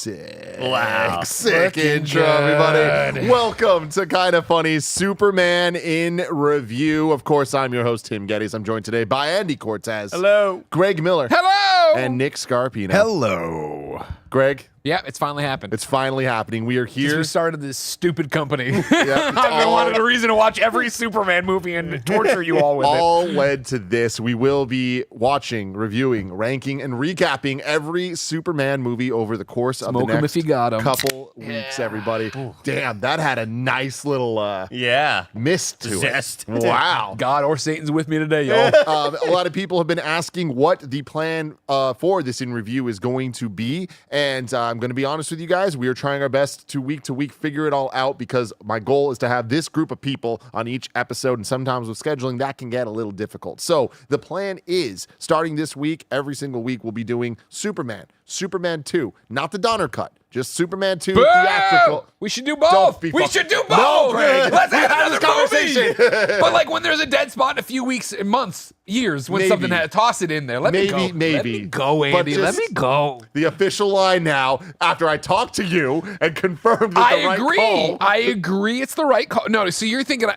Sick. Wow. Sick Looking intro, good. everybody. Welcome to Kinda Funny Superman in Review. Of course, I'm your host, Tim Geddes. I'm joined today by Andy Cortez. Hello. Greg Miller. Hello. And Nick Scarpino. Hello. Greg, Yeah, it's finally happened. it's finally happening. We are Since here. we started this stupid company. Yeah, it's I've been all- wanting a reason to watch every Superman movie and torture you all with it. all led to this. We will be watching, reviewing, ranking, and recapping every Superman movie over the course of Smoke the 'em next if you got 'em. couple weeks, everybody. Damn, that had a nice little Yeah. mist to Zest. it. Wow. God or Satan's with me today, y'all. A lot of people have been asking what the plan for this in review is going to be. And I'm going to be honest with you guys. We are trying our best to week figure it all out because my goal is to have this group of people on each episode. And sometimes with scheduling, that can get a little difficult. So the plan is starting this week, every single week, we'll be doing Superman, Superman 2, not the Donner cut, just Superman 2 Boo! theatrical. We should do Don't both. be We fucking- should do both. No, Greg. Let's We have had another this conversation. movie. But like when there's a dead spot in a few weeks, months, years, when Maybe. something toss it in there. Let me go. Maybe. Let me go, But Andy. Let just- me go. The official line now, after I talked to you and confirmed that I the right agree. call. I agree. It's the right call. No, so you're thinking.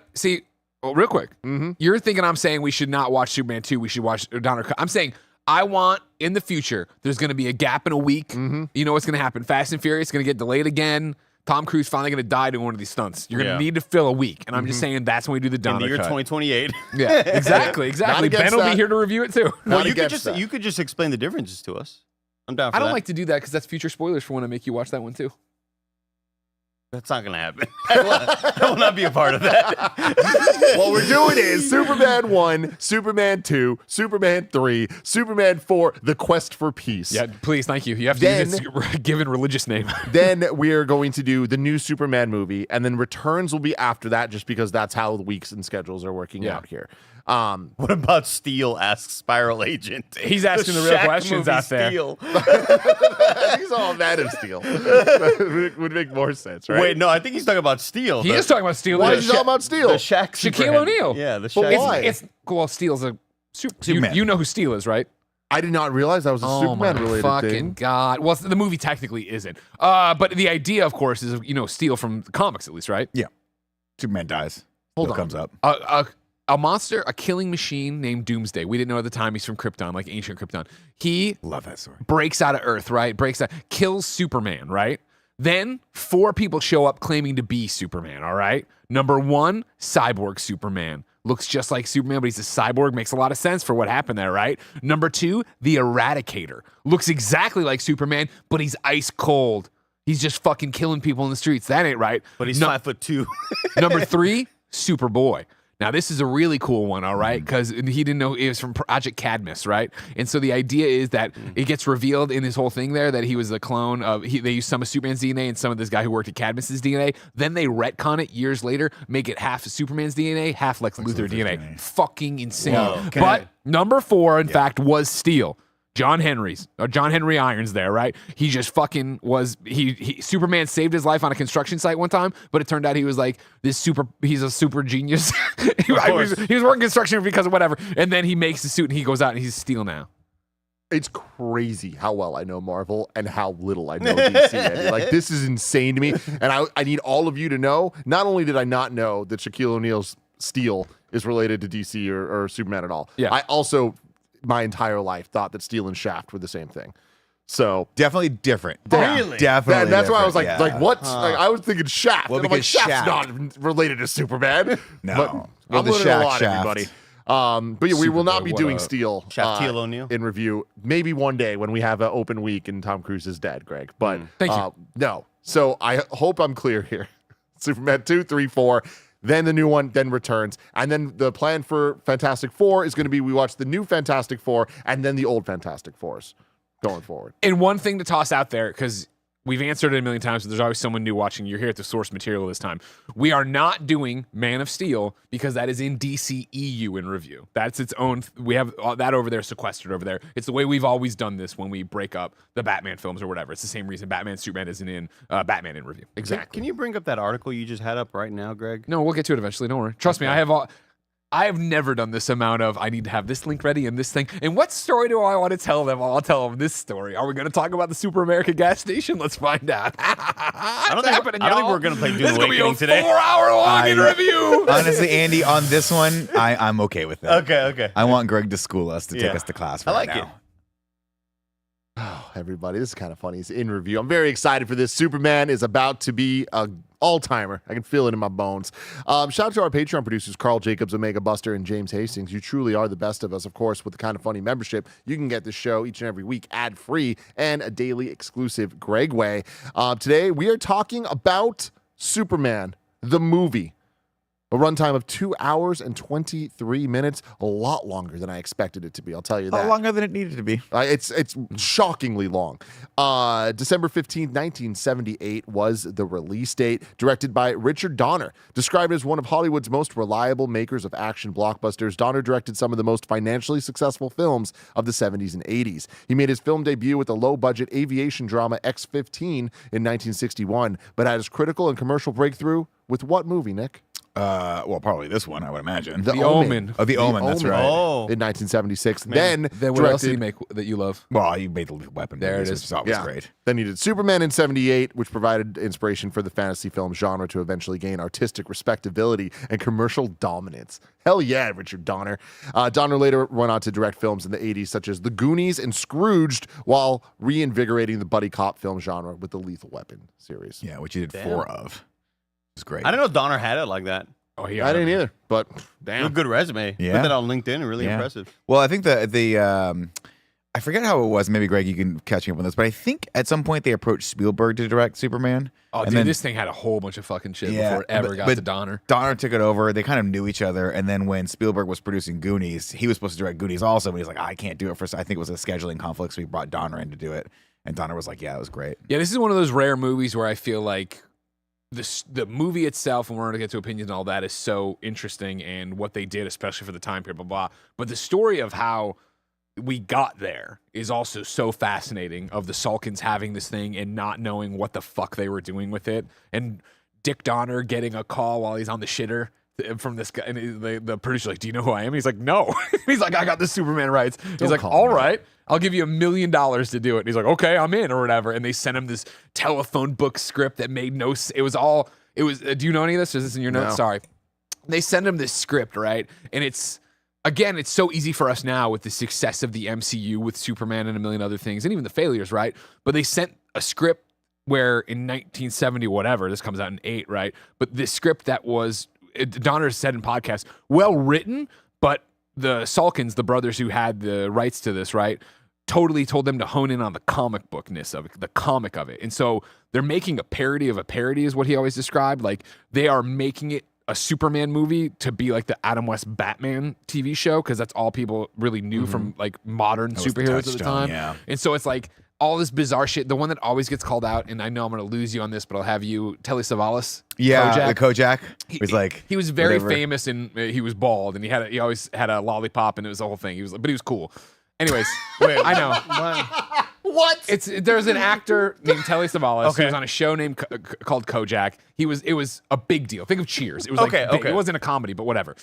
Real quick. You're thinking I'm saying we should not watch Superman 2. We should watch Donner Cut. I'm saying I want in the future. There's going to be a gap in a week. You know what's going to happen? Fast and Furious is going to get delayed again. Tom Cruise finally going to die doing one of these stunts. You're going to Yeah. need to fill a week, and I'm just saying that's when we do the In Donner the year Cut. 2028. Yeah, exactly. Ben against will be that. here to review it too. Not Well, you against that. could just explain the differences to us. I'm down for I don't that. like to do that because that's future spoilers for when I make you watch that one too. That's not gonna happen. I will not be a part of that. What we're doing is Superman 1, Superman 2, Superman 3, Superman 4, The Quest for Peace. Yeah, please, thank you. You have to Then- use its given religious name. Then we are going to do the new Superman movie, and then Returns will be after that just because that's how the weeks and schedules are working Yeah. out here. What about Steel? Asks Spiral Agent. He's asking the real Shaq questions movie out there. Steel. He's all Man of Steel. Would make more sense, right? Wait, no, I think he's talking about Steel. He is talking about Steel. Why The is he talking about Steel? The Shaq Shaquille Superman. O'Neal. Yeah, the But Shaq. why? Well, Steel's a Superman. You know who Steel is, right? I did not realize that was a Superman-related fucking thing. god! Well, the movie technically isn't. But the idea, of course, is Steel from the comics, at least, right? Yeah. Superman dies. Hold Bill on. comes up. A monster, a killing machine named Doomsday. We didn't know at the time he's from Krypton, like ancient Krypton. He Love that story. breaks out of Earth, right? Kills Superman, right? Then 4 people show up claiming to be Superman, all right? Number 1, Cyborg Superman. Looks just like Superman, but he's a cyborg. Makes a lot of sense for what happened there, right? Number 2, the Eradicator. Looks exactly like Superman, but he's ice cold. He's just fucking killing people in the streets. That ain't right. But he's 5'2". Number 3, Superboy. Now, this is a really cool one, all right? Because he didn't know it was from Project Cadmus, right? And so the idea is that it gets revealed in this whole thing there that he was a clone of, they used some of Superman's DNA and some of this guy who worked at Cadmus's DNA. Then they retcon it years later, make it half of Superman's DNA, half Lex Luthor DNA. Fucking insane. Whoa. Okay. But number 4, in fact, was Steel. John Henry Irons there, right? He just fucking was, Superman saved his life on a construction site one time, but it turned out he was like he's a super genius. he was working construction because of whatever. And then he makes the suit and he goes out and he's Steel now. It's crazy how well I know Marvel and how little I know DC. Andy. Like, this is insane to me. And I need all of you to know, not only did I not know that Shaquille O'Neal's Steel is related to DC or Superman at all, Yeah. I also, my entire life, thought that Steel and Shaft were the same thing. So Definitely different. Really? Definitely. that's why I was like, different, yeah. what? Like, I was thinking Shaft. Well, and I'm like, because Shaft's Shaft- not related to Superman. No. But Well, I'm the learning a Shaq lot, Shaft. everybody. But yeah, we will not Superboy, be what doing a- Steel Shaquille O'Neal? in review. Maybe one day when we have an open week and Tom Cruise is dead, Greg. But Thank you. no. So I hope I'm clear here. Superman 2, 3, 4. Then the new one, then Returns. And then the plan for Fantastic Four is going to be we watch the new Fantastic Four and then the old Fantastic Fours going forward. And one thing to toss out there, because we've answered it a million times, but there's always someone new watching. You're here at the source material this time. We are not doing Man of Steel because that is in DCEU in review. That's its own. We have that over there sequestered over there. It's the way we've always done this when we break up the Batman films or whatever. It's the same reason Batman Superman isn't in Batman in review. Exactly. Can you bring up that article you just had up right now, Greg? No, we'll get to it eventually. Don't worry. Trust me. I have all. I have never done this amount of, I need to have this link ready and this thing. And what story do I want to tell them? I'll tell them this story. Are we going to talk about the Super America gas station? Let's find out. I don't think we're going to play Dune This is going to be a Awakening today. 4-hour-long in review. Honestly, Andy, on this one, I'm okay with that. Okay. I want Greg to school us to take us to class. I Right like now. it. Oh, everybody, this is kind of funny. It's in review. I'm very excited for this. Superman is about to be a all-timer. I can feel it in my bones. Shout out to our Patreon producers, Carl Jacobs, Omega Buster, and James Hastings. You truly are the best of us. Of course, with the Kind of Funny membership, you can get this show each and every week ad-free and a daily exclusive Greg Way. Today, we are talking about Superman, the movie. A runtime of 2 hours and 23 minutes, a lot longer than I expected it to be. I'll tell you A that. lot longer than it needed to be. It's shockingly long. December 15th, 1978 was the release date. Directed by Richard Donner. Described as one of Hollywood's most reliable makers of action blockbusters, Donner directed some of the most financially successful films of the 70s and 80s. He made his film debut with the low-budget aviation drama X-15 in 1961, but had his critical and commercial breakthrough with what movie, Nick? Well, probably this one, I would imagine. The Omen. Oh, The Omen, that's right. Oh. In 1976. Then what else did he make that you love? Well, you made the Lethal Weapon. There movies, it which is. always great. Then he did Superman in 78, which provided inspiration for the fantasy film genre to eventually gain artistic respectability and commercial dominance. Hell yeah, Richard Donner. Donner later went on to direct films in the 80s, such as The Goonies and Scrooged, while reinvigorating the buddy cop film genre with the Lethal Weapon series. Yeah, which you did Damn. 4 of. It's great. I didn't know Donner had it like that. Oh, yeah. I didn't either, but You damn. have a good resume. Yeah. Put that on LinkedIn. Really impressive. Well, I think I forget how it was. Maybe Greg, you can catch me up on this, but I think at some point they approached Spielberg to direct Superman. Oh, and dude, then this thing had a whole bunch of fucking shit Yeah, before it ever but- got but- to Donner. Donner took it over. They kind of knew each other, and then when Spielberg was producing Goonies, he was supposed to direct Goonies also, but he's like, I can't do it for. I think it was a scheduling conflict, so he brought Donner in to do it, and Donner was like, yeah, it was great. Yeah, this is one of those rare movies where I feel like the movie itself, and we're going to get to opinions and all that, is so interesting, and what they did, especially for the time period, blah, blah. But the story of how we got there is also so fascinating, of the Salkins having this thing and not knowing what the fuck they were doing with it. And Dick Donner getting a call while he's on the shitter from this guy. And the producer's like, do you know who I am? He's like, no. He's like, I got the Superman rights. He's like, call all me. right, I'll give you $1 million to do it. And he's like, okay, I'm in, or whatever. And they sent him this telephone book script that made no sense. It was, do you know any of this? Is this in your notes? No. Sorry. They send him this script, right? And it's so easy for us now with the success of the MCU with Superman and a million other things, and even the failures, right? But they sent a script where in 1970, whatever, this comes out in 8, right? But this script that was, Donner said in podcasts, well written, but the Salkins, the brothers who had the rights to this, right, totally told them to hone in on the comic bookness of it, the comic of it. And so they're making a parody of a parody, is what he always described. Like, they are making it a Superman movie to be like the Adam West Batman TV show, because that's all people really knew from like modern was the superheroes at the touchstone, time. yeah. And so it's like all this bizarre shit. The one that always gets called out, and I know I'm going to lose you on this, but I'll have you, Telly Savalas. Yeah, Kojak. the Kojak. He's like, He was very whatever. famous, and he was bald, and he always had a lollipop, and it was the whole thing. But he was cool. Anyways, I know. What? There's an actor named Telly Savalas. Okay. He was on a show named called Kojak. It was a big deal. Think of Cheers. It was like Okay, big. okay. It wasn't a comedy, but whatever.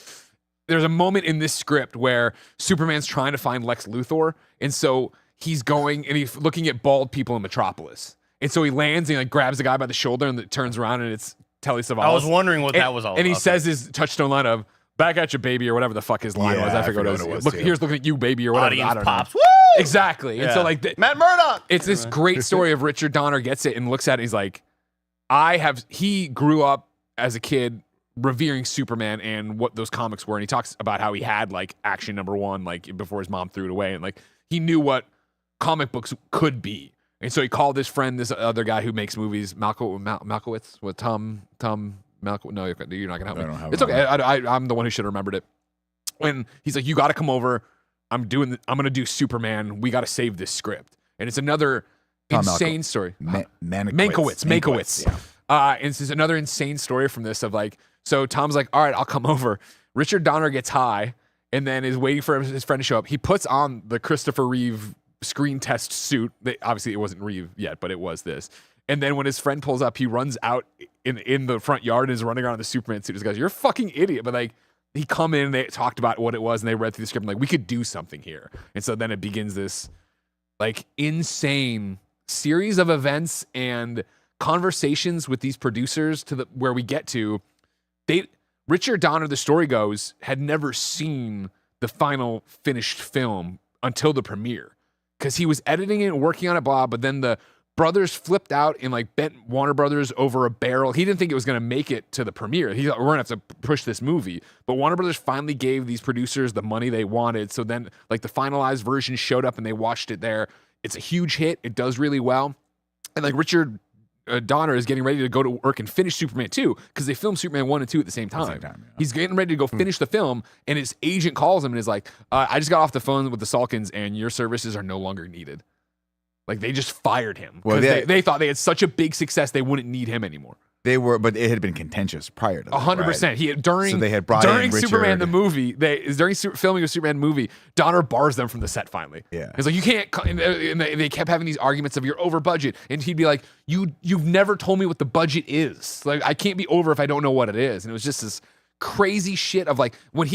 There's a moment in this script where Superman's trying to find Lex Luthor, and so he's going and he's looking at bald people in Metropolis. And so he lands and he like grabs the guy by the shoulder and turns around, and it's Telly Savalas. I was wondering what And- that was all And he about. says his touchstone line of "Back at you, baby," or whatever the fuck his line Yeah, was. I I forget what forgot it what was. it was, Look, too. here's looking at you, baby, or whatever. I Audience don't pops. know. Woo! Exactly. And so Yeah. like Matt Murdock. it's this great story of Richard Donner gets it and looks at it. He's like, he grew up as a kid revering Superman and what those comics were. And he talks about how he had like Action #1, like before his mom threw it away. And like, he knew what comic books could be. And so he called his friend, this other guy who makes movies, Malkowitz, with Tom Malkowitz. No, you're not gonna help I don't me. have It's it. okay. I'm the one who should have remembered it. And he's like, you got to come over. I'm gonna do Superman. We got to save this script. And it's another Tom insane story. Mankiewicz. Mankiewicz. Yeah. And this is another insane story from this of like, so Tom's like, all right, I'll come over. Richard Donner gets high and then is waiting for his friend to show up. He puts on the Christopher Reeve screen test suit. Obviously, it wasn't Reeve yet, but it was this. And then when his friend pulls up, he runs out in the front yard and is running around in the Superman suit. He goes, "You're a fucking idiot." But like, he come in, they talked about what it was, and they read through the script, and like, we could do something here. And so then it begins this like insane series of events and conversations with these producers to the where we get to Richard Donner, the story goes, had never seen the final finished film until the premiere because he was editing it and working on it, blah. But then the brothers flipped out and like bent Warner Brothers over a barrel. He didn't think it was going to make it to the premiere. He thought we're going to have to push this movie. But Warner Brothers finally gave these producers the money they wanted. So then like the finalized version showed up and they watched it there. It's a huge hit. It does really well. And like Richard Donner is getting ready to go to work and finish Superman 2 because they filmed Superman 1 and 2 at the same time. He's getting ready to go finish the film, and his agent calls him and is like, I just got off the phone with the Salkins, and your services are no longer needed. Like, they just fired him because they thought they had such a big success they wouldn't need him anymore. They were, but it had been contentious prior to that. 100%. Right? He during so they had brought during in Richard. Superman the movie. During filming of Superman movie, Donner bars them from the set. Finally, Yeah. he's like, you can't. And they kept having these arguments of you're over budget, and he'd be like, you've never told me what the budget is. Like, I can't be over if I don't know what it is. And it was just this crazy shit of like when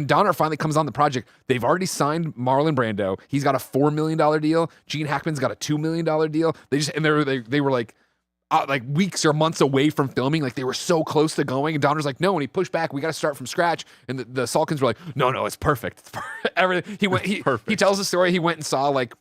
Donner finally comes on the project, they've already signed Marlon Brando. He's got a $4 million deal. Gene Hackman's got a $2 million deal. They were like weeks or months away from filming. Like, they were so close to going. And Donner's like, no. And he pushed back. We got to start from scratch. And the Salkins were like, no, it's perfect. It's perfect. Everything. He tells the story. He went and saw like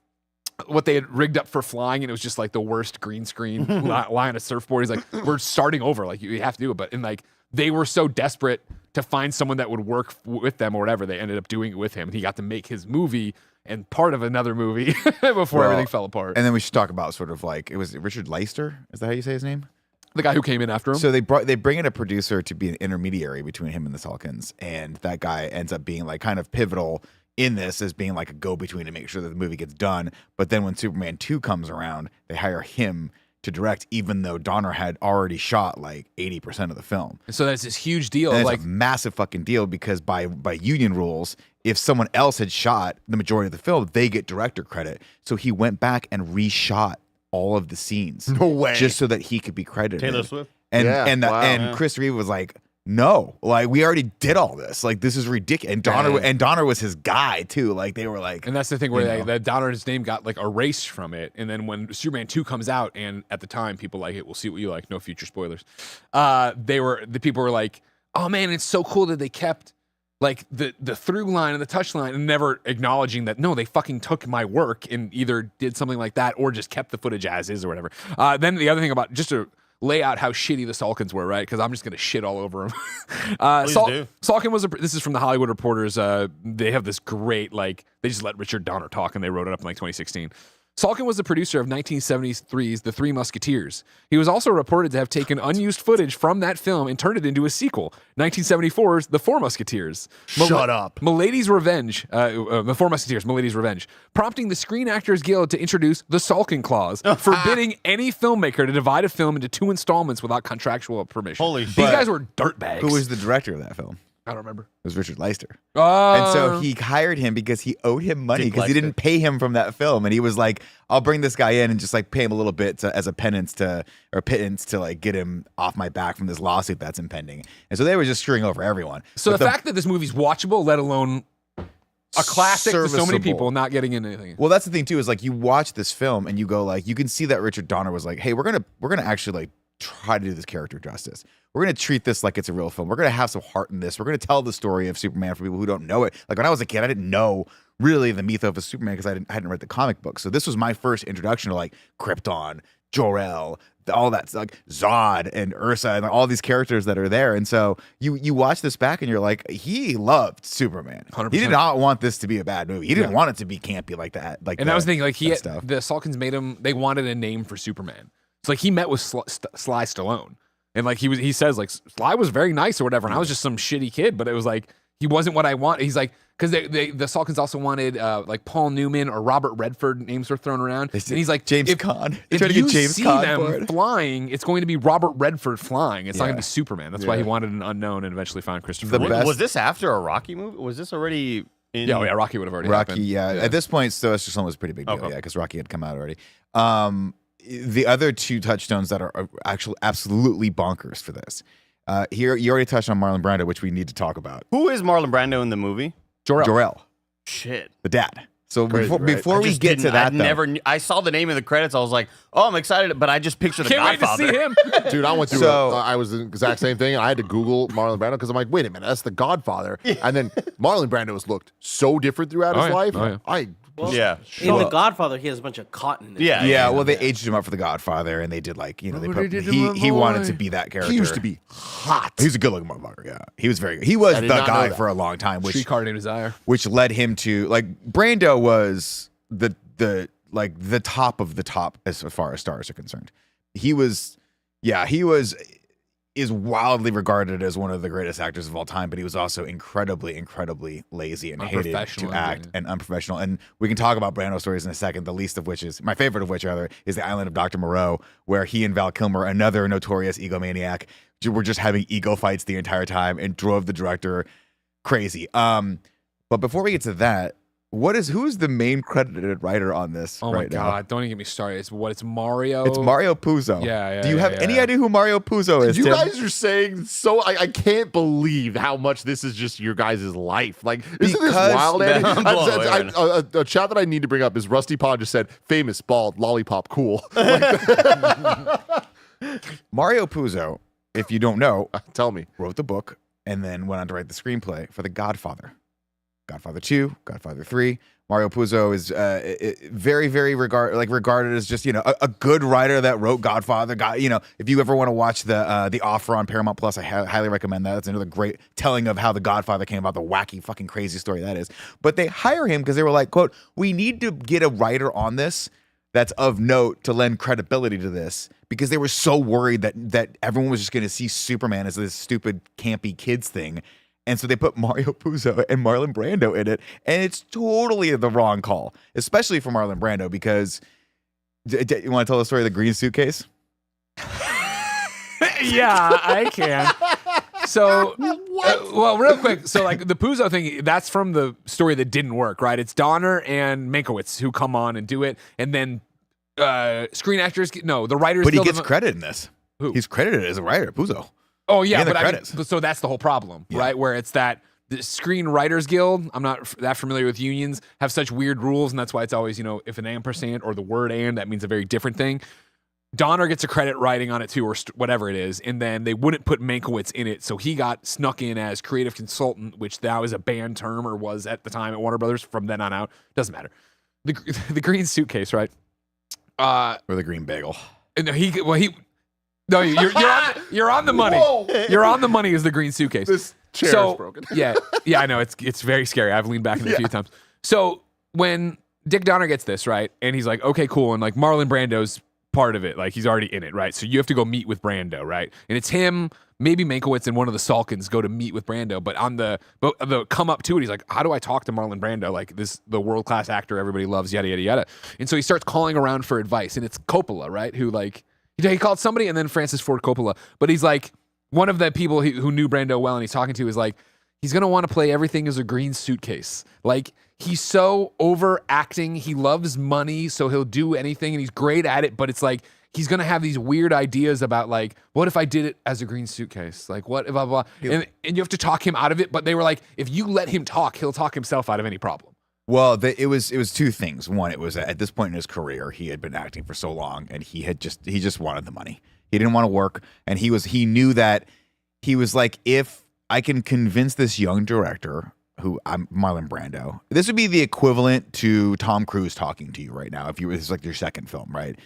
what they had rigged up for flying, and it was just like the worst green screen line of surfboard. He's like, we're starting over. Like, you have to do it. But and like they were so desperate to find someone that would work with them or whatever, they ended up doing it with him. And he got to make his movie and part of another movie before everything fell apart. And then we should talk about sort of like, it was Richard Leister. Is that how you say his name? The guy who came in after him. So they bring in a producer to be an intermediary between him and the Salkins, and that guy ends up being like kind of pivotal in this as being like a go-between to make sure that the movie gets done. But then when Superman 2 comes around, they hire him to direct, even though Donner had already shot like 80% of the film. And so that's this huge deal. And it's like a massive fucking deal because by union rules, if someone else had shot the majority of the film, they get director credit. So he went back and reshot all of the scenes. No way. Just so that he could be credited. Taylor Swift. And Yeah, wow. and Chris Reeve was like, no, like we already did all this. Like, this is ridiculous. And Donner was his guy too. Like, they were like, and that's the thing where you know. Donner's name got like erased from it. And then when Superman 2 comes out, and at the time people like it, we'll see what you like. No future spoilers. The people were like, oh man, it's so cool that they kept like the through line and the touch line, and never acknowledging that no, they fucking took my work and either did something like that or just kept the footage as is or whatever. Then the other thing about just to lay out how shitty the Salkins were, right? Because I'm just gonna shit all over them. Do. Salkin was this is from the Hollywood Reporters. They have this great like they just let Richard Donner talk and they wrote it up in like 2016. Salkin was the producer of 1973's The Three Musketeers. He was also reported to have taken unused footage from that film and turned it into a sequel, 1974's The Four Musketeers. Shut up. Milady's Revenge, The Four Musketeers, Milady's Revenge, prompting the Screen Actors Guild to introduce the Salkin Clause, forbidding any filmmaker to divide a film into 2 installments without contractual permission. Holy These shit. guys were dirtbags. who was the director of that film? I don't remember. It was Richard Leister. And so he hired him because he owed him money Dick because he Leister. didn't pay him from that film. And he was like, I'll bring this guy in and just like pay him a little bit as a pittance to like get him off my back from this lawsuit that's impending. And so they were just screwing over everyone. So But the fact that this movie's watchable, let alone a classic to so many serviceable. people not getting into anything. Well, that's the thing too, is like you watch this film and you go like, you can see that Richard Donner was like, hey, we're gonna actually like try to do this character justice. We're gonna treat this like it's a real film. We're gonna have some heart in this. We're gonna tell the story of Superman for people who don't know it. Like when I was a kid, I didn't know really the mythos of Superman because I hadn't read the comic book. So this was my first introduction to like Krypton, Jor-El, all that, like Zod and Ursa and all these characters that are there. And so you watch this back and you're like, he loved Superman. 100%. He did not want this to be a bad movie. He didn't want it to be campy like that. Like, And that was the thing, like that stuff. the Salkins made him. They wanted a name for Superman. So like he met with Sly Stallone, and like he says like Sly was very nice or whatever, and I was just some shitty kid, but it was like he wasn't what I want. He's like because the Salkins also wanted like Paul Newman or Robert Redford names were thrown around, and he's like James Caan. They If tried to you get James see Caan them for it. flying, it's going to be Robert Redford flying. It's not going to Yeah. be Superman. That's why he wanted an unknown and eventually found Christopher. The Reeve. best- Was this after a Rocky movie? Was this already in? Yeah, Rocky would have already Rocky, happened. yeah. At this point, Sylvester Stallone was a pretty big deal, Okay. yeah, because Rocky had come out already. The other two touchstones that are actually absolutely bonkers for this. Here, you already touched on Marlon Brando, which we need to talk about. Who is Marlon Brando in the movie? Jor-El, Shit. the dad. So Crazy, right? before I we just get to didn't- that, I never. I saw the name of the credits. I was like, "Oh, I'm excited," but I just pictured the Can't wait to Godfather. see him. Dude, I went through. So- I was the exact same thing. I had to Google Marlon Brando because I'm like, wait a minute, that's the Godfather. And then Marlon Brando has looked so different throughout Oh, his yeah. life. Oh, yeah. I Well, Yeah. In The Godfather, he has a bunch of cotton in his Yeah. yeah, well, they aged him up for the Godfather, and they did like they What put, they did to my he wanted boy. to be that character. he used to be hot. He was a good-looking motherfucker. Yeah, he was very good. He was I the did not know guy that. for a long time, which Streetcar Named Desire. led him to like Brando was the top of the top as far as stars are concerned. He was is wildly regarded as one of the greatest actors of all time, but he was also incredibly lazy and hated to Unprofessional, act yeah. and unprofessional. And we can talk about Brando stories in a second, the least of which is my favorite of which rather is The Island of Dr. Moreau, where he and Val Kilmer, another notorious egomaniac, were just having ego fights the entire time and drove the director crazy. But before we get to that, who's the main credited writer on this Oh my right now? God! Don't even get me started. It's Mario. It's Mario Puzo. Yeah, Do you yeah, have yeah, any yeah. idea who Mario Puzo is? You Tim? guys are saying so. I can't believe how much this is just your guys' life. Like, isn't this Because- wild, Andy? I'm blown away right A chat that I need to bring up is Rusty Pod just said, famous, bald, lollipop, cool. Mario Puzo, if you don't know, Tell me. wrote the book and then went on to write the screenplay for The Godfather. Godfather 2, Godfather 3. Mario Puzo is very regarded as just a good writer that wrote Godfather. If you ever want to watch the Offer on Paramount Plus, I highly recommend that. It's another great telling of how the Godfather came about, the wacky fucking crazy story that is. But they hire him because they were like, quote, we need to get a writer on this that's of note to lend credibility to this, because they were so worried that everyone was just going to see Superman as this stupid campy kids thing. And so they put Mario Puzo and Marlon Brando in it, and it's totally the wrong call, especially for Marlon Brando, because you want to tell the story of the green suitcase? Yeah, I can. So, well, real quick. So, like the Puzo thing, that's from the story that didn't work, right? It's Donner and Mankiewicz who come on and do it, and then Screen Actors. The writers. But he Guild gets of- credit in this. Who? He's credited as a writer, Puzo. Oh yeah, in the but I mean, credits. so that's the whole problem, Yeah. right? Where it's that the Screen Writers Guild. I'm not that familiar with unions. Have such weird rules, and that's why it's always if an ampersand or the word and, that means a very different thing. Donner gets a credit writing on it too, or whatever it is, and then they wouldn't put Mankiewicz in it, so he got snuck in as creative consultant, which now is a banned term, or was at the time at Warner Brothers. From then on out, doesn't matter. The green suitcase, right? Or the green bagel. No, no, you're on the money. Whoa. You're on the money is the green suitcase. This chair So is broken. yeah, I know it's very scary. I've leaned back in it a few times. So when Dick Donner gets this right, and he's like, okay, cool, and like Marlon Brando's part of it, like he's already in it, right? So you have to go meet with Brando, right? And it's him, maybe Mankiewicz and one of the Salkins go to meet with Brando, but on the come up to it, he's like, how do I talk to Marlon Brando? Like the world class actor everybody loves, yada yada yada. And so he starts calling around for advice, and it's Coppola, right? Who like he called somebody, and then Francis Ford Coppola, but he's like one of the people who knew Brando well, and he's talking to is like, he's going to want to play everything as a green suitcase. Like, he's so overacting. He loves money, so he'll do anything, and he's great at it, but it's like, he's going to have these weird ideas about, like, what if I did it as a green suitcase? Like, what, blah, blah, blah. And you have to talk him out of it, but they were like, if you let him talk, he'll talk himself out of any problem. Well, it was two things. One, it was at this point in his career, he had been acting for so long, and he just wanted the money. He didn't want to work, and he knew that he was like, if I can convince this young director, who I'm Marlon Brando, this would be the equivalent to Tom Cruise talking to you right now if this is like your second film, right?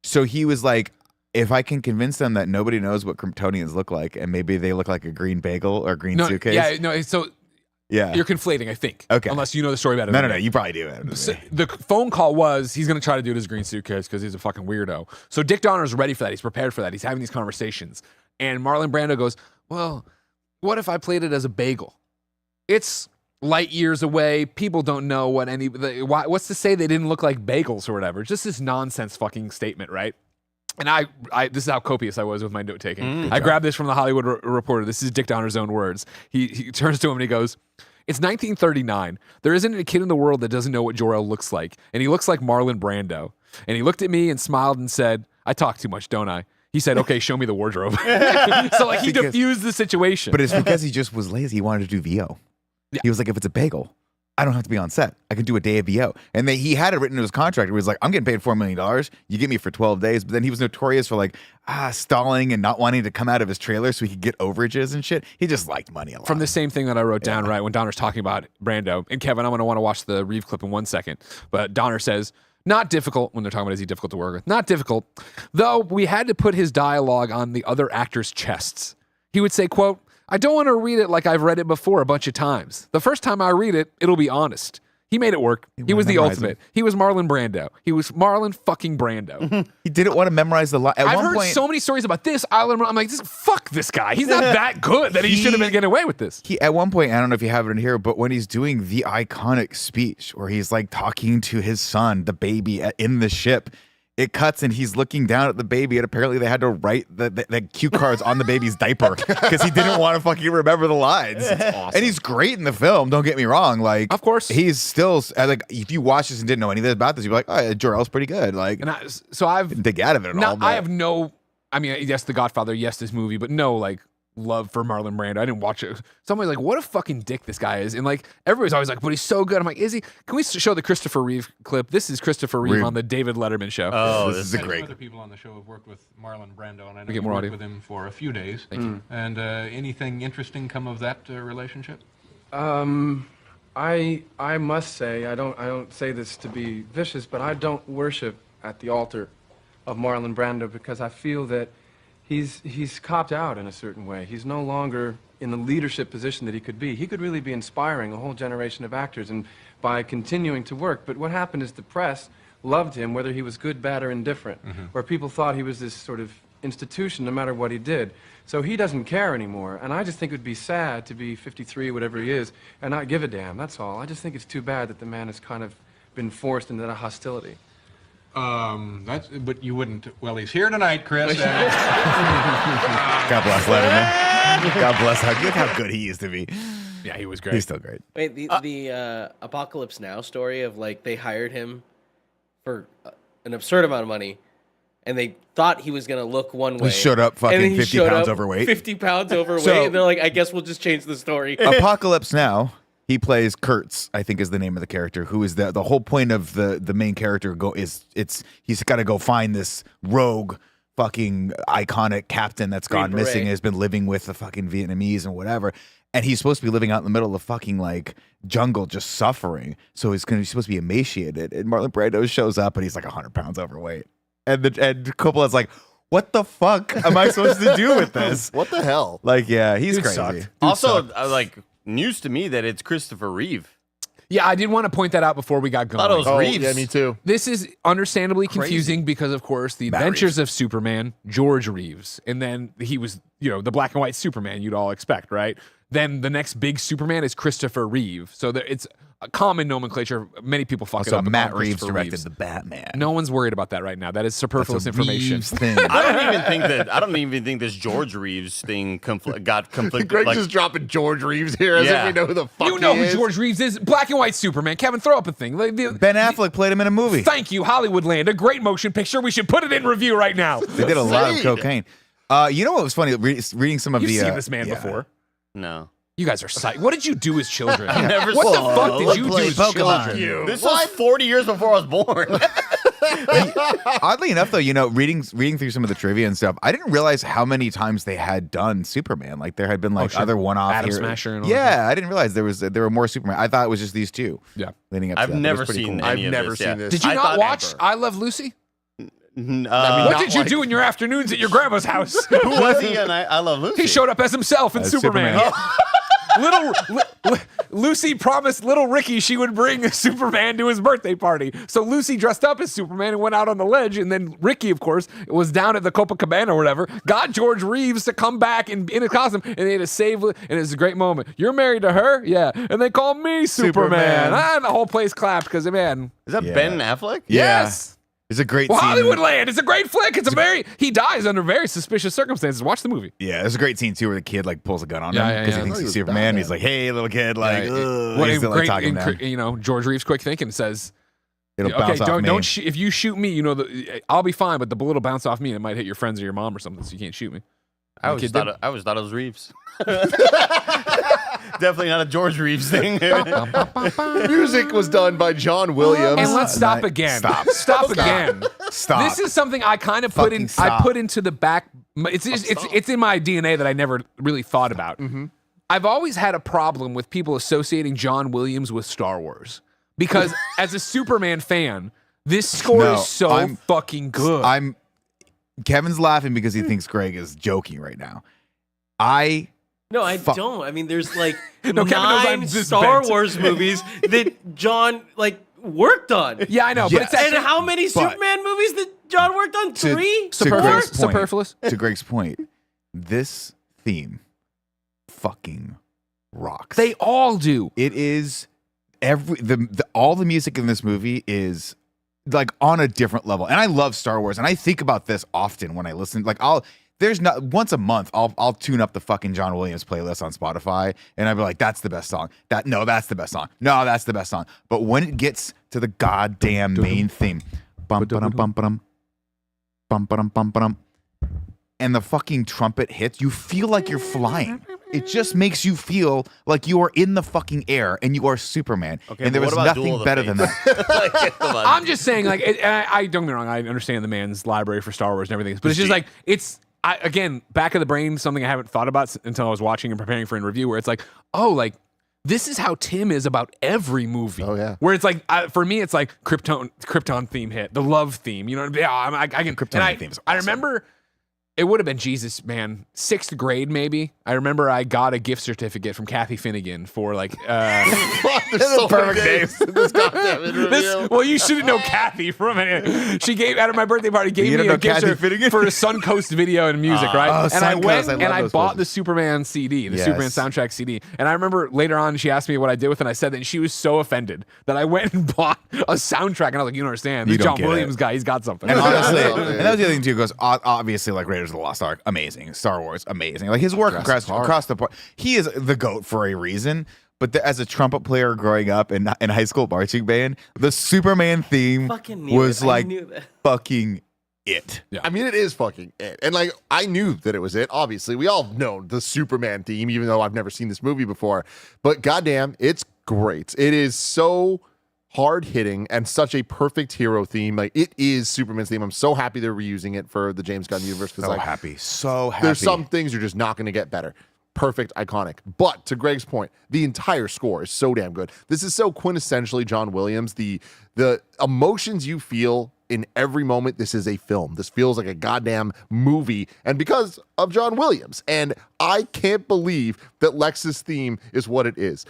So he was like, if I can convince them that nobody knows what Kryptonians look like, and maybe they look like a green bagel or green suitcase. Yeah, no, so yeah. you're conflating, I think. Okay. Unless you know the story better No, than no, me. you probably do. So the phone call was he's going to try to do it as a green suitcase because he's a fucking weirdo. So Dick Donner's ready for that. He's prepared for that. He's having these conversations. And Marlon Brando goes, well, what if I played it as a bagel? It's light years away. People don't know what's to say they didn't look like bagels or whatever. Just this nonsense fucking statement, right? And I this is how copious I was with my note taking. I grabbed this from the Hollywood Reporter. This is Dick Donner's own words. He turns to him and he goes, it's 1939. There isn't a kid in the world that doesn't know what Jor-El looks like. And he looks like Marlon Brando. And he looked at me and smiled and said, I talk too much, don't I? He said, "Okay, show me the wardrobe." So like he Because- diffused the situation. But it's because he just was lazy. He wanted to do VO. Yeah. He was like, if it's a bagel, I don't have to be on set. I can do a day of VO. And he had it written in his contract where he was like, I'm getting paid $4 million. You get me for 12 days. But then he was notorious for like stalling and not wanting to come out of his trailer so he could get overages and shit. He just liked money a lot. From the same thing that I wrote down, right, when Donner's talking about Brando. And Kevin, I'm going to want to watch the Reeve clip in 1 second. But Donner says, not difficult, when they're talking about is he difficult to work with. Not difficult, though we had to put his dialogue on the other actors' chests. He would say, quote, I don't want to read it like I've read it before a bunch of times. The first time I read it, it'll be honest. He made it work. He was the memorize ultimate. He was Marlon Brando. He was Marlon fucking Brando. He didn't want to memorize the line. At I've one heard point, so many stories about this. I'm like, fuck this guy. He's not that good that he should have been getting away with this. at one point, I don't know if you have it in here, but when he's doing the iconic speech where he's like talking to his son, the baby in the ship, it cuts and he's looking down at the baby, and apparently they had to write the cue cards on the baby's diaper because he didn't want to fucking remember the lines. awesome. And he's great in the film. Don't get me wrong. Like, Of course. he's still like, if you watch this and didn't know anything about this, you'd be like, oh, Jor-El's pretty good. Like, And so I've didn't dig out of it at all. I have no. I mean, yes, The Godfather, yes, this movie, but no like love for Marlon Brando. I didn't watch it. Somebody's like, what a fucking dick this guy is, and like everybody's always like, but he's so good. I'm like, is he? Can we show the Christopher Reeve clip? This is Christopher Reeve on the David Letterman show. Oh, This is a great. Other people on the show have worked with Marlon Brando, and I know get you more worked audio. with him for a few days. Thank you. And anything interesting come of that relationship? I must say, I don't say this to be vicious, but I don't worship at the altar of Marlon Brando because I feel that he's copped out in a certain way. He's no longer in the leadership position that he could be. He could really be inspiring a whole generation of actors and by continuing to work. But what happened is the press loved him, whether he was good, bad, or indifferent, where people thought he was this sort of institution no matter what he did. So he doesn't care anymore. And I just think it would be sad to be 53, whatever he is, and not give a damn. That's all. I just think it's too bad that the man has kind of been forced into that hostility. But you wouldn't. Well, he's here tonight, Chris. God bless Letterman. God bless how good he used to be. Yeah, he was great. He's still great. Wait, the Apocalypse Now story of like they hired him for an absurd amount of money, and they thought he was gonna look one way. He showed up fucking and then he 50 showed pounds up overweight. 50 pounds overweight, So- and they're like, I guess we'll just change the story. Apocalypse Now. He plays Kurtz, I think is the name of the character, who is the whole point of the main character he's got to go find this rogue fucking iconic captain that's Green gone missing Beret. and has been living with the fucking Vietnamese and whatever. And he's supposed to be living out in the middle of the fucking like jungle just suffering. So he's supposed to be emaciated. And Marlon Brando shows up and he's like 100 pounds overweight. And Coppola's like, what the fuck am I supposed to do with this? What the hell? Like, yeah, he's Dude crazy. sucked. Also, like news to me that it's Christopher Reeve. Yeah, I did want to point that out before we got going. Thought it was Oh, Reeves. yeah, me too. This is understandably confusing because, of course, the Matt Adventures of Superman, George Reeves, and then he was, the black and white Superman you'd all expect, right? Then the next big Superman is Christopher Reeve. So it's a common nomenclature. Many people fuck it So up. and Matt call him Reeves Christopher directed Reeves. the Batman. No one's worried about that right now. That is superfluous That's a information. Reeves thing. I don't even think this George Reeves thing got conflicted. Greg's Like, just dropping George Reeves here as Yeah. if we know who the fuck You know he who is. George Reeves is. Black and white Superman. Kevin, throw up a thing. Ben Affleck played him in a movie. Thank you, Hollywoodland. A great motion picture. We should put it in review right now. They did a lot of Insane. cocaine. You know what was funny? Reading some of You've the. seen this man yeah. before. no. You guys are psych. What did you do as children? Never What the saw fuck it. did you do Play as Pokemon. children? This was 40 years before I was born. Oddly enough, though, reading through some of the trivia and stuff, I didn't realize how many times they had done Superman. Like there had been like sure. other one-off Atom here. Smasher and all yeah, I didn't realize there were more Superman. I thought it was just these two. Yeah. Leading up. To I've that. But it never was pretty seen cool. any I've of never this, seen yeah. this. Did you I not thought watch ever. I Love Lucy? What What did you do in your afternoons at your grandma's house? Who was he in I Love Lucy? He showed up as himself in As Superman. Superman. Lucy promised little Ricky she would bring Superman to his birthday party. So Lucy dressed up as Superman and went out on the ledge. And then Ricky, of course, was down at the Copacabana or whatever, got George Reeves to come back in a costume. And they had to save, and it was a great moment. You're married to her? Yeah. And they call me Superman. Superman. And the whole place clapped because, man, Is that Yeah. Ben Affleck? Yeah. yes. It's a great Well, scene. Hollywoodland. It's a great flick. He dies under very suspicious circumstances. Watch the movie. Yeah, there's a great scene too where the kid like pulls a gun on Yeah, him yeah, because yeah. he thinks He he's was Superman. Batman. He's like, "Hey, little kid, like, Yeah, ugh." What He's a still, like, great, talking down. George Reeves quick thinking says, It'll Okay, bounce off me. don't if you shoot me, I'll be fine, but the bullet will bounce off me and it might hit your friends or your mom or something, so you can't shoot me. I always thought it was Reeves. Definitely not a George Reeves thing. Music was done by John Williams. And let's stop again. Stop again. Stop. This is something I kind of put Fucking in. stop. I put into the back. It's in my DNA that I never really thought about. I've always had a problem with people associating John Williams with Star Wars because as a Superman fan, this score No, is so I'm- fucking good. Kevin's laughing because he thinks Greg is joking right now. No, I Fuck. don't. I mean, there's like No, Kevin knows I'm 9 this Star bent. Wars movies that John like worked on. yeah, I know, but Yes. it's And actually how many Superman movies that John worked on? To- 3? to 4? Greg's point- superfluous. To Greg's point, this theme fucking rocks. They all do. It is all the music in this movie is like on a different level. And I love Star Wars, and I think about this often when I listen. Like once a month I'll tune up the fucking John Williams playlist on Spotify, and I'll be like, that's the best song. That's the best song. No, that's the best song. But when it gets to the goddamn main theme, bum ba-dum bum ba-dum, bum ba-dum bum ba-dum, and the fucking trumpet hits, you feel like you're flying. It just makes you feel like you are in the fucking air and you are Superman. Okay, and there but was what about Duel nothing of the better than Fates? that. Like, come on. I'm just saying, like, I don't get me wrong. I understand the man's library for Star Wars and everything, but it's just like again, back of the brain, something I haven't thought about until I was watching and preparing for a review. Where it's like, oh, like this is how Tim is about every movie. Oh, yeah. Where it's like, for me, it's like Krypton theme hit, the love theme. You know, yeah, I can. Kryptonian theme is I awesome. remember. It would have been Jesus, man. 6th grade, maybe. I remember I got a gift certificate from Kathy Finnegan for like. Fuck, there's so perfect many names in this goddamn interview. Well, you shouldn't know Kathy from it. She gave at my birthday party, gave You me don't a know gift Kathy cert Finnegan? for a Suncoast video and music, right? oh, And I Suncoast, went I and love I those bought places. the Superman CD, the Yes. Superman soundtrack CD. And I remember later on she asked me what I did with it, and I said that, and she was so offended that I went and bought a soundtrack. And I was like, you don't understand. You This don't John get Williams it. guy, he's got something. And honestly, Yeah. and that was the other thing too. Goes obviously like Raiders of the Lost Ark, amazing. Star Wars, amazing. Like his work across the board. He is the GOAT for a reason. But as a trumpet player growing up in high school marching band, the Superman theme Fucking knew was it. I like knew that. fucking it. I mean, it is fucking it. And like, I knew that it was it. Obviously, we all know the Superman theme, even though I've never seen this movie before. But goddamn, it's great. It is so hard hitting and such a perfect hero theme. Like, it is Superman's theme. I'm so happy they're reusing it for the James Gunn universe because So like, happy, so happy. there's some things you're just not going to get better. Perfect, iconic. But to Greg's point, the entire score is so damn good. This is so quintessentially John Williams. The emotions you feel in every moment, this is a film. This feels like a goddamn movie. And because of John Williams. And I can't believe that Lex's theme is what it is.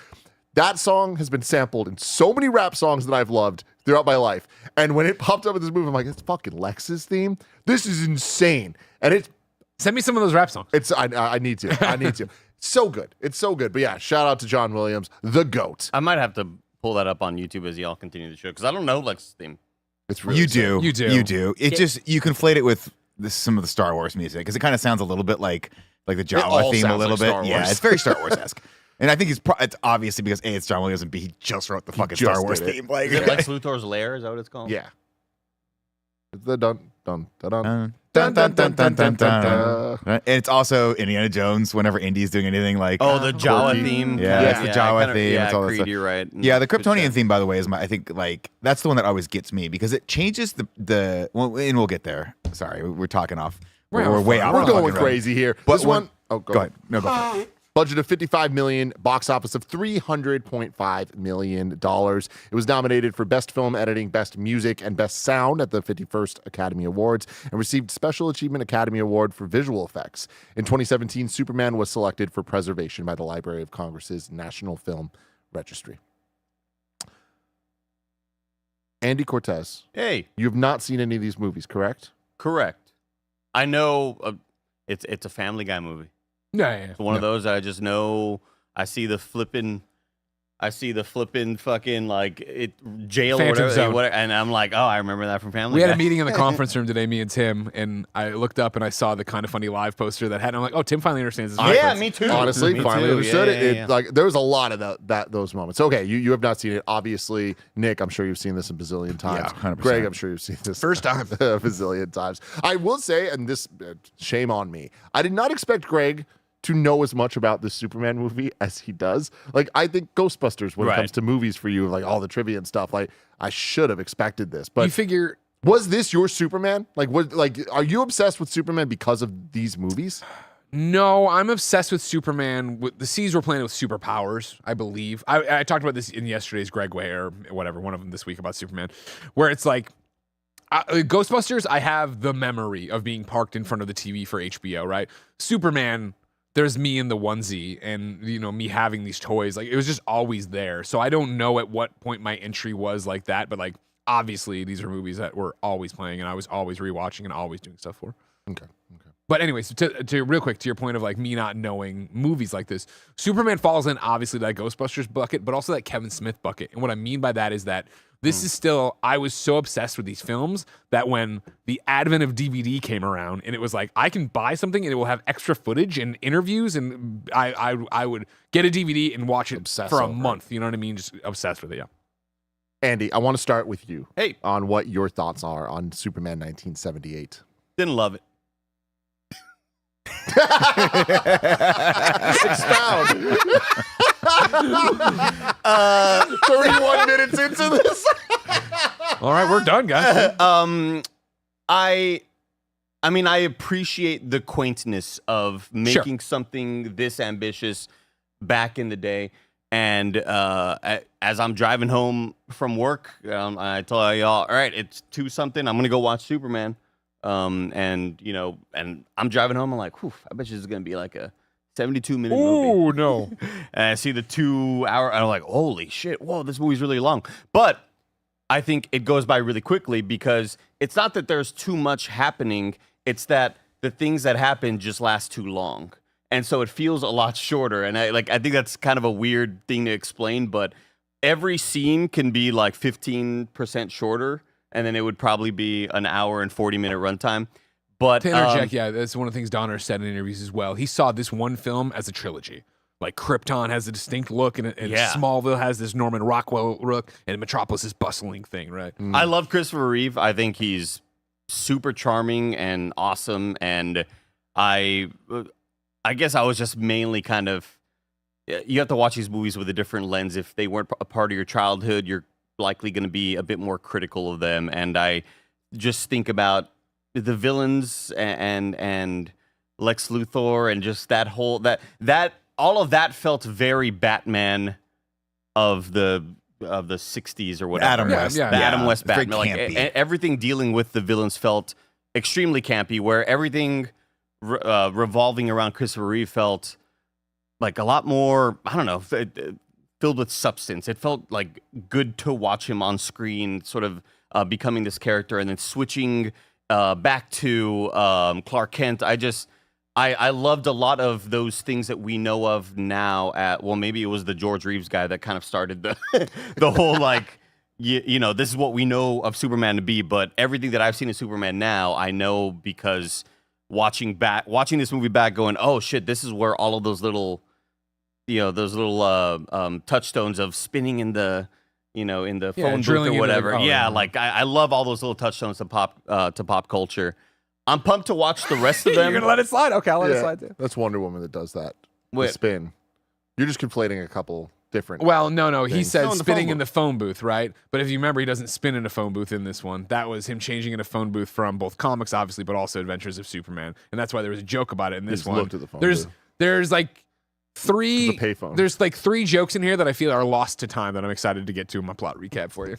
That song has been sampled in so many rap songs that I've loved throughout my life. And when it popped up in this movie, I'm like, it's fucking Lex's theme. This is insane. And it's Send me some of those rap songs. I need to. I need to. So good. It's so good. But yeah, shout out to John Williams, the GOAT. I might have to pull that up on YouTube as y'all continue the show because I don't know Lex's theme. It's really You sick. do. You do. You do. It just you conflate it with some of the Star Wars music because it kind of sounds a little bit like the Jawa all theme a sounds little like bit. Star Yeah, Wars. it's very Star Wars esque. And I think it's obviously because A, it's John Williams, and B, he just wrote the fucking just Star Wars did it. theme. Like, Is it Lex Luthor's Lair? Is that what it's called? Yeah. It's the dun dun dun dun. Dun, dun, dun, dun, dun, dun. Right? And it's also Indiana Jones whenever Indy's doing anything like Oh, the Jawa Quirky. theme. Yeah, it's the Jawa kinda- theme, Yeah, it's all that Creed, stuff. you're right. Yeah, the Good Kryptonian shout. theme, by the way, is I think like that's the one that always gets me because it changes and we'll get there. Sorry, we're talking off. We're way off. We're on the going fucking road. crazy here. But This when- one, oh, Go ahead. No, go for it. Budget of $55 million, box office of $300.5 million. It was nominated for Best Film Editing, Best Music, and Best Sound at the 51st Academy Awards and received Special Achievement Academy Award for Visual Effects. In 2017, Superman was selected for preservation by the Library of Congress's National Film Registry. Andy Cortez, Hey, you have not seen any of these movies, correct? correct. I know it's a Family Guy movie. Yeah. It's one of those that I just know. I see the flipping I see the flipping fucking like jail Phantom or Zone. whatever, and I'm like, oh, I remember that from Family We had Guy. a meeting in the conference room today, me and Tim, and I looked up and I saw the Kind of Funny Live poster that had. And I'm like, oh, Tim finally understands his Yeah, reference. me too. Honestly, Me finally too. understood Yeah, it. yeah, yeah. Like there was a lot of those moments. Okay, you have not seen it. Obviously, Nick, I'm sure you've seen this a bazillion times. Yeah, 100%. Greg, I'm sure you've seen this First time. a bazillion times. I will say, and this shame on me, I did not expect Greg to know as much about this Superman movie as he does. Like, I think Ghostbusters, when it Right. comes to movies for you, like all the trivia and stuff, like I should have expected this. You But figure was this your Superman? Like, are you obsessed with Superman because of these movies? No, I'm obsessed with Superman. The Seas were planted with superpowers, I believe. I talked about this in yesterday's Greg Way or whatever, one of them this week about Superman, where it's like Ghostbusters, I have the memory of being parked in front of the TV for HBO, right? Superman, there's me in the onesie and, me having these toys. Like, it was just always there. So I don't know at what point my entry was like that, but like, obviously these are movies that were always playing and I was always rewatching and always doing stuff for. Okay. But anyways, to real quick, to your point of like me not knowing movies like this, Superman falls in obviously that Ghostbusters bucket, but also that Kevin Smith bucket. And what I mean by that is that this is still, I was so obsessed with these films that when the advent of DVD came around and it was like, I can buy something and it will have extra footage and interviews and I would get a DVD and watch it Obsess for a over it. month. You know what I mean? Just obsessed with it, yeah. Andy, I want to start with you. Hey. On what your thoughts are on Superman 1978. Didn't love it. Expound. 31 minutes into this. All right, we're done, guys. I mean, I appreciate the quaintness of making something this ambitious back in the day. And as I'm driving home from work, I tell y'all, all right, it's 2-something. I'm gonna go watch Superman. And I'm driving home. I'm like, whew, I bet you this is gonna be like a 72-minute movie. Ooh, no. And I see the 2-hour, and I'm like, holy shit, whoa, this movie's really long. But I think it goes by really quickly because it's not that there's too much happening, it's that the things that happen just last too long. And so it feels a lot shorter. And I think that's kind of a weird thing to explain, but every scene can be like 15% shorter, and then it would probably be an hour and 40-minute runtime. But To interject, yeah, that's one of the things Donner said in interviews as well. He saw this one film as a trilogy. Like Krypton has a distinct look, and Yeah. Smallville has this Norman Rockwell look, and Metropolis is bustling thing, right? I love Christopher Reeve. I think he's super charming and awesome. And I guess I was just mainly kind of, you have to watch these movies with a different lens. If they weren't a part of your childhood, you're likely going to be a bit more critical of them. And I just think about the villains and Lex Luthor and just that whole, that all of that felt very Batman of the 60s or whatever. Adam West. yeah, The yeah. Adam West It's very Batman. Like campy. everything dealing with the villains felt extremely campy, where everything revolving around Christopher Reeve felt like a lot more, I don't know, filled with substance. It felt like good to watch him on screen, sort of becoming this character and then switching back to Clark Kent. I loved a lot of those things that we know of now. Maybe it was the George Reeves guy that kind of started the the whole like, this is what we know of Superman to be. But everything that I've seen of Superman now, I know because watching this movie back, going, oh shit, this is where all of those little, touchstones of spinning in the, in the Yeah, phone booth drilling or into whatever. the- oh, yeah, yeah. like I love all those little touchstones to pop culture. I'm pumped to watch the rest of them. You're gonna let it slide? Okay, I'll let it Yeah, slide too. that's Wonder Woman that does that. The Wait. spin. You're just conflating a couple different. Well, no. He Things. said No, in the spinning phone in the phone booth, right? But if you remember, he doesn't spin in a phone booth in this one. That was him changing in a phone booth from both comics, obviously, but also Adventures of Superman. And that's why there was a joke about it in this just one. looked at the phone There's booth. there's like three It's a payphone. There's like 3 jokes in here that I feel are lost to time that I'm excited to get to in my plot recap for you.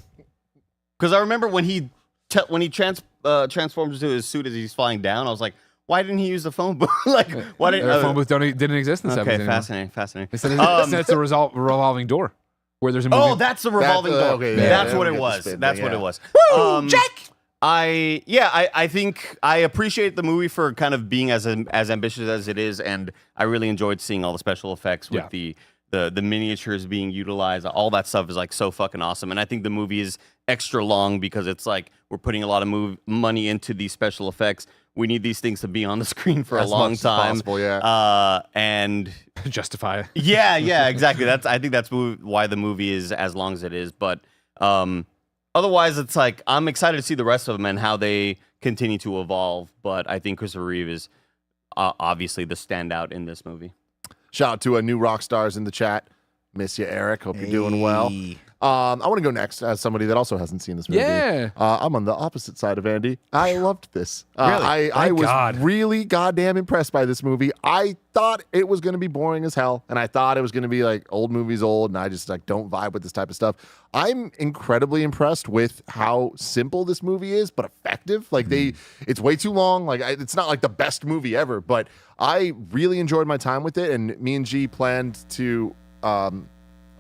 Because I remember when he transforms into his suit as he's flying down, I was like, why didn't he use the phone booth? Like, why didn't The phone booth didn't exist in the 70s Okay, anymore. fascinating. They said it's a revolving door where there's a movie. Oh, that's the revolving door. okay, yeah, That's yeah, what we it get the was. spin That's thing, what yeah. it was. Woo, Jake! I think I appreciate the movie for kind of being as ambitious as it is, and I really enjoyed seeing all the special effects with Yeah. the miniatures being utilized, all that stuff is like so fucking awesome. And I think the movie is extra long because it's like we're putting a lot of money into these special effects. We need these things to be on the screen for As a long much as time. possible, yeah. And Justify it. yeah, exactly. I think that's why the movie is as long as it is. But otherwise, it's like I'm excited to see the rest of them and how they continue to evolve. But I think Christopher Reeve is obviously the standout in this movie. Shout out to a new rock stars in the chat. Miss you, Eric. Hope you're doing well. I want to go next as somebody that also hasn't seen this movie. Yeah. I'm on the opposite side of Andy. I loved this. Really? I was God. really goddamn impressed by this movie. I thought it was going to be boring as hell, and I thought it was going to be like old movies old, and I just like don't vibe with this type of stuff. I'm incredibly impressed with how simple this movie is, but effective. Like it's way too long. Like it's not like the best movie ever, but I really enjoyed my time with it, and me and G planned to.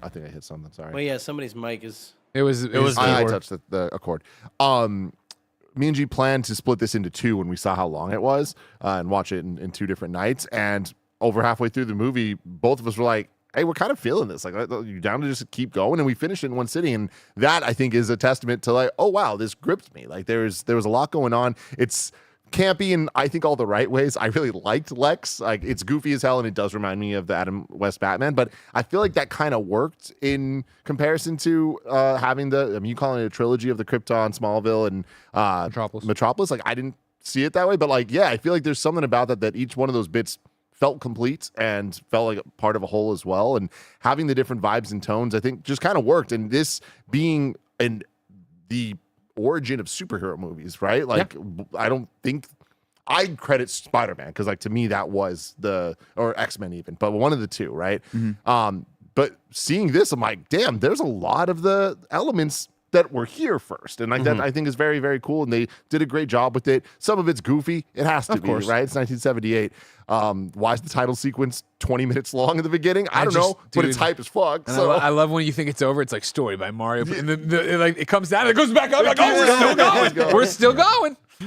I think I hit something. Sorry. Well, yeah, somebody's mic is. It was I touched the accord. Me and G planned to split this into two when we saw how long it was and watch it in 2 different nights. And over halfway through the movie, both of us were like, hey, we're kind of feeling this. Like, you down to just keep going? And we finished it in one sitting. And that, I think, is a testament to like, oh, wow, this gripped me. Like, there was a lot going on. It's campy in, I think, all the right ways. I really liked Lex. Like, it's goofy as hell, and it does remind me of the Adam West Batman. But I feel like that kind of worked in comparison to having you calling it a trilogy of the Krypton, Smallville, and Metropolis. Like, I didn't see it that way. But, like, yeah, I feel like there's something about that each one of those bits felt complete and felt like a part of a whole as well. And having the different vibes and tones, I think, just kind of worked. And this being the origin of superhero movies, right? Like, I don't think I credit Spider-Man because, like, to me that was or X-Men even, but one of the two, right? But seeing this, I'm like, damn, there's a lot of the elements that were here first, and like that I think is very, very cool, and they did a great job with it. Some of it's goofy, it has to be, right? It's 1978. Why is the title sequence 20 minutes long in the beginning? I don't know, but it's hype as fuck. And So I love when you think it's over. It's like story by Mario, and it comes down, and it goes back up. Like, oh, we're still going. We're still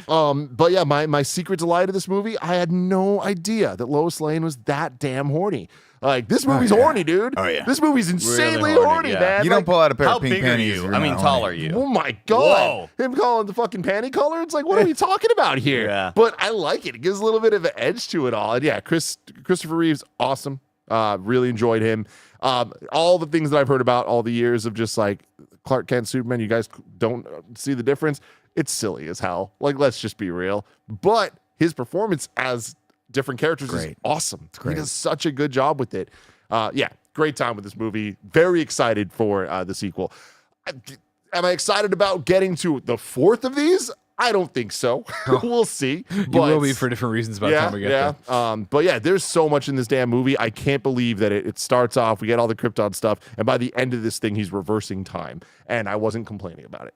going. But yeah, my secret delight of this movie, I had no idea that Lois Lane was that damn horny. Like, this movie's horny, dude. Oh, yeah. This movie's insanely horny, horny, yeah. man. You Like, don't pull out a pair How of pink big are panties. you? you're I mean, not tall horny. are you? oh my god. Whoa. Him calling the fucking panty color. It's like, what are we talking about here? Yeah. But I like it. It gives a little bit of an edge to it all. And yeah, Christopher Reeves, awesome. Really enjoyed him. All the things that I've heard about all the years of just like Clark Kent, Superman, you guys don't see the difference. It's silly as hell. Like, let's just be real. But his performance as different characters is awesome. He does such a good job with it. Yeah, great time with this movie. Very excited for the sequel. Am I excited about getting to the 4th of these? I don't think so. We'll see. You will be for different reasons by the time we get there. But yeah, there's so much in this damn movie. I can't believe that it starts off, we get all the Krypton stuff, and by the end of this thing, he's reversing time. And I wasn't complaining about it.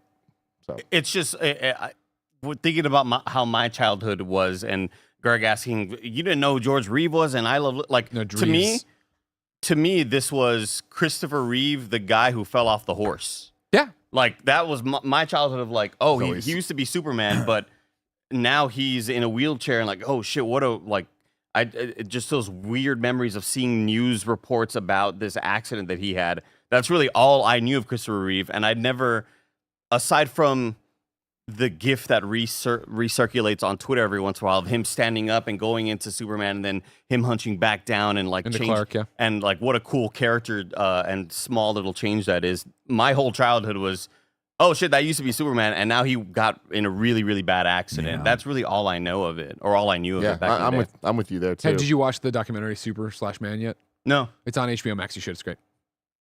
So It's just thinking about how my childhood was, and Greg asking, you didn't know who George Reeve was, and I love, like, to me, this was Christopher Reeve, the guy who fell off the horse. Yeah. Like, that was my childhood of like, oh, he used to be Superman, but now he's in a wheelchair and like, oh shit, just those weird memories of seeing news reports about this accident that he had. That's really all I knew of Christopher Reeve. And I'd never, aside from the gif that recirculates on Twitter every once in a while of him standing up and going into Superman and then him hunching back down and like Into change, Clark, yeah. and like what a cool character and small little change that is. My whole childhood was, oh shit, that used to be Superman, and now he got in a really, really bad accident. Yeah. That's really all I know of it, or all I knew of it back in the day. I'm with you there too. Hey, did you watch the documentary Super/Man yet? No. It's on HBO Max. You should. It's great.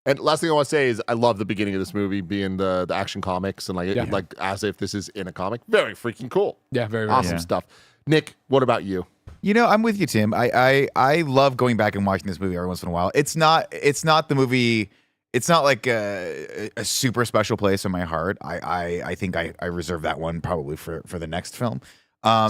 And last thing I want to say is I love the beginning of this movie being the Action Comics and like like as if this is in a comic. Very freaking cool. Yeah, very, very Awesome stuff. Nick, what about you? You know, I'm with you, Tim. I love going back and watching this movie every once in a while. It's not the movie. It's not like a super special place in my heart. I think I reserve that one probably for the next film.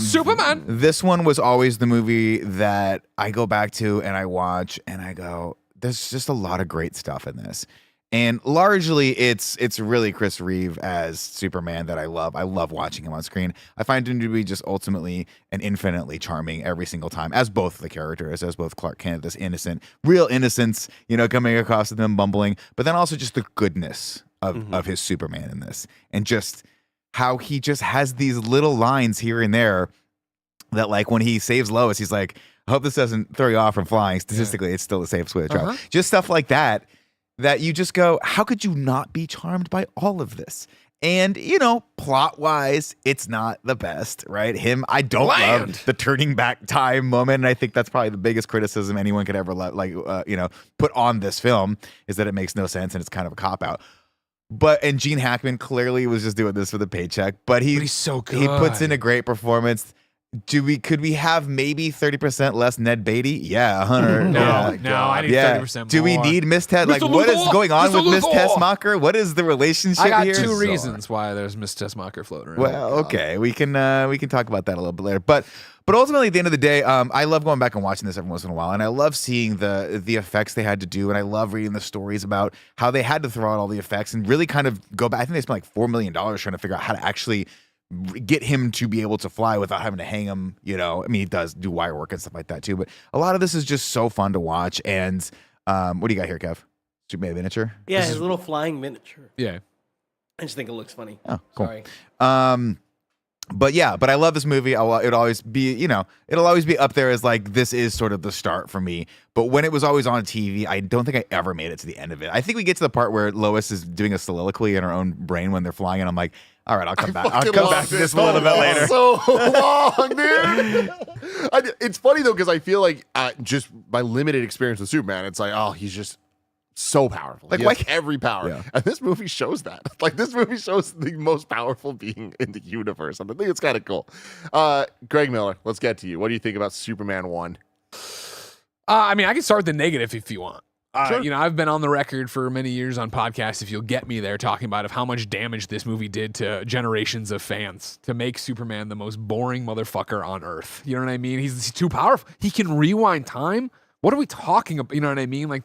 Superman. This one was always the movie that I go back to and I watch and I go, there's just a lot of great stuff in this. And largely, it's really Chris Reeve as Superman that I love. I love watching him on screen. I find him to be just ultimately and infinitely charming every single time, as both the characters, as both Clark Kent, this innocent, real innocence, coming across to them bumbling, but then also just the goodness of his Superman in this, and just how he just has these little lines here and there that, like, when he saves Lois, he's like, I hope this doesn't throw you off from flying. Statistically, it's still the safest way to travel. Just stuff like that you just go, how could you not be charmed by all of this? And, plot-wise, it's not the best, right? I don't love the turning back time moment, and I think that's probably the biggest criticism anyone could ever put on this film, is that it makes no sense and it's kind of a cop-out. And Gene Hackman clearly was just doing this for the paycheck, but he's so good. He puts in a great performance. Could we have maybe 30% less Ned Beatty? Yeah, 100. No, yeah. I need 30% more. Do we need Miss Tess? Like, what is going on with Miss Tessmacher? What is the relationship here? I got two reasons why there's Miss Tessmacher floating around. Well, okay, we can talk about that a little bit later. But ultimately, at the end of the day, I love going back and watching this every once in a while, and I love seeing the effects they had to do, and I love reading the stories about how they had to throw out all the effects and really kind of go back. I think they spent like $4 million trying to figure out how to actually get him to be able to fly without having to hang him, he does do wire work and stuff like that too, but a lot of this is just so fun to watch. And what do you got here, Kev? Superman miniature? Yeah, his little flying miniature. Yeah. I just think it looks funny. Oh, cool. Sorry. But I love this movie. It'll always be, it'll always be up there as like, this is sort of the start for me. But when it was always on TV, I don't think I ever made it to the end of it. I think we get to the part where Lois is doing a soliloquy in her own brain when they're flying, and I'm like, all right, I'll come back. I'll come back to this a little bit later. So long, dude. It's funny though, because I feel like just my limited experience with Superman, it's like, oh, he's just so powerful. Like, Like, he has every power. Yeah. And this movie shows that. Like, this movie shows the most powerful being in the universe. I think it's kind of cool. Greg Miller, let's get to you. What do you think about Superman 1? I can start with the negative if you want. Sure. I've been on the record for many years on podcasts, if you'll get me there, talking about how much damage this movie did to generations of fans to make Superman the most boring motherfucker on earth. You know what I mean? He's too powerful. He can rewind time. What are we talking about? You know what I mean? Like,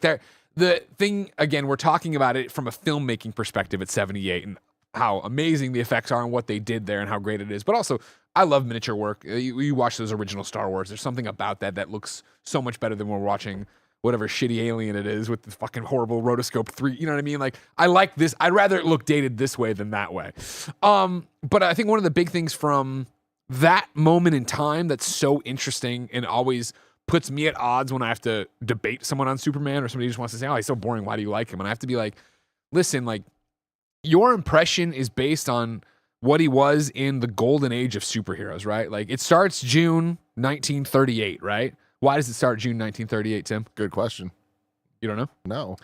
the thing, again, we're talking about it from a filmmaking perspective at 78 and how amazing the effects are and what they did there and how great it is. But also, I love miniature work. You watch those original Star Wars. There's something about that looks so much better than we're watching whatever shitty alien it is with the fucking horrible rotoscope 3. You know what I mean? Like, I like this. I'd rather it look dated this way than that way. But I think one of the big things from that moment in time that's so interesting and always puts me at odds when I have to debate someone on Superman, or somebody just wants to say, oh, he's so boring, why do you like him? And I have to be like, listen, like, your impression is based on what he was in the golden age of superheroes, right? Like, it starts June 1938, right? Why does it start June 1938, Tim? Good question. You don't know? No.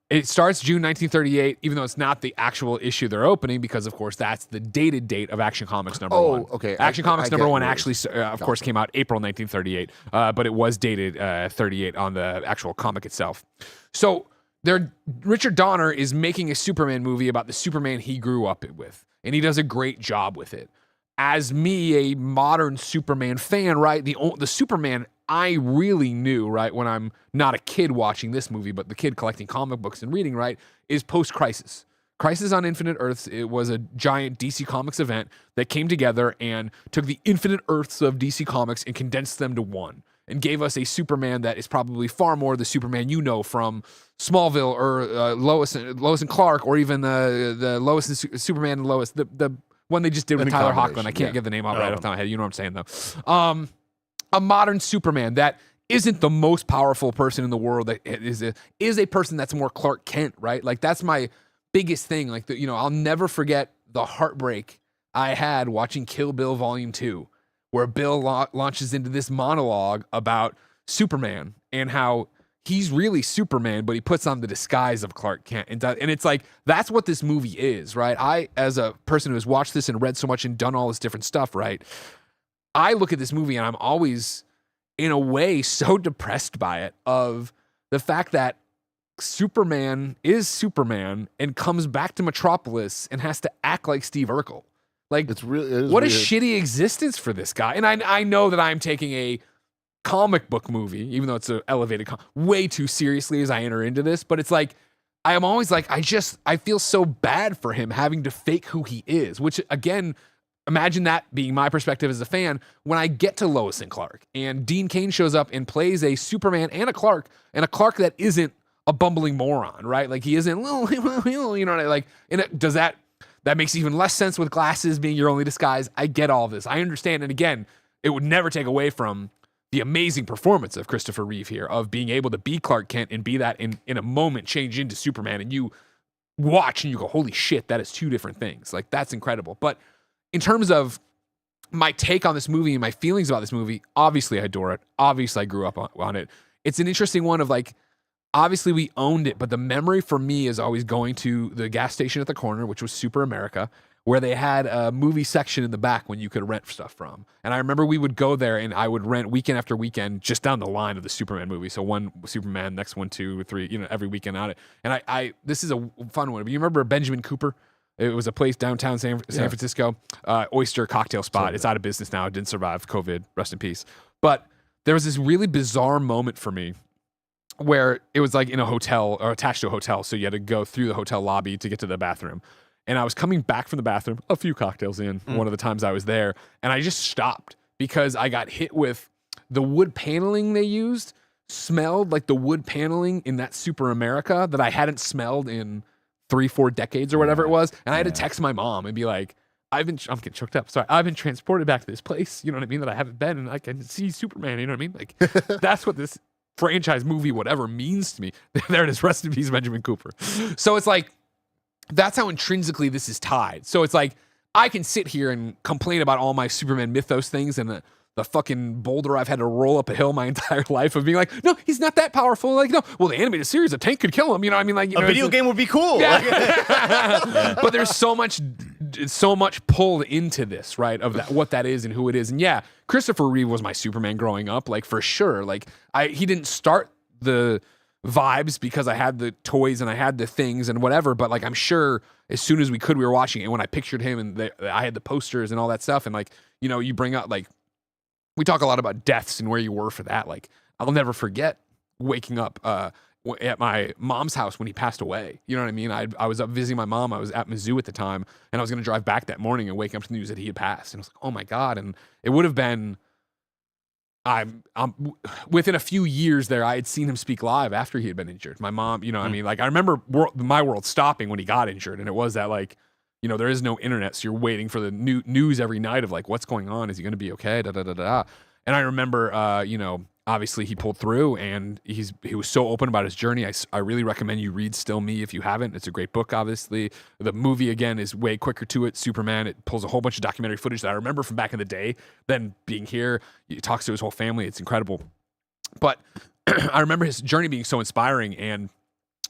It starts June 1938, even though it's not the actual issue they're opening, because, of course, that's the dated date of Action Comics number 1. Oh, okay. Action Comics I number get 1 yours. actually, of course, came out April 1938, but it was dated 38 on the actual comic itself. So Richard Donner is making a Superman movie about the Superman he grew up with, and he does a great job with it. As me, a modern Superman fan, right, the Superman I really knew, right, when I'm not a kid watching this movie, but the kid collecting comic books and reading, right, is post-Crisis. Crisis on Infinite Earths, it was a giant DC Comics event that came together and took the Infinite Earths of DC Comics and condensed them to one, and gave us a Superman that is probably far more the Superman you know from Smallville or Lois and Clark, or even the Lois and Superman and Lois, the one they just did with Any Tyler combination, Hoechlin. I can't yeah. get the name out right off the top of my head. You know what I'm saying, though. A modern Superman that isn't the most powerful person in the world, that is a person that's more Clark Kent, right? Like, that's my biggest thing. Like, I'll never forget the heartbreak I had watching Kill Bill Volume 2, where Bill launches into this monologue about Superman and how he's really Superman, but he puts on the disguise of Clark Kent. And it's like, that's what this movie is, right? I, as a person who has watched this and read so much and done all this different stuff, right? I look at this movie and I'm always, in a way, so depressed by it, of the fact that Superman is Superman and comes back to Metropolis and has to act like Steve Urkel. Like, It is what a weird. shitty existence for this guy. And I know that I'm taking a comic book movie, even though it's an elevated way too seriously as I enter into this, but it's like, I am always like, I feel so bad for him having to fake who he is, which again, imagine that being my perspective as a fan. When I get to Lois and Clark and Dean Cain shows up and plays a Superman and a Clark that isn't a bumbling moron, right? Like he isn't, you know, like, and does that makes even less sense with glasses being your only disguise. I get all this. I understand. And again, it would never take away from the amazing performance of Christopher Reeve here, of being able to be Clark Kent and be that in a moment, change into Superman. And you watch and you go, holy shit, that is two different things. Like, that's incredible. But in terms of my take on this movie and my feelings about this movie, obviously I adore it. Obviously I grew up on it. It's an interesting one of like, obviously we owned it, but the memory for me is always going to the gas station at the corner, which was Super America, where they had a movie section in the back when you could rent stuff from. And I remember we would go there and I would rent weekend after weekend just down the line of the Superman movie. So one Superman, next one, 2, 3, you know, every weekend on it. And I this is a fun one. You remember Benjamin Cooper? It was a place downtown San Francisco, oyster cocktail spot. It's out of business now. It didn't survive COVID. Rest in peace. But there was this really bizarre moment for me where it was like in a hotel or attached to a hotel. So you had to go through the hotel lobby to get to the bathroom. And I was coming back from the bathroom, a few cocktails in, one of the times I was there. And I just stopped because I got hit with the wood paneling they used, smelled like the wood paneling in that Super America that I hadn't smelled in 3-4 decades or whatever it was. And I had to text my mom and be like, I'm getting choked up. Sorry. I've been transported back to this place. You know what I mean? That I haven't been, and I can see Superman. You know what I mean? Like, that's what this franchise movie, whatever, means to me. There it is. Rest in peace, Benjamin Cooper. So it's like, that's how intrinsically this is tied. So it's like, I can sit here and complain about all my Superman mythos things and the fucking boulder I've had to roll up a hill my entire life of being like, no, he's not that powerful. Like, no, well, the animated series, a tank could kill him. You know what I mean? Like, you know, A video game would be cool. Yeah. But there's so much pulled into this, right? Of that, what that is and who it is. And yeah, Christopher Reeve was my Superman growing up, like for sure. Like he didn't start the vibes because I had the toys and I had the things and whatever. But like, I'm sure as soon as we were watching it. And when I pictured him and I had the posters and all that stuff. And like, you know, you bring up like, we talk a lot about deaths and where you were for that. Like, I'll never forget waking up at my mom's house when he passed away. You know what I mean? I was up visiting my mom. I was at Mizzou at the time, and I was going to drive back that morning and wake up to the news that he had passed. And I was like, oh my God. And it would have been, I'm within a few years there, I had seen him speak live after he had been injured. My mom, you know what I mean? Like, I remember my world stopping when he got injured. And it was that, like, you know, there is no internet, so you're waiting for the news every night of like, what's going on? Is he going to be okay? Da, da, da, da. And I remember, you know, obviously he pulled through and he was so open about his journey. I really recommend you read Still Me if you haven't. It's a great book, obviously. The movie, again, is way quicker to it. Superman, it pulls a whole bunch of documentary footage that I remember from back in the day. Then being here, he talks to his whole family. It's incredible. But I remember his journey being so inspiring. And,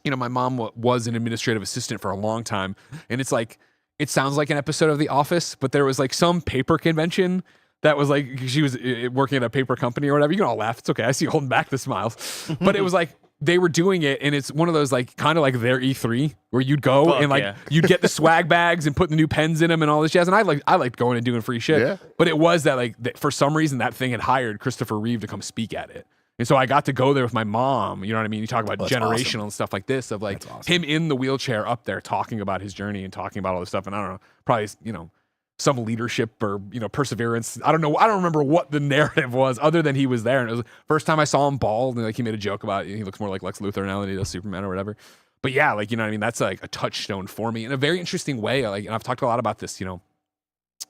you know, my mom was an administrative assistant for a long time. And it's like, it sounds like an episode of The Office, but there was like some paper convention that was like, she was working at a paper company or whatever. You can all laugh. It's okay. I see you holding back the smiles. But it was like, they were doing it, and it's one of those like, kind of like their E3 where you'd go and like, you'd get the swag bags and put the new pens in them and all this jazz. And I liked going and doing free shit. Yeah. But it was that like, for some reason that thing had hired Christopher Reeve to come speak at it. And so I got to go there with my mom. You know what I mean? You talk about generational awesome. And stuff like this of like awesome. Him in the wheelchair up there talking about his journey and talking about all this stuff. And I don't know, probably, you know, some leadership or, you know, perseverance. I don't know. I don't remember what the narrative was other than he was there. And it was the first time I saw him bald, and like he made a joke about it. He looks more like Lex Luthor now than he does Superman or whatever. But yeah, like, you know what I mean? That's like a touchstone for me in a very interesting way. Like, and I've talked a lot about this, you know.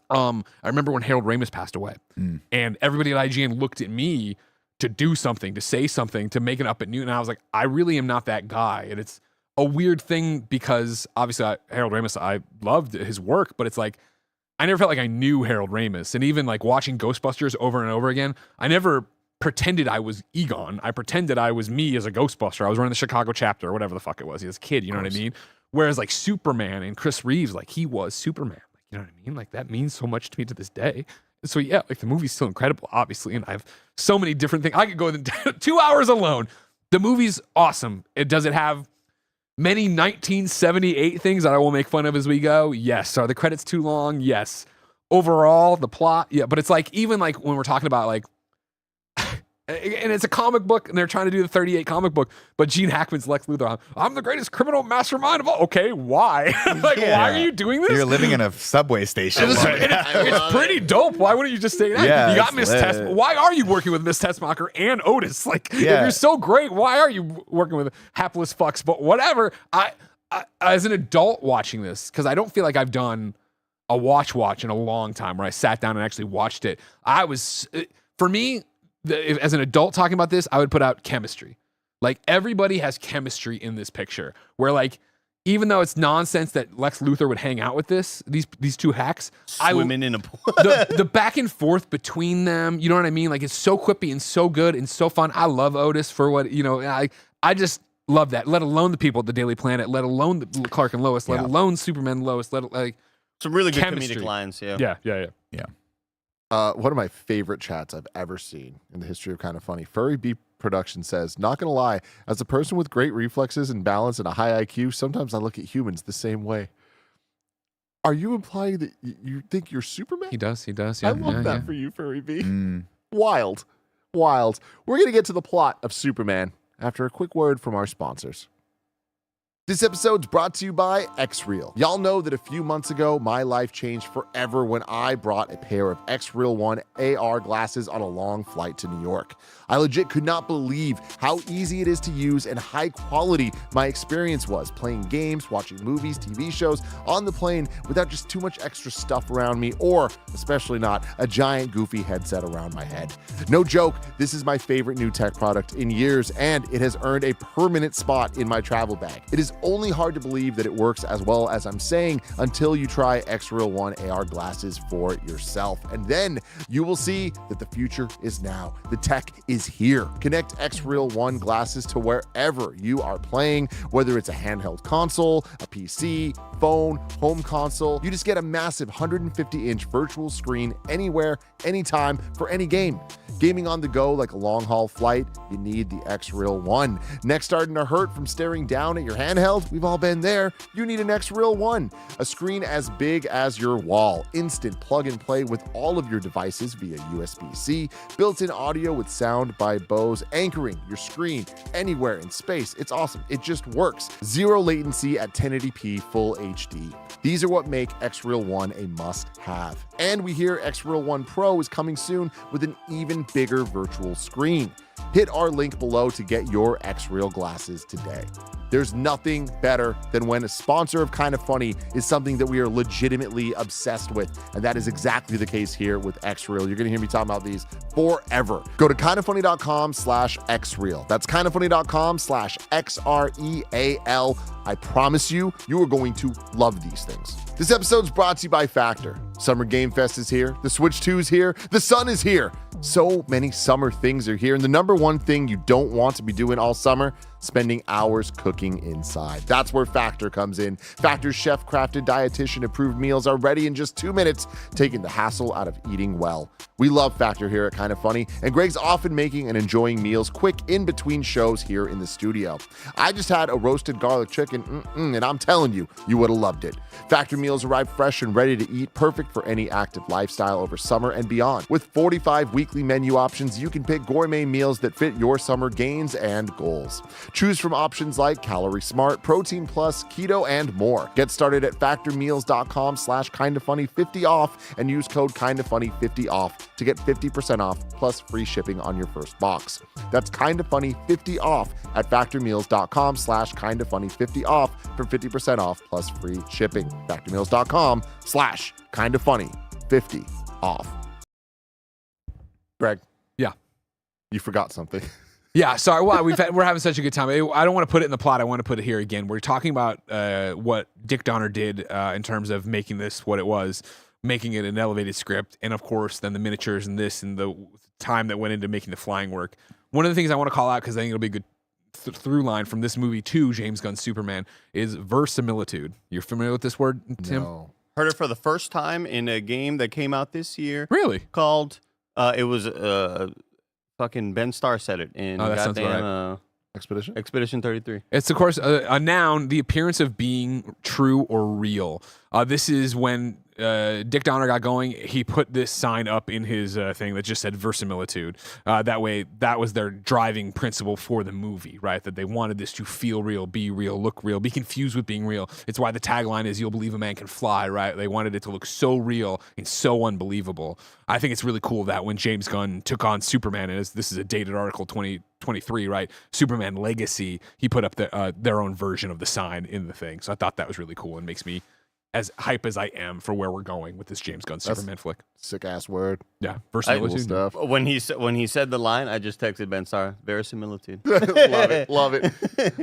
I remember when Harold Ramis passed away and everybody at IGN looked at me to do something, to say something, to make it up at noon. And I was like, I really am not that guy. And it's a weird thing because obviously Harold Ramis, I loved his work, but it's like, I never felt like I knew Harold Ramis. And even like watching Ghostbusters over and over again, I never pretended I was Egon. I pretended I was me as a Ghostbuster. I was running the Chicago chapter or whatever the fuck it was. He was a kid, you know what I mean? Whereas like Superman and Chris Reeves, like he was Superman. Like, you know what I mean? Like that means so much to me to this day. So yeah, like the movie's still incredible, obviously, and I have so many different things. I could go 2 hours alone. The movie's awesome. Does it have many 1978 things that I will make fun of as we go? Yes. Are the credits too long? Yes. Overall, the plot, yeah. But it's like, even like when we're talking about like, And it's a comic book, and they're trying to do the 38 comic book, but Gene Hackman's Lex Luthor. I'm the greatest criminal mastermind of all. Okay, why? Why are you doing this? You're living in a subway station. It's pretty dope. Why wouldn't you just say that? Yeah, you got it's Miss lit. Tessmacher. Why are you working with Miss Tessmacher and Otis? Like, if Yeah. you're so great, why are you working with hapless fucks? But whatever. I as an adult watching this, because I don't feel like I've done a watch in a long time where I sat down and actually watched it. For me, as an adult talking about this, I would put out chemistry. Like, everybody has chemistry in this picture where, like, even though it's nonsense that Lex Luthor would hang out with these two hacks, Swimming in a pool. the back and forth between them, you know what I mean? Like, it's so quippy and so good and so fun. I love Otis for what, I just love that. Let alone the people at the Daily Planet, let alone the Clark and Lois, let alone Superman and Lois, Some really good chemistry. comedic lines. Yeah. Yeah. One of my favorite chats I've ever seen in the history of Kind of Funny. Furry B Production says, not gonna lie, as a person with great reflexes and balance and a high IQ, sometimes I look at humans the same way. Are you implying that you think you're Superman? He does. Yeah, I love yeah, that yeah. for you, Furry B. Mm. Wild. We're gonna get to the plot of Superman after a quick word from our sponsors. This episode's brought to you by X-Reel. Y'all know that a few months ago, my life changed forever when I brought a pair of X-Reel 1 AR glasses on a long flight to New York. I legit could not believe how easy it is to use and high quality my experience was playing games, watching movies, TV shows on the plane without just too much extra stuff around me, or especially not a giant goofy headset around my head. No joke, this is my favorite new tech product in years, and it has earned a permanent spot in my travel bag. It is only hard to believe that it works as well as I'm saying until you try X-Reel 1 AR glasses for yourself. And then you will see that the future is now. The tech is here. Connect X-Reel 1 glasses to wherever you are playing, whether it's a handheld console, a PC, phone, home console. You just get a massive 150-inch virtual screen anywhere, anytime, for any game. Gaming on the go like a long-haul flight, you need the X-Reel 1. Neck starting to hurt from staring down at your handheld? We've all been there. You need an X-Reel 1. A screen as big as your wall. Instant plug and play with all of your devices via USB-C. Built-in audio with sound by Bose, anchoring your screen anywhere in space. It's awesome. It just works. Zero latency at 1080p full HD. These are what make X-Reel 1 a must-have. And we hear X-Reel 1 Pro is coming soon with an even bigger virtual screen. Hit our link below to get your X-Reel glasses today. There's nothing better than when a sponsor of Kind of Funny is something that we are legitimately obsessed with, and that is exactly the case here with X-Reel. You're gonna hear me talking about these forever. Go to kindoffunny.com/X-Reel. That's kindoffunny.com/XREAL. I promise you, you are going to love these things. This episode's brought to you by Factor. Summer Game Fest is here. The Switch 2 is here. The sun is here. So many summer things are here. And the number one thing you don't want to be doing all summer, spending hours cooking inside. That's where Factor comes in. Factor's chef-crafted, dietitian-approved meals are ready in just 2 minutes, taking the hassle out of eating well. We love Factor here at Kind of Funny, and Greg's often making and enjoying meals quick in between shows here in the studio. I just had a roasted garlic chicken, and I'm telling you, you would have loved it. Factor meals arrive fresh and ready to eat, perfect for any active lifestyle over summer and beyond. With 45 weekly menu options, you can pick gourmet meals that fit your summer gains and goals. Choose from options like Calorie Smart, Protein Plus, Keto, and more. Get started at factormeals.com/kindoffunny50 off and use code kindoffunny50 off to get 50% off plus free shipping on your first box. That's kindoffunny50 off at factormeals.com/kindoffunny50 off for 50% off plus free shipping. Factormeals.com/kindoffunny50 off. Greg. Yeah. You forgot something. Yeah, sorry. Well, we're having such a good time. I don't want to put it in the plot. I want to put it here again. We're talking about what Dick Donner did in terms of making this what it was, making it an elevated script, and of course, then the miniatures and this and the time that went into making the flying work. One of the things I want to call out, because I think it'll be a good through line from this movie to James Gunn's Superman, is verisimilitude. You're familiar with this word, Tim? No. Heard it for the first time in a game that came out this year Really? called, it was fucking Ben Starr said it in Oh, that sounds goddamn Expedition? Expedition 33. It's, of course, a noun, the appearance of being true or real. This is when Dick Donner got going, he put this sign up in his thing that just said verisimilitude. That way, that was their driving principle for the movie, right? That they wanted this to feel real, be real, look real, be confused with being real. It's why the tagline is "You'll believe a man can fly," right? They wanted it to look so real and so unbelievable. I think it's really cool that when James Gunn took on Superman, and this is a dated article, 2023, right? Superman Legacy, he put up their own version of the sign in the thing. So I thought that was really cool and makes me as hype as I am for where we're going with this James Gunn Superman flick. Sick ass word. Yeah, Cool verisimilitude. stuff. When he said the line, I just texted Ben Star, verisimilitude. Love it. Love it.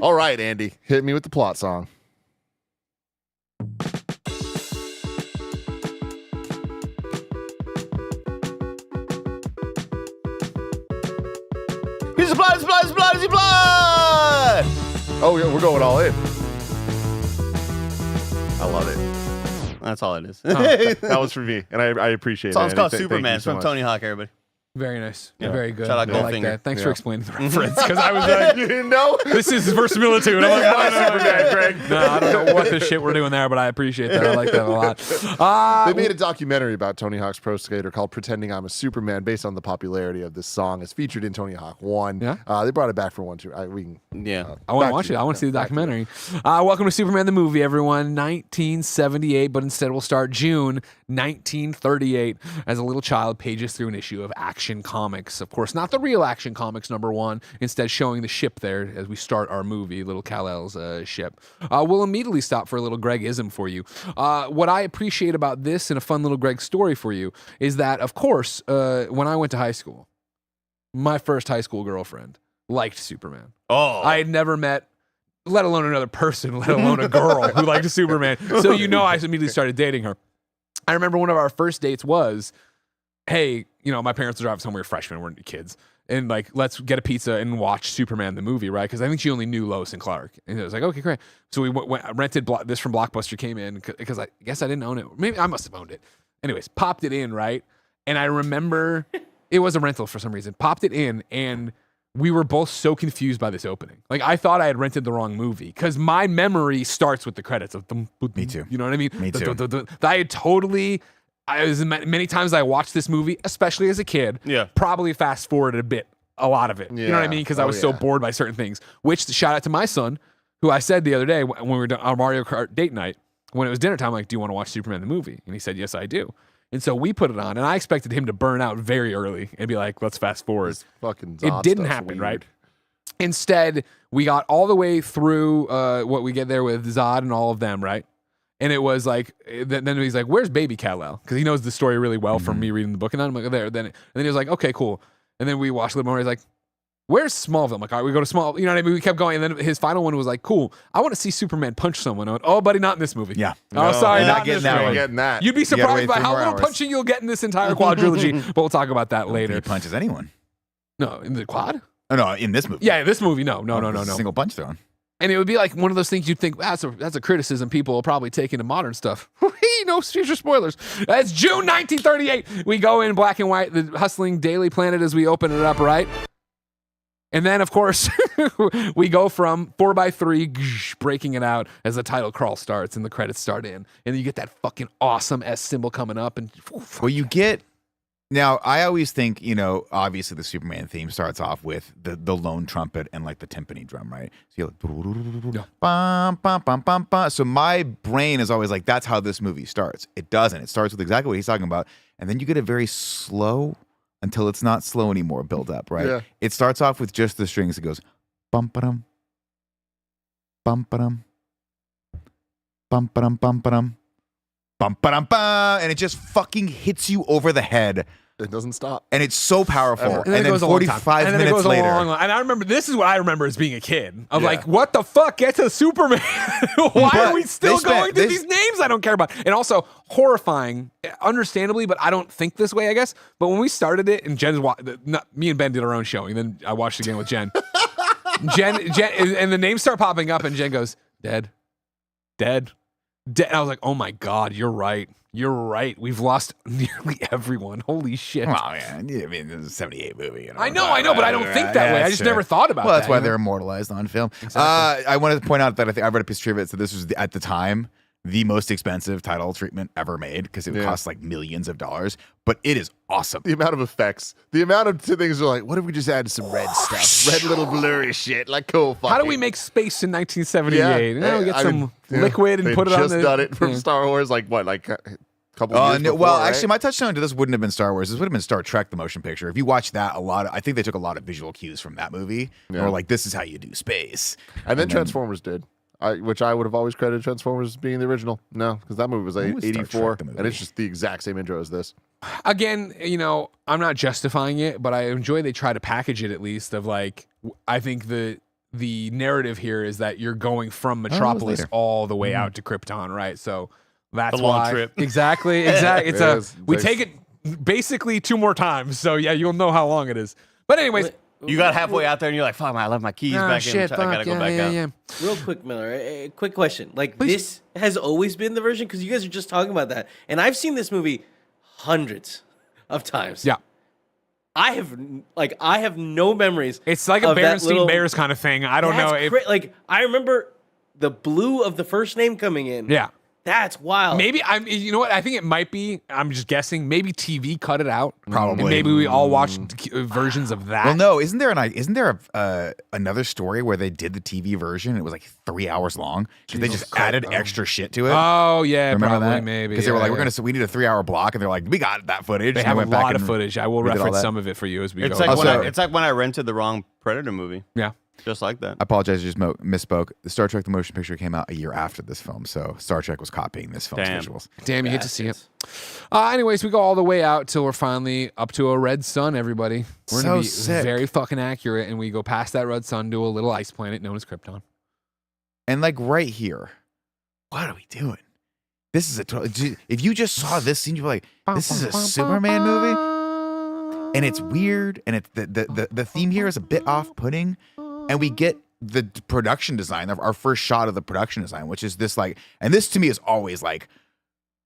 All right, Andy, hit me with the plot song. Here's the blood, it's blood, it's blood, it's blood! Oh, yeah, we're going all in. I love it. That's all it is. That was for me, and I appreciate it. Song's called Andy. Thank Superman. you It's so from much. Tony Hawk, everybody. Very nice. Yeah. Very good. Shout out I like Goldfinger. that. Thanks Yeah. for explaining the reference because I was like, You didn't know? this is verisimilitude. I'm like, Yeah, no, Superman, Greg. no, I don't know what the shit we're doing there, but I appreciate that. I like that a lot. They made a documentary about Tony Hawk's Pro Skater called "Pretending I'm a Superman," based on the popularity of this song. It's featured in Tony Hawk 1. Yeah? They brought it back for 1 too. We can. Yeah. I want Back to watch to it. you. I want to see the Back to you. documentary. Welcome to Superman the movie, everyone. 1978, but instead we'll start June 1938. As a little child, pages through an issue of Action Comics. Of course, not the real Action Comics #1. Instead, showing the ship there as we start our movie, little Kal-El's ship. We'll immediately stop for a little Greg-ism for you. What I appreciate about this and a fun little Greg story for you is that, of course, when I went to high school, my first high school girlfriend liked Superman. Oh. I had never met, let alone another person, let alone a girl who liked Superman. So I immediately started dating her. I remember one of our first dates was, hey, my parents would drive us home. We were freshmen, we weren't kids. And like, let's get a pizza and watch Superman the movie, right? Because I think she only knew Lois and Clark. And it was like, okay, great. So we rented this from Blockbuster, came in, because I guess I didn't own it. Maybe I must have owned it. Anyways, popped it in, right? And I remember it was a rental for some reason. Popped it in, and we were both so confused by this opening. Like, I thought I had rented the wrong movie because my memory starts with the credits of Me too. You know what I mean? Me too. I had totally. Many times I watched this movie, especially as a kid. Yeah. Probably fast forwarded a lot of it. You know what I Yeah. mean? Because I Oh, was so yeah. bored by certain things. Which, shout out to my son, who I said the other day when we were doing our Mario Kart date night, when it was dinner time, I'm like, do you want to watch Superman the movie? And he said, yes, I do. And so we put it on, and I expected him to burn out very early and be like, let's fast forward. This fucking It Zod didn't stuff's happen, weird. right? Instead, we got all the way through what we get there with Zod and all of them, right? And it was like, then he's like, where's baby Kal-El? Because he knows the story really well from me reading the book. And I'm like, there. And then he was like, okay, cool. And then we watched a little more. He's like, where's Smallville? I'm like, all right, we go to Smallville. You know what I mean? We kept going. And then his final one was like, cool, I want to see Superman punch someone. I went, oh, buddy, not in this movie. Yeah. Oh, sorry, you're not not in getting this that movie. one. Getting that. You'd be gotta surprised wait by 3 how more little hours. punching you'll get in this entire quadrilogy. But we'll talk about that He later. punches anyone. No, in the quad? Oh, no, in this movie. Yeah, this movie, no. Single punch thrown. And it would be like one of those things you'd think, that's a criticism people will probably take into modern stuff. No future spoilers. That's June 1938. We go in black and white, the hustling Daily Planet as we open it up, right? And then, of course, we go from 4x3 breaking it out as the title crawl starts and the credits start in. And then you get that fucking awesome S symbol coming up. And Well, you get. Now, I always think, obviously the Superman theme starts off with the lone trumpet and like the timpani drum, right? So you're like, bum, bum, bum, bum, bum. So my brain is always like, that's how this movie starts. It doesn't. It starts with exactly what he's talking about. And then you get a very slow, until it's not slow anymore, build up, right? Yeah. It starts off with just the strings. It goes, bum, ba-dum, bum, ba-dum, bum, ba-dum, bum, ba-dum. Bum, ba-dum, bum, and it just fucking hits you over the head. It doesn't stop. And it's so powerful. Ever. And then it goes a long time. 45 And then it minutes goes a later. and I remember, this is what I remember as being a kid. Of Yeah. like, what the fuck? Get to Superman. Why But are we still they spent- going through they- these names I don't care about? And also horrifying, understandably, but I don't think this way, I guess. But when we started it, and me and Ben did our own showing, then I watched it again with Jen. Jen, and the names start popping up, and Jen goes, dead. And I was like, oh my God, you're right. You're right. We've lost nearly everyone. Holy shit. Well, yeah, I mean, this is a 78 movie. I know, but I don't think that way. I just never thought about Well, that. that's why you know? they're immortalized on film. Exactly. I wanted to point out that I read a piece of trivia that this was at the time. the most expensive title treatment ever made because it costs like millions of dollars, but it is awesome. The amount of effects, the amount of things are like, what if we just added some red stuff, red little blurry shit, like cool. How do we make space in 1978? Now we get some liquid and they put it on just the. done it from Star Wars, like what, like a couple years before, Well, right? actually, my touchstone to this wouldn't have been Star Wars. This would have been Star Trek: The Motion Picture. If you watch that, I think they took a lot of visual cues from that movie. Yeah. Or like, this is how you do space. And then Transformers did. Which I would have always credited Transformers as being the original. No, because that movie was When was Star 84, Trek, the and movie? it's just the exact same intro as this. Again, I'm not justifying it, but I enjoy they try to package it at least. Of like, I think the narrative here is that you're going from Metropolis later. all the way out to Krypton, right? So that's The long why. trip. Exactly. It's we take it basically 2 more times. So yeah, you'll know how long it is. But anyways. You got halfway out there and you're like, fuck, man, I left my keys back in. I gotta go back out. Yeah. Real quick, Miller. A quick question. Like, this has always been the version? Because you guys are just talking about that. And I've seen this movie hundreds of times. Yeah. I have no memories. It's like a of that Berenstein little- Bears kind of thing. I don't know if. Like, I remember the blue of the first name coming in. Yeah. That's wild. Maybe you know what? I think it might be. I'm just guessing. Maybe TV cut it out. Probably. And maybe we all watched versions of that. Well, no, isn't there another story where they did the TV version? It was like 3 hours long. They just added extra shit to it. Oh yeah, Remember probably that? maybe Because they were yeah, like, we need a 3-hour block, and they're like, we got that footage. They And have a went back lot of and footage. I will redid all reference that. some of it for you as we It's go. like when I rented the wrong Predator movie. Yeah. Just like that. I apologize, I just misspoke. The Star Trek: The Motion Picture came out a year after this film, so Star Trek was copying this film's Damn. visuals. Damn, you get to see it. Anyways, we go all the way out till we're finally up to a red sun, everybody. We're going to be So sick. very fucking accurate, and we go past that red sun to a little ice planet known as Krypton. And like right here, what are we doing? This is if you just saw this scene, you'd be like, this is a Superman movie? And it's weird, and it's the theme here is a bit off-putting, and we get the production design, our first shot of the production design, which is this like, and this to me is always like,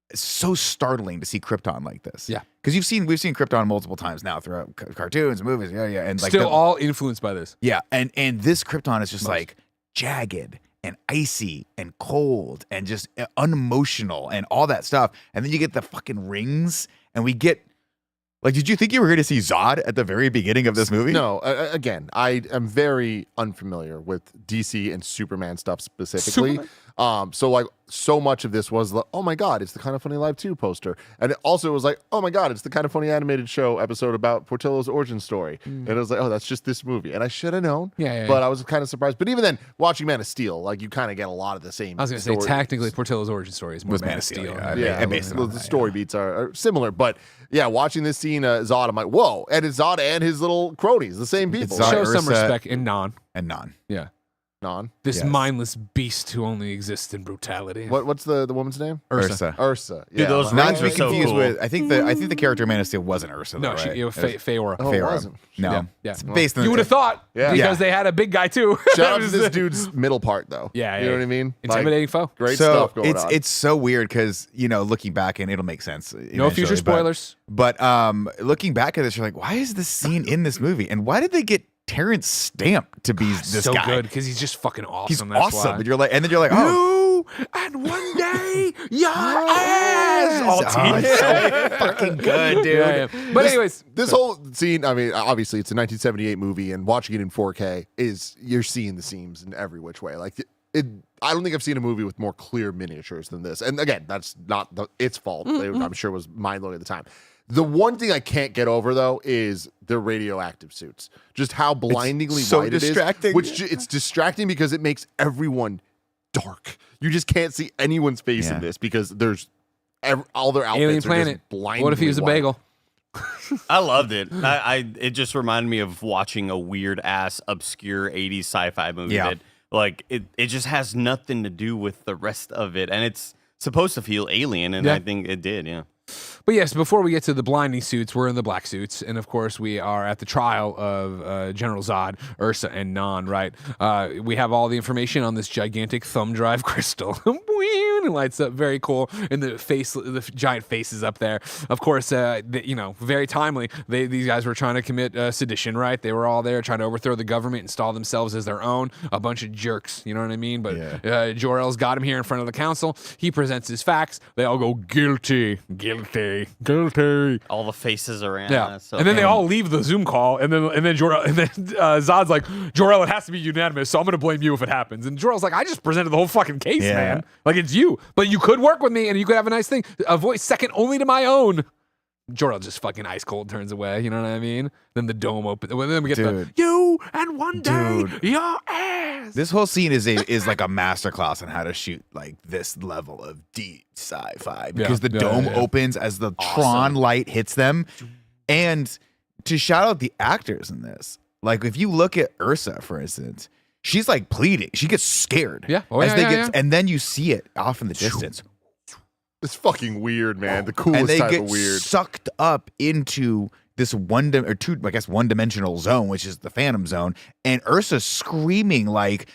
it's so startling to see Krypton like this. Yeah. Because we've seen Krypton multiple times now throughout cartoons, movies, and like Still all influenced by this. yeah, and this Krypton is just like jagged and icy and cold and just unemotional and all that stuff. And then you get the fucking rings, and we get like, did you think you were going to see Zod at the very beginning of this movie? No, again, I am very unfamiliar with DC and Superman stuff specifically. So like, so much of this was like, oh my god, it's the Kind of Funny Live 2 poster, and it also was like, oh my god, it's the Kind of Funny animated show episode about Portillo's origin story, and it was like, oh, that's just this movie, and I should have known, Yeah. but I was kind of surprised. But even then, watching Man of Steel, like, you kind of get a lot of the same. I was going to say, story. technically, Portillo's origin story is more Was Man of Steel. yeah. Yeah, I based it on the that, story beats are similar, but yeah, watching this scene, Zod, I'm like, whoa, and it's Zod and his little cronies, the same people. Zod, Show some Ursa, respect in Non. and Non. Yeah. Non. This Yes. mindless beast who only exists in brutality. What's the woman's name? Ursa. Ursa. Dude, those like- Not rings to be are so confused cool. with. I think the character Man of Steel wasn't Ursa. No, though, she, right? you know, Feora. Oh, it Feora. wasn't. No, Yeah. it's based on. You would have thought Yeah. because Yeah. they had a big guy too. Shout out to this dude's middle part, though. Yeah, you know what I mean? Like, Intimidating foe. great so stuff going it's on. it's so weird because looking back, and it'll make sense. No future eventually, spoilers. But looking back at this, you're like, why is this scene in this movie, and why did they get Terrence Stamp to be this so guy? good because he's just fucking awesome. He's that's awesome, why. and you're like, and then you're like, oh, You and one day your ass. All oh, teeth. it's so fucking good, dude. Yeah. But anyways, this whole scene, I mean, obviously it's a 1978 movie, and watching it in 4K you're seeing the seams in every which way. Like it, I don't think I've seen a movie with more clear miniatures than this. And again, that's not its fault. I'm sure it was mind blowing at the time. The one thing I can't get over though is the radioactive suits. Just how blindingly so white distracting. it is. Which it's distracting because it makes everyone dark. You just can't see anyone's face in Yeah. this because there's all their outfits alien are planet. just blindly What if he was a white. bagel? I loved it. It just reminded me of watching a weird ass obscure 80s sci-fi movie Yeah. that like it just has nothing to do with the rest of it, and it's supposed to feel alien, and Yeah. I think it did. Yeah. But yes, before we get to the blinding suits, we're in the black suits, and of course we are at the trial of General Zod, Ursa, and Non. Right? We have all the information on this gigantic thumb drive crystal. and it lights up. Very cool. And the giant faces up there. Of course, very timely. These guys were trying to commit sedition, right? They were all there trying to overthrow the government, install themselves as their own. A bunch of jerks, you know what I mean? But Jor-El's got him here in front of the council. He presents his facts. They all go guilty, guilty, guilty. All the faces around. Yeah, So and then they all leave the Zoom call, and then Zod's like, Jor-El, it has to be unanimous, so I'm gonna blame you if it happens. And Jor-El's like, I just presented the whole fucking case, man. Like, it's you, but you could work with me, and you could have a nice thing. A voice second only to my own. Jor-El just fucking ice cold turns away. You know what I mean? Then the dome opens. Then we get the you and one day your ass. This whole scene is like a masterclass on how to shoot like this level of deep sci-fi because the dome opens as the Tron light hits them. And to shout out the actors in this, like if you look at Ursa, for instance, she's like pleading. She gets scared. Yeah. And then you see it off in the distance. It's fucking weird, man. The coolest And they type get of weird. sucked up into this one-dimensional zone, which is the Phantom Zone, and Ursa's screaming like,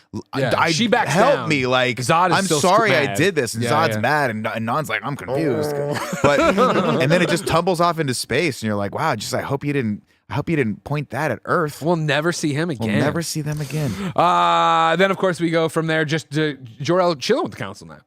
she backs help down. me, like, Zod is I'm still sorry I mad. did this, and Zod's mad, and Non's like, I'm confused, but and then it just tumbles off into space, and you're like, wow, I hope you didn't point that at Earth. We'll never see him again. We'll never see them again. Then, of course, we go from there just to Jor-El chilling with the council now.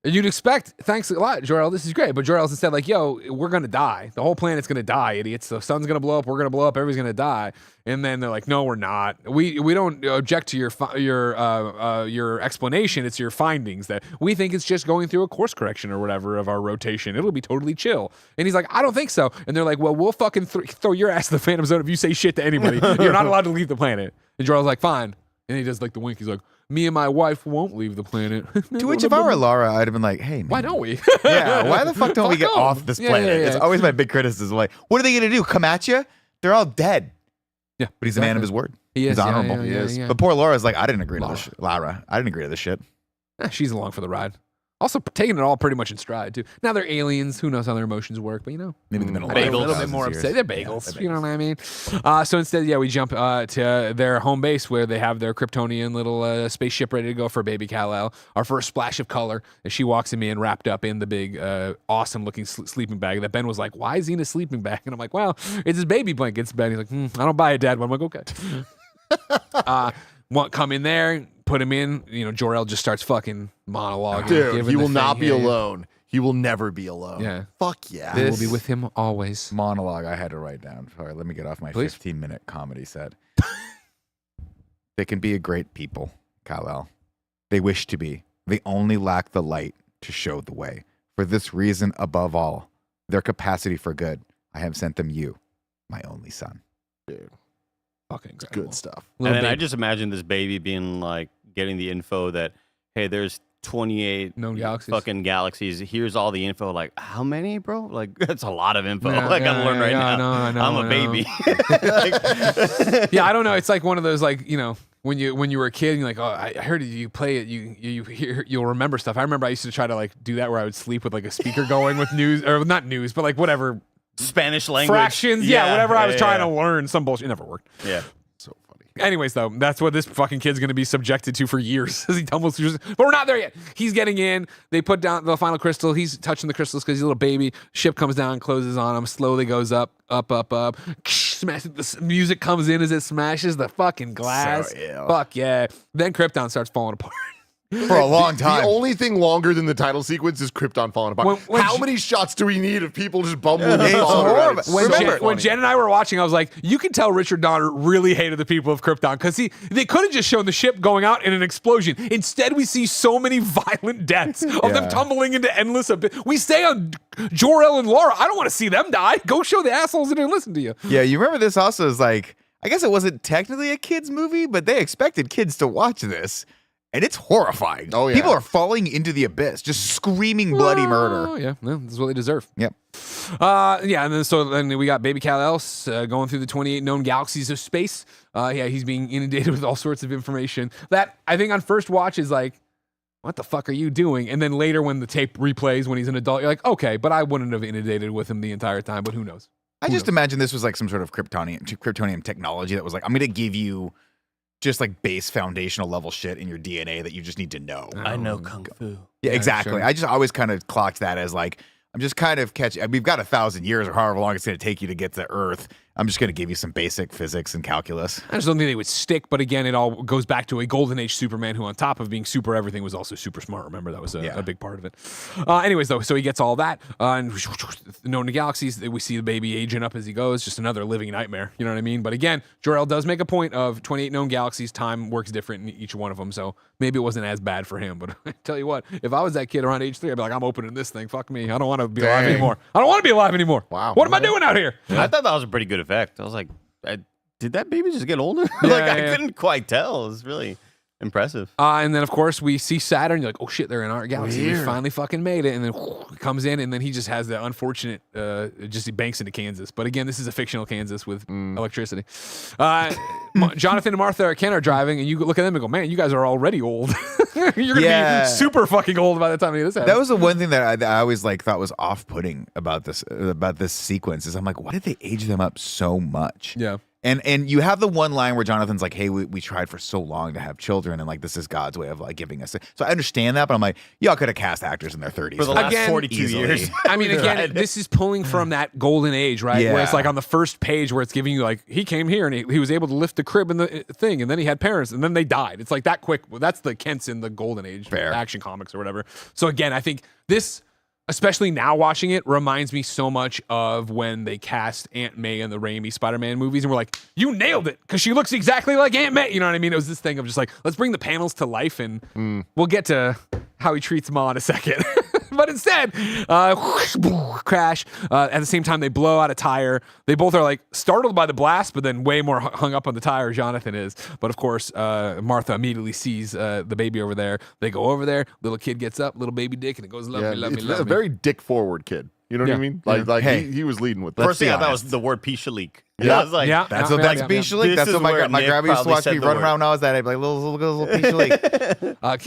And you'd expect, thanks a lot, Jor-El, this is great. But Jor-El's instead like, yo, we're going to die. The whole planet's going to die, idiots. The sun's going to blow up. We're going to blow up. Everybody's going to die. And then they're like, no, we're not. We don't object to your explanation. It's your findings that we think it's just going through a course correction or whatever of our rotation. It'll be totally chill. And he's like, I don't think so. And they're like, well, we'll fucking throw your ass in the Phantom Zone if you say shit to anybody. You're not allowed to leave the planet. And Jor-El's like, fine. And he does like the wink. He's like, me and my wife won't leave the planet. To which, if I were Lara, I'd have been like, hey, man. Why don't we? Yeah, why the fuck don't we get Fuck 'em. off this Yeah, planet? yeah, yeah. It's always my big criticism. Like, what are they going to do? Come at you? They're all dead. Yeah, But he's a man of his word. He is. He's honorable. Yeah, yeah, yeah. But poor Laura's like, I didn't agree to Lara. this shit. Lara, I didn't agree to this shit. She's along for the ride. Also taking it all pretty much in stride too. Now they're aliens. Who knows how their emotions work? But Maybe the middle they're a Bagels. little bit more years. upset. They're bagels. You know what I mean? So instead, we jump to their home base where they have their Kryptonian little spaceship ready to go for baby Kal-El. Our first splash of color as she walks him in, wrapped up in the big, awesome-looking sleeping bag. That Ben was like, "Why is he in a sleeping bag?" And I'm like, "Well, it's his baby blankets." Ben, he's like, "I don't buy it, Dad." But I'm like, "Okay." Come in there, put him in. Jor-El just starts fucking monologuing. Dude, giving he the will thing, not be yeah. alone. He will never be alone. Yeah. Fuck yeah. I will be with him always. Monologue I had to write down. Sorry, let me get off my Please. 15-minute comedy set. They can be a great people, Kal-El. They wish to be. They only lack the light to show the way. For this reason, above all, their capacity for good, I have sent them you, my only son. Dude, Fucking it's incredible. good stuff. And Little then I baby. just imagine this baby being like getting the info that, hey, there's 28 Known galaxies. fucking galaxies. Here's all the info. Like, how many, bro? Like, that's a lot of info. Yeah, I gotta yeah, learn right yeah, now. I know, I'm I a know. baby. Yeah, I don't know. It's like one of those, like, when you were a kid and you're like, oh, I heard you play it, you'll remember stuff. I remember I used to try to like do that where I would sleep with like a speaker going with news, or not news, but like whatever Spanish language. fractions, whatever I was trying to learn, some bullshit. It never worked. Yeah. So funny. Anyways, though, that's what this fucking kid's going to be subjected to for years as he tumbles through. But we're not there yet. He's getting in. They put down the final crystal. He's touching the crystals because he's a little baby. Ship comes down, closes on him, slowly goes up. Smash. The music comes in as it smashes the fucking glass. So ill. Fuck yeah. Then Krypton starts falling apart. For a long time. The only thing longer than the title sequence is Krypton falling apart. When How J- many shots do we need of people just bumbling and It's falling around? horrible. It's When, so Jen, when funny. Jen and I were watching, I was like, you can tell Richard Donner really hated the people of Krypton because they could have just shown the ship going out in an explosion. Instead, we see so many violent deaths of them tumbling into endless abyss. We stay on Jor-El and Laura. I don't want to see them die. Go show the assholes that didn't listen to you. Yeah, you remember this also is like, I guess it wasn't technically a kid's movie, but they expected kids to watch this. And it's horrifying. Oh, yeah. People are falling into the abyss, just screaming bloody Oh, murder. yeah, no, this is what they deserve. Yep. And then we got baby Kal-El going through the 28 known galaxies of space. He's being inundated with all sorts of information that I think on first watch is like, what the fuck are you doing? And then later when the tape replays when he's an adult, you're like, okay, but I wouldn't have inundated with him the entire time, but who knows? I just imagine this was like some sort of Kryptonian technology that was like, I'm going to give you just like base foundational level shit in your DNA that you just need to know. I know kung fu. Yeah, exactly. sure. I just always kind of clocked that as like, I'm just kind of catching. We've got 1,000 years or however long it's going to take you to get to Earth. I'm just going to give you some basic physics and calculus. I just don't think they would stick, but again, it all goes back to a golden age Superman who, on top of being super everything, was also super smart. Remember, that was a big part of it. Anyways, though, so he gets all that. And known to galaxies, we see the baby aging up as he goes. Just another living nightmare. You know what I mean? But again, Jor-El does make a point of 28 known galaxies. Time works different in each one of them. So maybe it wasn't as bad for him. But I tell you what, if I was that kid around age 3, I'd be like, I'm opening this thing. Fuck me. I don't want to be alive anymore. I don't want to be alive anymore. Wow. What am I doing out here? I thought that was a pretty good effect. I was like, did that baby just get older? I couldn't quite tell. It was really impressive. And then, of course, we see Saturn. You're like, oh, shit, they're in our galaxy. We finally fucking made it. And then he comes in, and then he just has the unfortunate, he banks into Kansas. But again, this is a fictional Kansas with electricity. Jonathan and Martha Kent are driving, and you look at them and go, man, you guys are already old. You're going to be super fucking old by the time any of this happens. That was the one thing that I always like thought was off-putting about this sequence is I'm like, why did they age them up so much? Yeah. And you have the one line where Jonathan's like, hey, we tried for so long to have children, and like this is God's way of like giving us. So I understand that, but I'm like, y'all could have cast actors in their 30s For the last Again, 42 easily. years. I mean, again, this is pulling from that golden age, right? Where it's Yeah. like on the first page where it's giving you like, he came here and he was able to lift the crib and the thing, and then he had parents, and then they died. It's like that quick. That's the Kents in the golden age action comics or whatever. So again, I think this, especially now watching it, reminds me so much of when they cast Aunt May in the Raimi Spider-Man movies, and we're like, you nailed it, because she looks exactly like Aunt May. You know what I mean? It was this thing of just like, let's bring the panels to life, and we'll get to how he treats Ma in a second. But instead, crash. At the same time, they blow out a tire. They both are like startled by the blast, but then way more hung up on the tire. Jonathan is. But of course, Martha immediately sees the baby over there. They go over there. Little kid gets up, little baby dick, and it goes, love me, love me, It's love a me. very dick forward kid. You know what I mean? Like Hey. he was leading with First that. thing I thought honest. was the word Pishalik. Yeah. I was like, Yeah. That's Yeah, what yeah, that's yeah. Beach League. This That's is what my where my Nick grandma used to probably watch said me the run word. around when I was that age, like little Beach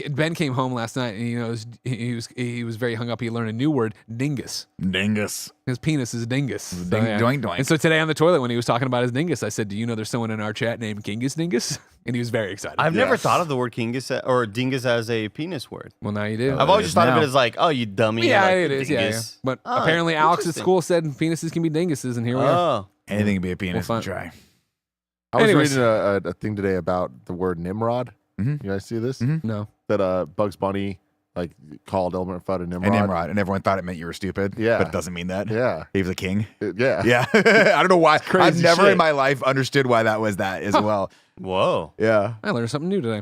League. Ben came home last night, and he was very hung up. He learned a new word, dingus. Dingus. His penis is dingus. Ding, doink, doink. And so today on the toilet, when he was talking about his dingus, I said, do you know there's someone in our chat named Kingus Dingus? And he was very excited. I've never thought of the word kingus or dingus as a penis word. Well, now you do. I've always is just thought of now. it as like, oh, you dummy. Yeah, like, it is. Yeah, yeah. dingus. But Oh, apparently Alex at interesting. school said penises can be dinguses, and here we are. Oh, Anything can be a penis. Well, and try. I was Anyways. reading a thing today about the word Nimrod. Mhm. You guys see this? No. That Bugs Bunny like called Elmer Fudd a Nimrod. And Nimrod, and everyone thought it meant you were stupid. Yeah. but it doesn't mean that. Yeah. He was a king. Yeah. Yeah, I don't know why. I've crazy never shit. in my life understood why that was that as well. whoa. Yeah. I learned something new today.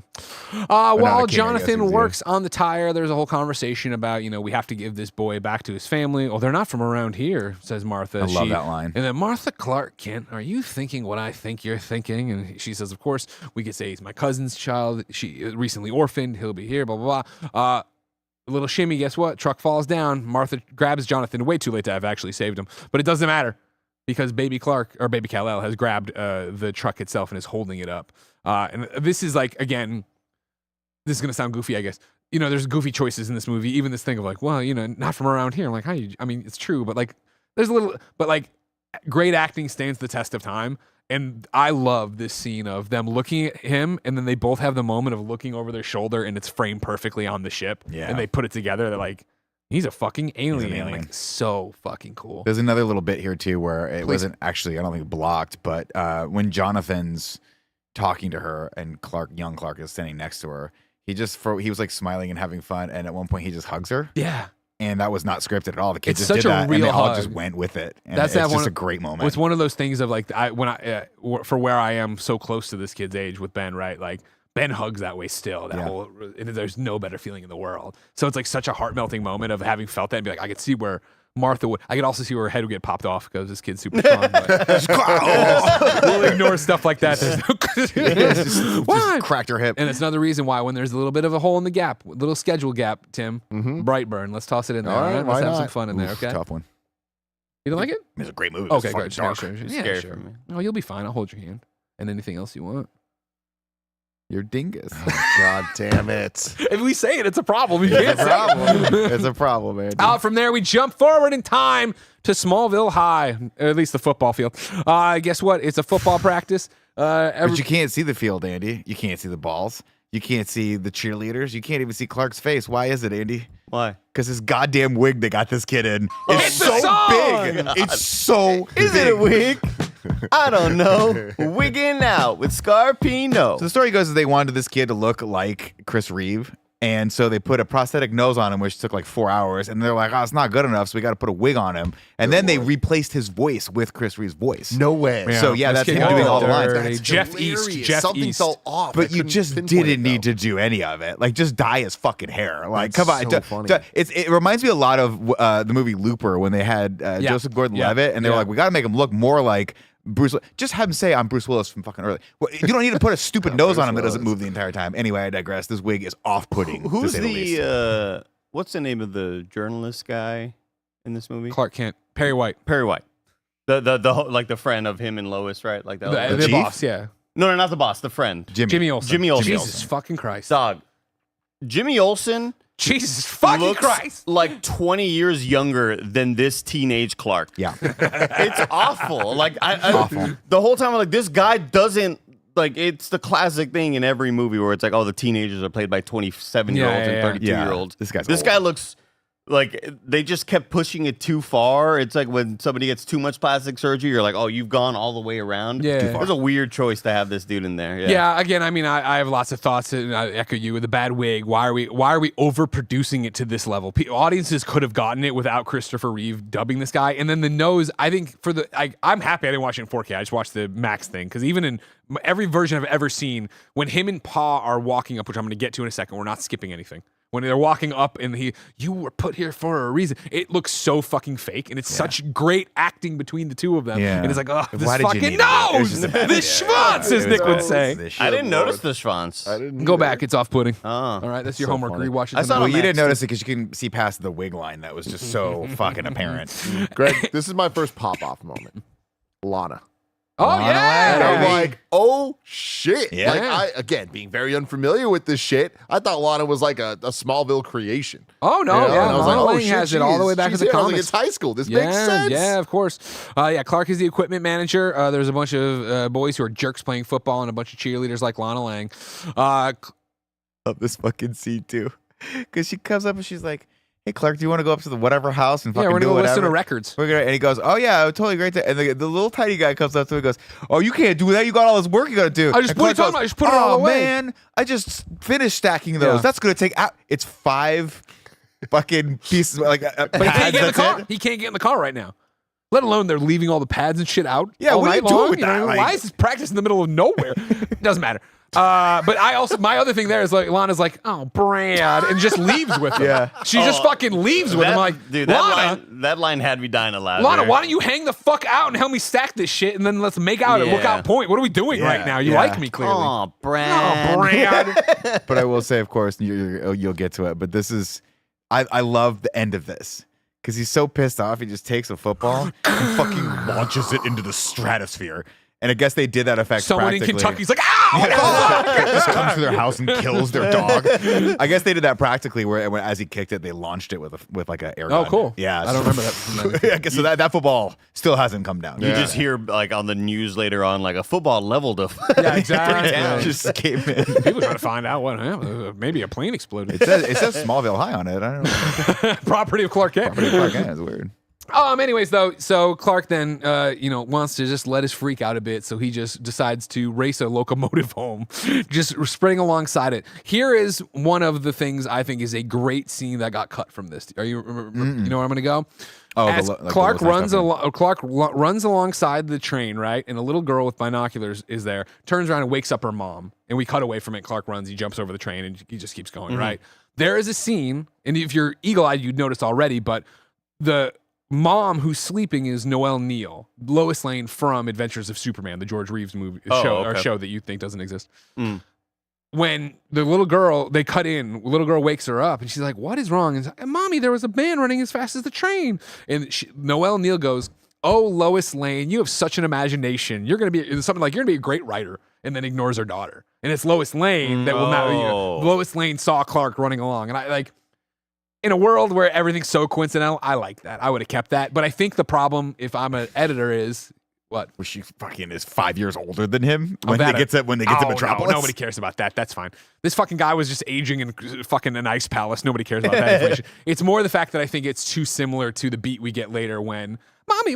not a While king, I guess Jonathan he was, works on the tire, there's a whole conversation about, we have to give this boy back to his family. Oh, they're not from around here, says Martha. I love that line. And then Martha Clark Kent, are you thinking what I think you're thinking? And she says, of course, we could say he's my cousin's child. She recently orphaned. He'll be here, blah, blah, blah. A little shimmy, guess what? Truck falls down. Martha grabs Jonathan. Way too late to have actually saved him. But it doesn't matter because baby Clark, or baby Kal-El, has grabbed the truck itself and is holding it up. And this is like, again, this is going to sound goofy, I guess. There's goofy choices in this movie. Even this thing of like, well, not from around here. I'm like, it's true, but like, there's a little, but like, great acting stands the test of time. And I love this scene of them looking at him, and then they both have the moment of looking over their shoulder, and it's framed perfectly on the ship. Yeah. And they put it together. They're like, he's a fucking alien. alien. Like, so fucking cool. There's another little bit here too where it wasn't actually, I don't think, blocked, but when Jonathan's talking to her and young Clark is standing next to her, he was like smiling and having fun, and at one point he just hugs her, Yeah. and that was not scripted at all. The kids It's just such did a that, and real they all hug. just went with it. And That's it's that just one- a great moment. It's one of those things of like, for where I am so close to this kid's age with Ben, right? Like, Ben hugs that way still. There's no better feeling in the world. So it's like such a heart melting moment of having felt that and be like, I could see where Martha would. I could also see where her head would get popped off because this kid's super strong. But we'll ignore stuff like that. Why? just cracked her hip. And it's another reason why when there's a little bit of a hole in the gap, little schedule gap, Tim, Brightburn, let's toss it in there. All All right, right, why let's have some not? fun in there. Oof, Okay, tough one. you don't like it? It's a great movie. Okay, It's good. fucking Just make dark. sure. It's Yeah, scary sure. for me. Oh, you'll be fine. I'll hold your hand. And anything else you want? You're dingus. God damn it. If we say it, it's a problem. You can't It's a say problem. It's a problem, man. From there, we jump forward in time to Smallville High, or at least the football field. Guess what? It's a football practice. But you can't see the field, Andy. You can't see the balls. You can't see the cheerleaders. You can't even see Clark's face. Why is it, Andy? Why? Because his goddamn wig they got this kid in is It's so the song! big. It's so Is big. it a wig? I don't know. Wigging out with Scarpino. So the story goes that they wanted this kid to look like Chris Reeve. And so they put a prosthetic nose on him, which took like 4 hours. And they're like, oh, it's not good enough. So we got to put a wig on him. And then they replaced his voice with Chris Reeve's voice. No way. So yeah, Let's that's him get doing going. all the lines. Dirty. That's Jeff hilarious. East. Jeff Something East. felt off. But you just didn't need to do any of it. Like, just dye his fucking hair. Like, That's come on. so funny. It reminds me a lot of the movie Looper when they had Joseph Gordon-Levitt, and they were like, we got to make him look more like Bruce. Just have him say, I'm Bruce Willis from fucking early. Well, you don't need to put a stupid nose on him that doesn't move the entire time. Anyway, I digress. This wig is off-putting, to Who's say the least. what's the name of the journalist guy in this movie? Clark Kent. Perry White. Perry White. The friend of him and Lois, right? Like The chief? boss, yeah. No, not the boss, the friend. Jimmy Olsen. Jimmy Olsen. Jesus fucking Christ. Dog. Jimmy Olsen Jesus fucking looks Christ. like 20 years younger than this teenage Clark. Yeah. It's awful. Like the whole time I'm like, this guy doesn't like. It's the classic thing in every movie where it's like, oh, the teenagers are played by 27-year-olds and 32-year-olds. This guy's This old. guy looks like they just kept pushing it too far. It's like when somebody gets too much plastic surgery, you're like, oh, you've gone all the way around. Yeah. Too far. It was a weird choice to have this dude in there. Yeah, again, I mean, I have lots of thoughts, and I echo you with the bad wig. Why are we overproducing it to this level? Audiences could have gotten it without Christopher Reeve dubbing this guy, and then the nose. I think I'm happy I didn't watch it in 4K. I just watched the Max thing because even in every version I've ever seen, when him and Pa are walking up, which I'm going to get to in a second, we're not skipping anything. When they're walking up and you were put here for a reason. It looks so fucking fake, and it's such great acting between the two of them. Yeah. And it's like, oh, this Why did you fucking need to do it? It was nose, just a bad this idea. schwanz, as Nick would say. I didn't notice the Schwanz. I didn't Go either. back, it's off-putting. Oh. All right, that's your So homework. funny. Rewatch it. I saw Well, it you on didn't Max. notice it because you can see past the wig line. That was just so fucking apparent. Greg, this is my first pop-off moment. Lana. Oh, Lana yeah. And I'm Baby. like, oh shit. Yeah. Like again, being very unfamiliar with this shit, I thought Lana was like a Smallville creation. Oh, no, You know? yeah. And I was Lana like, oh Lang shit, has it all the way back to she's the here. I was like, comics. it's high school. This Yeah, makes sense. yeah, of course. Clark is the equipment manager. There's a bunch of boys who are jerks playing football and a bunch of cheerleaders like Lana Lang. Love this fucking scene too, because she comes up and she's like, "Hey, Clark, do you want to go up to the whatever house and Yeah, fucking we're do going to listen whatever?" to records. We're gonna, and he goes, "Oh yeah, totally great." And the little tiny guy comes up to him and goes, "Oh, you can't do that. You got all this work you got to do." I just And what are you Clark talking goes, about? I just put it "Oh all away." man, I just finished stacking those. Yeah. That's gonna take out. It's 5 fucking pieces like But he can't pads, get in the that's car. it. He can't get in the car right now. Let alone they're leaving all the pads and shit out. Yeah, all what are you night doing long, with that? know? Like- Why is this practice in the middle of nowhere? Doesn't matter. But I also my other thing there is like Lana's like, oh Brad, and just leaves with him. Yeah. She just fucking leaves with him. Like, dude, Lana, that line had me dying aloud. Lana, there. why don't you hang the fuck out and help me stack this shit and then let's make out at Yeah. Lookout Point? What are we doing Yeah, right now? You yeah. like me clearly. Oh, Brad. Oh, Brad. But I will say, of course, you'll get to it. But this is, I love the end of this because he's so pissed off. He just takes a football and fucking launches it into the stratosphere. And I guess they did that effect. Someone in practically. Kentucky's like, ow! Just comes to their house and kills their dog. I guess they did that practically, where as he kicked it, they launched it with like an air gun. Oh, cool. Yeah, I don't remember that from that. I guess so that football still hasn't come down. You just hear like on the news later on, like a football leveled up. Yeah, exactly. Yeah, just came in. People trying to find out what happened. Maybe a plane exploded. It says Smallville High on it. I don't know. Property of Clark Kent. It's weird. Anyways, though, so Clark then, wants to just let his freak out a bit, so he just decides to race a locomotive home, just sprinting alongside it. Here is one of the things I think is a great scene that got cut from this. You know where I'm going to go? Oh, As like the Clark Lois runs, stuff. Clark runs alongside the train, right? And a little girl with binoculars is there, turns around and wakes up her mom. And we cut away from it. Clark runs, he jumps over the train, and he just keeps going, right? There is a scene, and if you're eagle-eyed, you'd notice already, but the mom who's sleeping is Noelle Neal, Lois Lane from Adventures of Superman, the George Reeves movie show that you think doesn't exist. When the little girl, they cut in, little girl wakes her up and she's like, what is wrong? And she's like, Mommy, there was a man running as fast as the train. And Noelle Neal goes, oh, Lois Lane, you have such an imagination. You're going to be something like, you're going to be a great writer. And then ignores her daughter. and it's Lois Lane that will now. No. Lois Lane saw Clark running along, and I like. In a world where everything's so coincidental, I like that. I would have kept that. But I think the problem, if I'm an editor, is what? Was she fucking is 5 years older than him Oh, when they that- get to Metropolis? No, nobody cares about that. That's fine. This fucking guy was just aging in fucking an ice palace. Nobody cares about that information. It's more the fact that I think it's too similar to the beat we get later when, Mommy,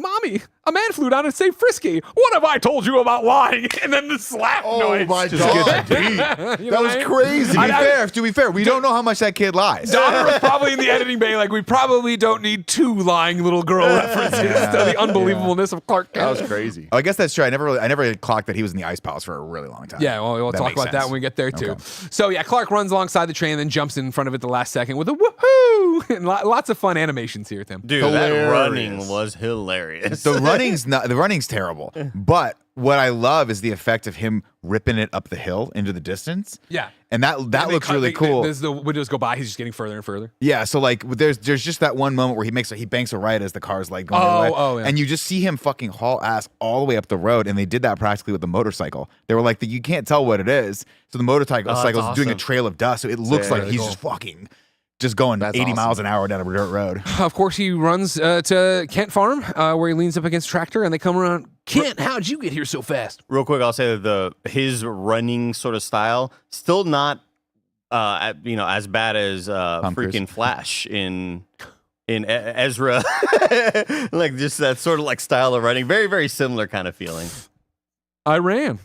a man flew down and saved Frisky. What have I told you about lying? And then the slap Oh noise. my Just God, gets- Pete. You know That what was I mean? crazy. To be fair, we don't know how much that kid lies. Donner was probably in the editing bay like, we probably don't need 2 lying little girl references to the unbelievableness of Clark That Kent. was crazy. Oh, I guess that's true. I never clocked that he was in the ice palace for a really long time. Yeah, well, we'll That talk makes about that sense. when we get there too. Okay. So yeah, Clark runs alongside the train, then jumps in front of it the last second with a woohoo, and lots of fun animations here with him. Dude, that Hilarious. running was hilarious. The running's terrible. But what I love is the effect of him ripping it up the hill into the distance. Yeah. And that And they looks cut- really cool. As the windows go by, he's just getting further and further. Yeah, so like there's just that one moment where he banks a right as the car's like going Oh, away, yeah. and you just see him fucking haul ass all the way up the road, and they did that practically with the motorcycle. They were like, you can't tell what it is, so the motorcycle that's cycle's doing a awesome. trail of dust, so it looks Yeah, like really he's cool. just fucking just going That's 80 awesome. miles an hour down a dirt road. Of course, he runs to Kent Farm, where he leans up against a tractor, and they come around. Kent, how'd you get here so fast? Real quick, I'll say that his running sort of style still not as bad as Cruise. freaking Flash in Ezra. Like just that sort of like style of running, very very similar kind of feeling. I ran.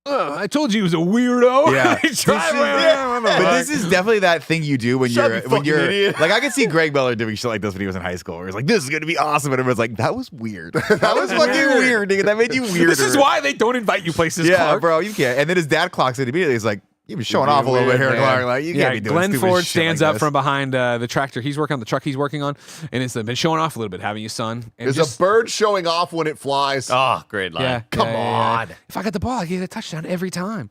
I told you he was a weirdo. Yeah. He tried- But this is definitely that thing you do when Shut you're up, you fucking idiot. like I could see Greg Miller doing shit like this when he was in high school, where he's like, "This is gonna be awesome," and everyone's like, "That was weird. That was fucking weird, nigga. That made you weirder." This is why they don't invite you places, yeah, Clark. bro, you can't. And then his dad clocks it immediately. He's like, "You've been showing off a little bit here, man. Clark. Like, you Yeah, can't be doing Glenn stupid Ford shit stands like up this." from behind the tractor he's working on, the truck he's working on, and it's been showing off a little bit, haven't you, son? And There's a bird showing off when it flies. Oh, great line. Yeah, Come yeah. on. If I got the ball, I get a touchdown every time.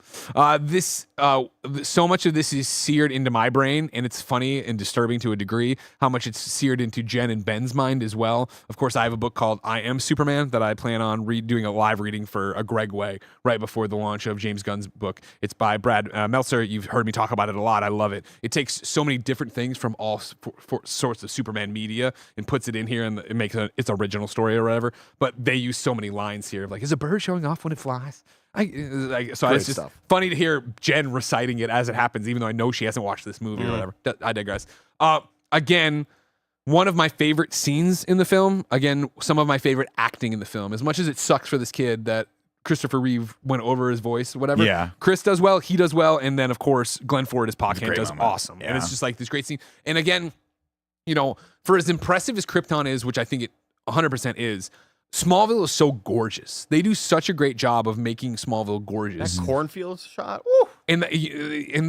So much of this is seared into my brain, and it's funny and disturbing to a degree how much it's seared into Jen and Ben's mind as well. Of course, I have a book called I Am Superman that I plan on doing a live reading for a Greg Way right before the launch of James Gunn's book. It's by Brad Meltzer. You've heard me talk about it a lot. I love it. It takes so many different things from all sorts of Superman media and puts it in here, and it makes its original story or whatever. But they use so many lines here of like, is a bird showing off when it flies? It's just stuff. funny to hear Jen reciting it as it happens, even though I know she hasn't watched this movie or whatever. I digress. Again, one of my favorite scenes in the film. Again, some of my favorite acting in the film. As much as it sucks for this kid that Christopher Reeve went over his voice, whatever. Yeah. Chris does well. He does well. And then, of course, Glenn Ford as Pa a Kent great does moment. awesome. And Yeah. it's just like this great scene. And again, for as impressive as Krypton is, which I think it 100% is, Smallville is so gorgeous. They do such a great job of making Smallville gorgeous. That cornfield shot. Woo. And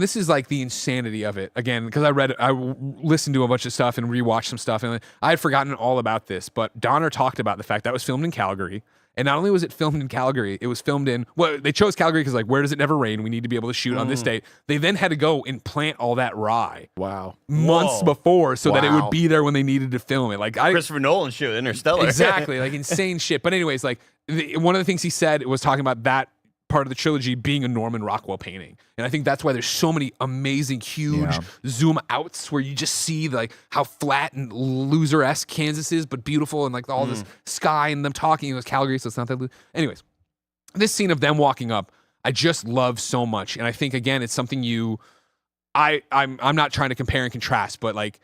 this is like the insanity of it again, because I listened to a bunch of stuff and rewatched some stuff, and I had forgotten all about this. But Donner talked about the fact that was filmed in Calgary, and not only was it filmed in Calgary, it was filmed in they chose Calgary because like, where does it never rain? We need to be able to shoot on this date. They then had to go and plant all that rye Wow. months Whoa. before so that it Wow. would be there when they needed to film it. Like Christopher Nolan shit, Interstellar. exactly, like insane shit. But anyways, like one of the things he said was talking about that part of the trilogy being a Norman Rockwell painting, and I think that's why there's so many amazing, huge zoom outs where you just see like how flat and loser-esque Kansas is, but beautiful, and like all this sky and them talking. It was Calgary, so it's not that. Anyways, this scene of them walking up, I just love so much, and I think again, it's something I'm not trying to compare and contrast, but like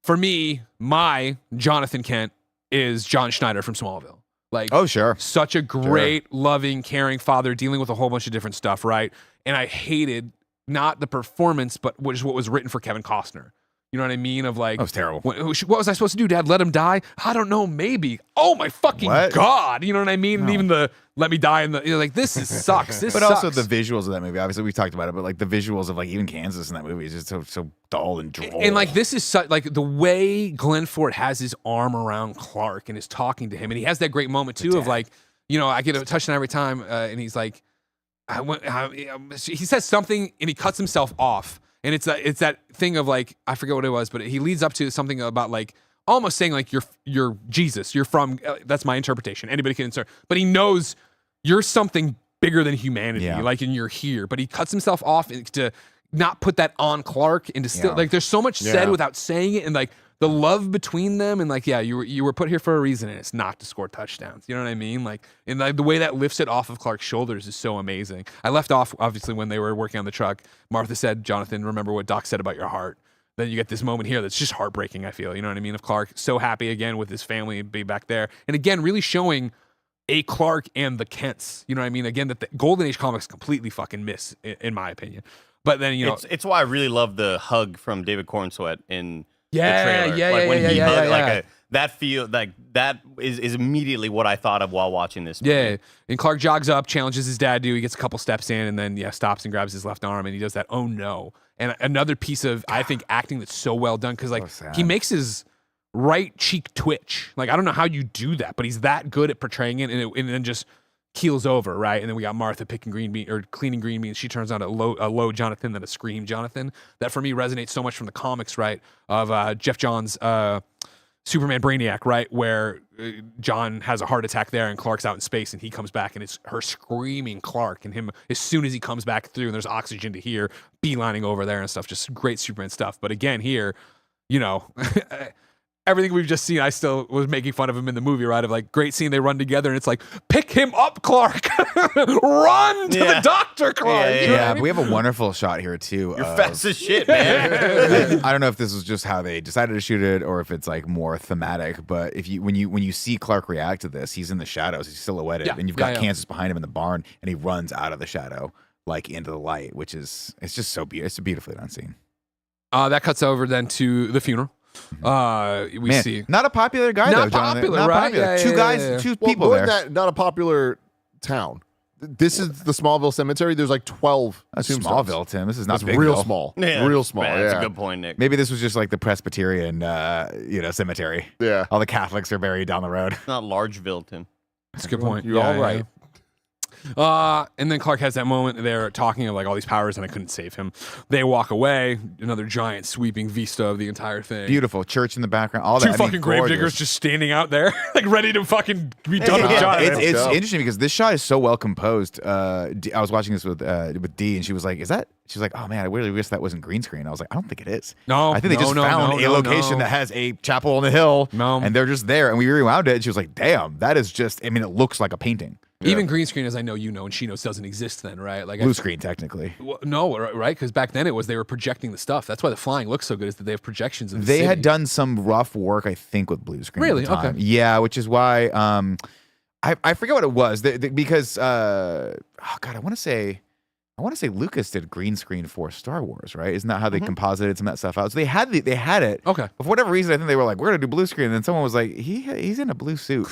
for me, my Jonathan Kent is John Schneider from Smallville. Like, Oh, sure. such a great, loving, caring father dealing with a whole bunch of different stuff, right? And I hated not the performance, but what was written for Kevin Costner. You know what I mean? Of like, That was terrible. what was I supposed to do, Dad? Let him die? I don't know, maybe. Oh my fucking What? God! You know what I mean? And even the "let me die" and like this sucks. This But sucks. also the visuals of that movie. Obviously, we talked about it, but like the visuals of like even Kansas in that movie is just so dull and droll. And like this is such like the way Glenn Ford has his arm around Clark and is talking to him, and he has that great moment too of like, I get a touchdown every time, and he's like, he says something and he cuts himself off, and it's that thing of like, I forget what it was, but he leads up to something about like almost saying like you're Jesus, you're from. That's my interpretation. Anybody can insert, but he knows you're something bigger than humanity. Yeah. Like, and you're here. But he cuts himself off to not put that on Clark and to still like. There's so much said Yeah. without saying it, and like the love between them, and like, yeah, you were put here for a reason, and it's not to score touchdowns. You know what I mean? Like, and like the way that lifts it off of Clark's shoulders is so amazing. I left off obviously when they were working on the truck. Martha said, "Jonathan, remember what Doc said about your heart." Then you get this moment here that's just heartbreaking. I feel, you know what I mean? Of Clark so happy again with his family and be back there, and again really showing a Clark and the Kents. You know what I mean? Again, that the Golden Age comics completely fucking miss, in my opinion. But then, you know, It's why I really love the hug from David Cornsweet in Yeah, the trailer. yeah, like yeah, when yeah, he yeah, hugged, yeah, like yeah. that is immediately what I thought of while watching this movie. yeah. And Clark jogs up, challenges his dad to. He gets a couple steps in, and then stops and grabs his left arm, and he does that. Oh no! And another piece of I think acting that's so well done because like sad. he makes his right cheek twitch. Like I don't know how you do that, but he's that good at portraying it, and then just keels over, right? And then we got Martha picking green bean or cleaning green beans. She turns on a low Jonathan than a scream Jonathan. That for me resonates so much from the comics, right? Of Jeff Johns' Superman Brainiac, right? Where John has a heart attack there and Clark's out in space and he comes back and it's her screaming Clark and him as soon as he comes back through and there's oxygen to hear, beelining over there and stuff. Just great Superman stuff. But again, here, you know, everything we've just seen, I still was making fun of him in the movie, right? Of like, great scene, they run together, and it's like, pick him up, Clark! Run to the doctor, Clark! Yeah, You know what I Yeah, mean? we have a wonderful shot here too. You're of- fast as shit, man. I don't know if this was just how they decided to shoot it or if it's like more thematic, but if you when you see Clark react to this, he's in the shadows, he's silhouetted, Yeah, and you've got yeah. Kansas behind him in the barn, and he runs out of the shadow like into the light, which is it's just so beautiful. It's a beautifully done scene. That cuts over then to the funeral. We Man, see not a popular guy Not though, Jonathan. popular, Not right? popular. Yeah, Two yeah, guys, yeah, yeah. two Well, people more there. than that, not a popular town. This is the Smallville Cemetery. There's like 12 That's tombstones. Smallville, Tim. This is not That's Bigville. real small. Yeah, Real small. man, Yeah. That's a good point, Nick. Maybe this was just like the Presbyterian, cemetery. Yeah. All the Catholics are buried down the road. It's not Largeville, Tim. That's a good point. You're all right. And then Clark has that moment. They're talking of like all these powers, and I couldn't save him. They walk away. Another giant sweeping vista of the entire thing. Beautiful church in the background. All Two that. fucking gravediggers just standing out there, like ready to fucking be done with Jonathan. It's go. interesting because this shot is so well composed. I was watching this with Dee, and she was like, "Is that?" She's like, "Oh man, I really wish that wasn't green screen." I was like, "I don't think it is. No, I think they just no, found no, a location no. that has a chapel on the hill, No. and they're just there." And we rewound it, and she was like, "Damn, that is just. I mean, it looks like a painting, Even green screen, as I know you know, and she knows, doesn't exist then, right? Like blue screen technically." Well, no, right? Because back then it was they were projecting the stuff. That's why the flying looks so good. Is that they have projections of the They city. had done some rough work, I think, with blue screen. Really? At the time. Okay. Yeah, which is why I forget what it was because oh god, I want to say Lucas did green screen for Star Wars, right? Isn't that how they composited some of that stuff out? So they had it. Okay. But for whatever reason, I think they were like, we're gonna do blue screen, and then someone was like, he's in a blue suit.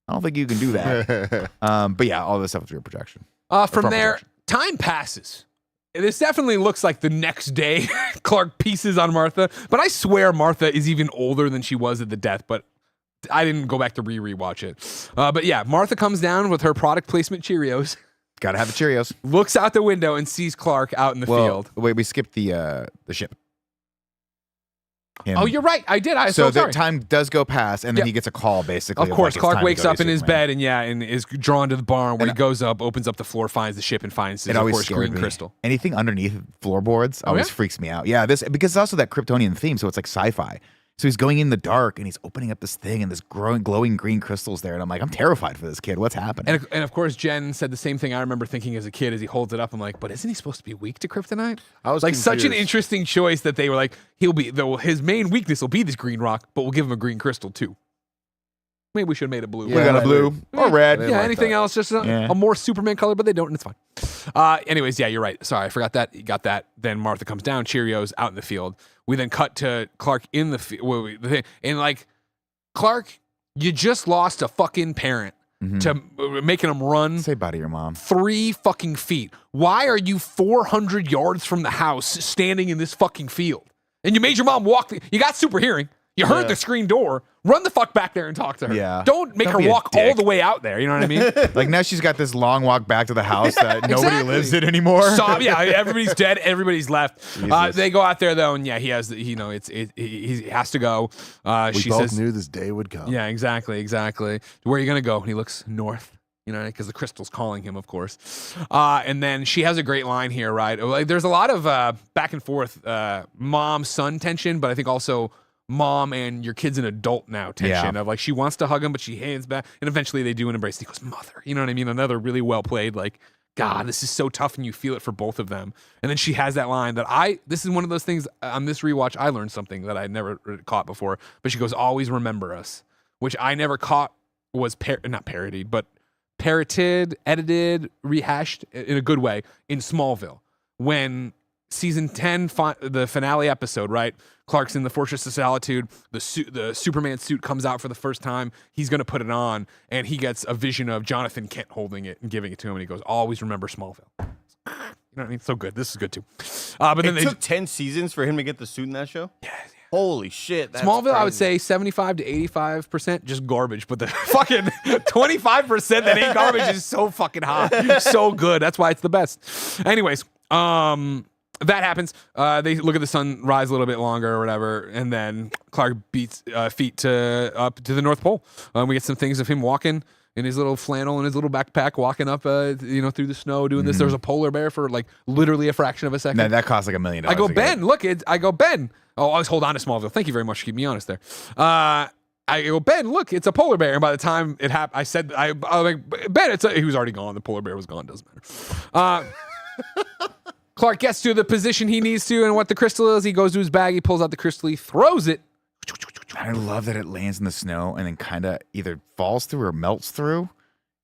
I don't think you can do that. But yeah, all this stuff is real projection. From from there, projection. time passes. This definitely looks like the next day Clark pieces on Martha, but I swear Martha is even older than she was at the death, but I didn't go back to rewatch it. But yeah, Martha comes down with her product placement Cheerios, Gotta have the Cheerios. looks out the window and sees Clark out in the field. Wait, we skipped the ship. Him. Oh, you're right. I did. So the sorry. time does go past, and then Yeah. he gets a call basically. Of course, like, it's Clark time to wakes go up to in his Superman. bed and is drawn to the barn. When And he goes up, opens up the floor, finds the ship, and finds his, It of always course, scared green me. crystal. Anything underneath floorboards always yeah? freaks me out. Yeah, this because it's also that Kryptonian theme, so it's like sci-fi. So he's going in the dark and he's opening up this thing and there's glowing green crystals there, and I'm like, I'm terrified for this kid. What's happening? And of course, Jen said the same thing I remember thinking as a kid as he holds it up. I'm like, but isn't he supposed to be weak to kryptonite? I was like such an confused. interesting choice that they were like, his main weakness will be this green rock, but we'll give him a green crystal too. Maybe we should have made it blue. we got a blue or red. I Yeah, didn't like anything that. else, just a more Superman color, but they don't, and it's fine. Anyways, yeah, you're right. Sorry, I forgot that. You got that. Then Martha comes down, Cheerios out in the field. We then cut to Clark in the field. And like, Clark, you just lost a fucking parent to making him run Say bye to your mom. 3 fucking feet. Why are you 400 yards from the house standing in this fucking field? And you made your mom walk. You got super hearing. You heard the screen door. Run the fuck back there and talk to her. Yeah. Don't make Don't her be a walk all dick. the way out there. You know what I mean? Like now she's got this long walk back to the house that nobody exactly. lives in anymore. Yeah, everybody's dead. Everybody's left. Jesus. They go out there though, and yeah, he has. He has to go. We She both says, knew this day would come. "Yeah, exactly. Where are you gonna go?" And he looks north. You know, because the crystal's calling him, of course. And then she has a great line here, right? Like, there's a lot of back and forth mom-son tension, but I think also mom and your kid's an adult now tension of like she wants to hug him, but she hands back. And eventually they do an embrace. He goes, mother. You know what I mean? Another really well played, like, God, this is so tough, and you feel it for both of them. And then she has that line that this is one of those things on this rewatch, I learned something that I never caught before. But she goes, always remember us, which I never caught was not parodied, but parroted, edited, rehashed in a good way in Smallville. When season 10, the finale episode, right? Clark's in the Fortress of Solitude. The Superman suit comes out for the first time. He's going to put it on, and he gets a vision of Jonathan Kent holding it and giving it to him, and he goes, always remember Smallville. You know what I mean? So good. This is good, too. But then it took 10 seasons for him to get the suit in that show? Yeah. Holy shit. That's Smallville, crazy. I would say 75 to 85% just garbage, but the fucking 25% that ain't garbage is so fucking hot. So good. That's why it's the best. Anyways, that happens. They look at the sun rise a little bit longer or whatever, and then Clark beats feet up to the North Pole. We get some things of him walking in his little flannel and his little backpack, walking up, through the snow, doing this. There's a polar bear for like literally a fraction of a second. No, that costs like $1 million. I go, to get. Ben, look, I go, Ben. Oh, always hold on to Smallville. Thank you very much for keeping me honest there. I go, Ben, look, it's a polar bear. And by the time it happened, I said, I was like, Ben, he was already gone. The polar bear was gone. Doesn't matter. Clark gets to the position he needs to, and what the crystal is, he goes to his bag, he pulls out the crystal, he throws it. I love that it lands in the snow and then kind of either falls through or melts through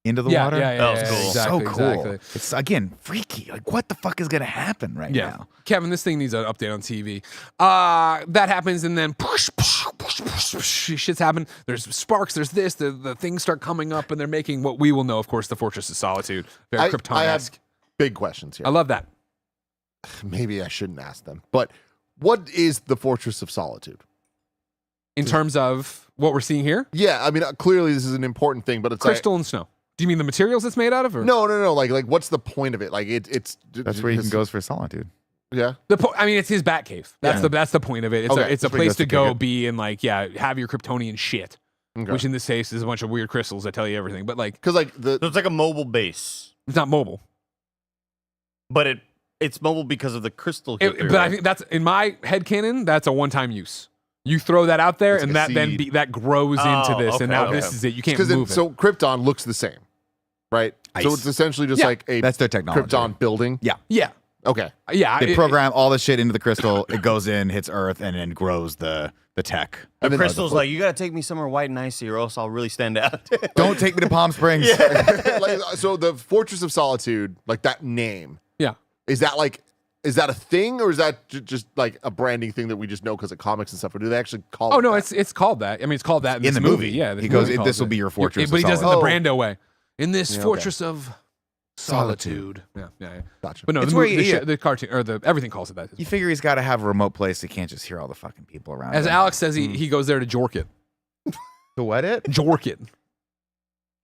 into the water. Yeah, That was cool. Exactly, so cool. exactly. It's again freaky. Like, what the fuck is gonna happen right now? Kevin, this thing needs an update on TV. That happens, and then shit's happen. There's sparks. There's this. The things start coming up, and they're making what we will know, of course, the Fortress of Solitude. Very I have Krypton-esque. big questions here. I love that. Maybe I shouldn't ask them, but what is the Fortress of Solitude? In terms of what we're seeing here, Yeah, I mean, clearly this is an important thing, but it's crystal and snow. Do you mean the materials it's made out of? Or? No. Like, what's the point of it? Like, it's That's where he can goes for solitude. Yeah. I mean, it's his bat cave. That's the point of it. It's Okay. it's a That's where he place goes to to go, kick it. be, and like, have your Kryptonian shit. Okay. Which in this case is a bunch of weird crystals that tell you everything. But like, Because like So it's like a mobile base, it's not mobile. but it's mobile because of the crystal. But I think that's in my headcanon. That's a one-time use. You throw that out there, It's and like a that then seed. that grows into this, okay, and now okay. this is it. You can't because move it. so Krypton looks the same, right? So Ice. it's essentially just Yeah. like a That's their technology. Krypton building. Yeah. Yeah, Okay. yeah. They program all the shit into the crystal. It goes in, hits Earth, and then grows the tech. And then- Crystal's like, you gotta take me somewhere white and icy, or else I'll really stand out. Don't take me to Palm Springs. Like, so the Fortress of Solitude, like that name, Yeah. is that a thing, or is that just like a branding thing that we just know because of comics and stuff? Or do they actually call Oh it no, that? it's called that. I mean, it's called that in, In this the movie. Yeah, He goes, movie calls "This will it. be your fortress But he of does it in the solitude." Brando way. In this Yeah, okay. fortress of solitude. Yeah. Gotcha. But no, It's the, where movie, you- the cartoon or everything calls it that. You figure he's got to have a remote place. He can't just hear all the fucking people around. As him. Alex says, he goes there to jork it. To what it? Jork it.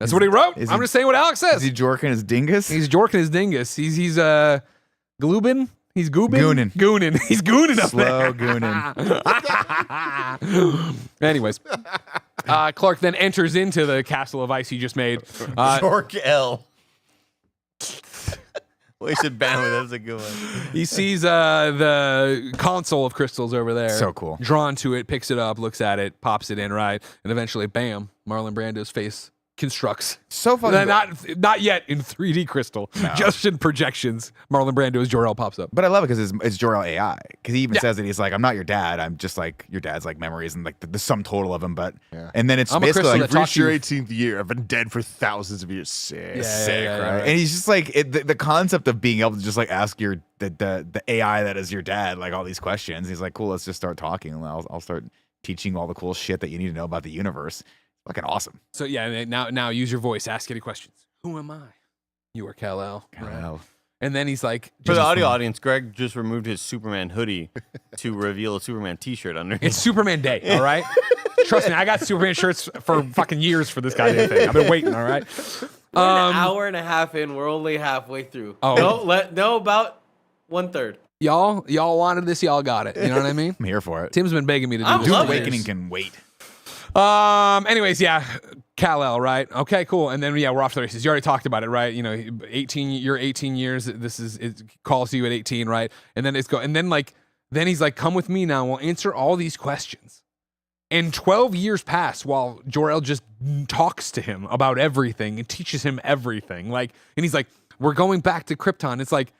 That's what he wrote. is I'm he- just saying what Alex Is says. he jorking his dingus? He's jorking his dingus. He's gloobin. He's goobin. Goonin. Goonin. He's gooning up Slow there. Anyways, Clark then enters into the castle of ice he just made. Jork L. Wasted bandwidth. That's a good one. He sees the console of crystals over there. So cool. Drawn to it, picks it up, looks at it, pops it in, right? And eventually, bam, Marlon Brando's face constructs. So fucking. Not yet in 3D crystal, just in projections. Marlon Brando as Jor-El pops up. But I love it because it's Jor-El AI. Because he even Yeah. says it. He's like, I'm not your dad. I'm just like your dad's like memories and like the sum total of them. But Yeah. and then it's I'm a basically crystal like that Reached your talk to 18th year. I've been dead for thousands of years. Sick. Yeah. sick, yeah, right? right. And he's just like the concept of being able to just like ask the AI that is your dad like all these questions. He's like, cool, let's just start talking. And I'll start teaching you all the cool shit that you need to know about the universe. Fucking awesome. So yeah, and now use your voice. Ask any questions. Who am I? You are Kal-El. Right. And then he's like, For the just- audio audience, Greg just removed his Superman hoodie to reveal a Superman T-shirt underneath. it's Superman Day, all right? Trust me, I got Superman shirts for fucking years for this goddamn thing. I've been waiting, all right? We're an hour and a half in. We're only halfway through. Oh. No, about 1/3. Y'all wanted this, y'all got it. You know what I mean? I'm here for it. Tim's been begging me to do I'm this. loving for it. years. Awakening can wait. Anyways, yeah. Kal-El, right? Okay, cool. And then, yeah, we're off to the races. You already talked about it, right? You know, 18 years. It calls you at 18, right? And then then he's like, come with me now. We'll answer all these questions. And 12 years pass while Jor-El just talks to him about everything and teaches him everything. Like, and he's like, we're going back to Krypton. It's like,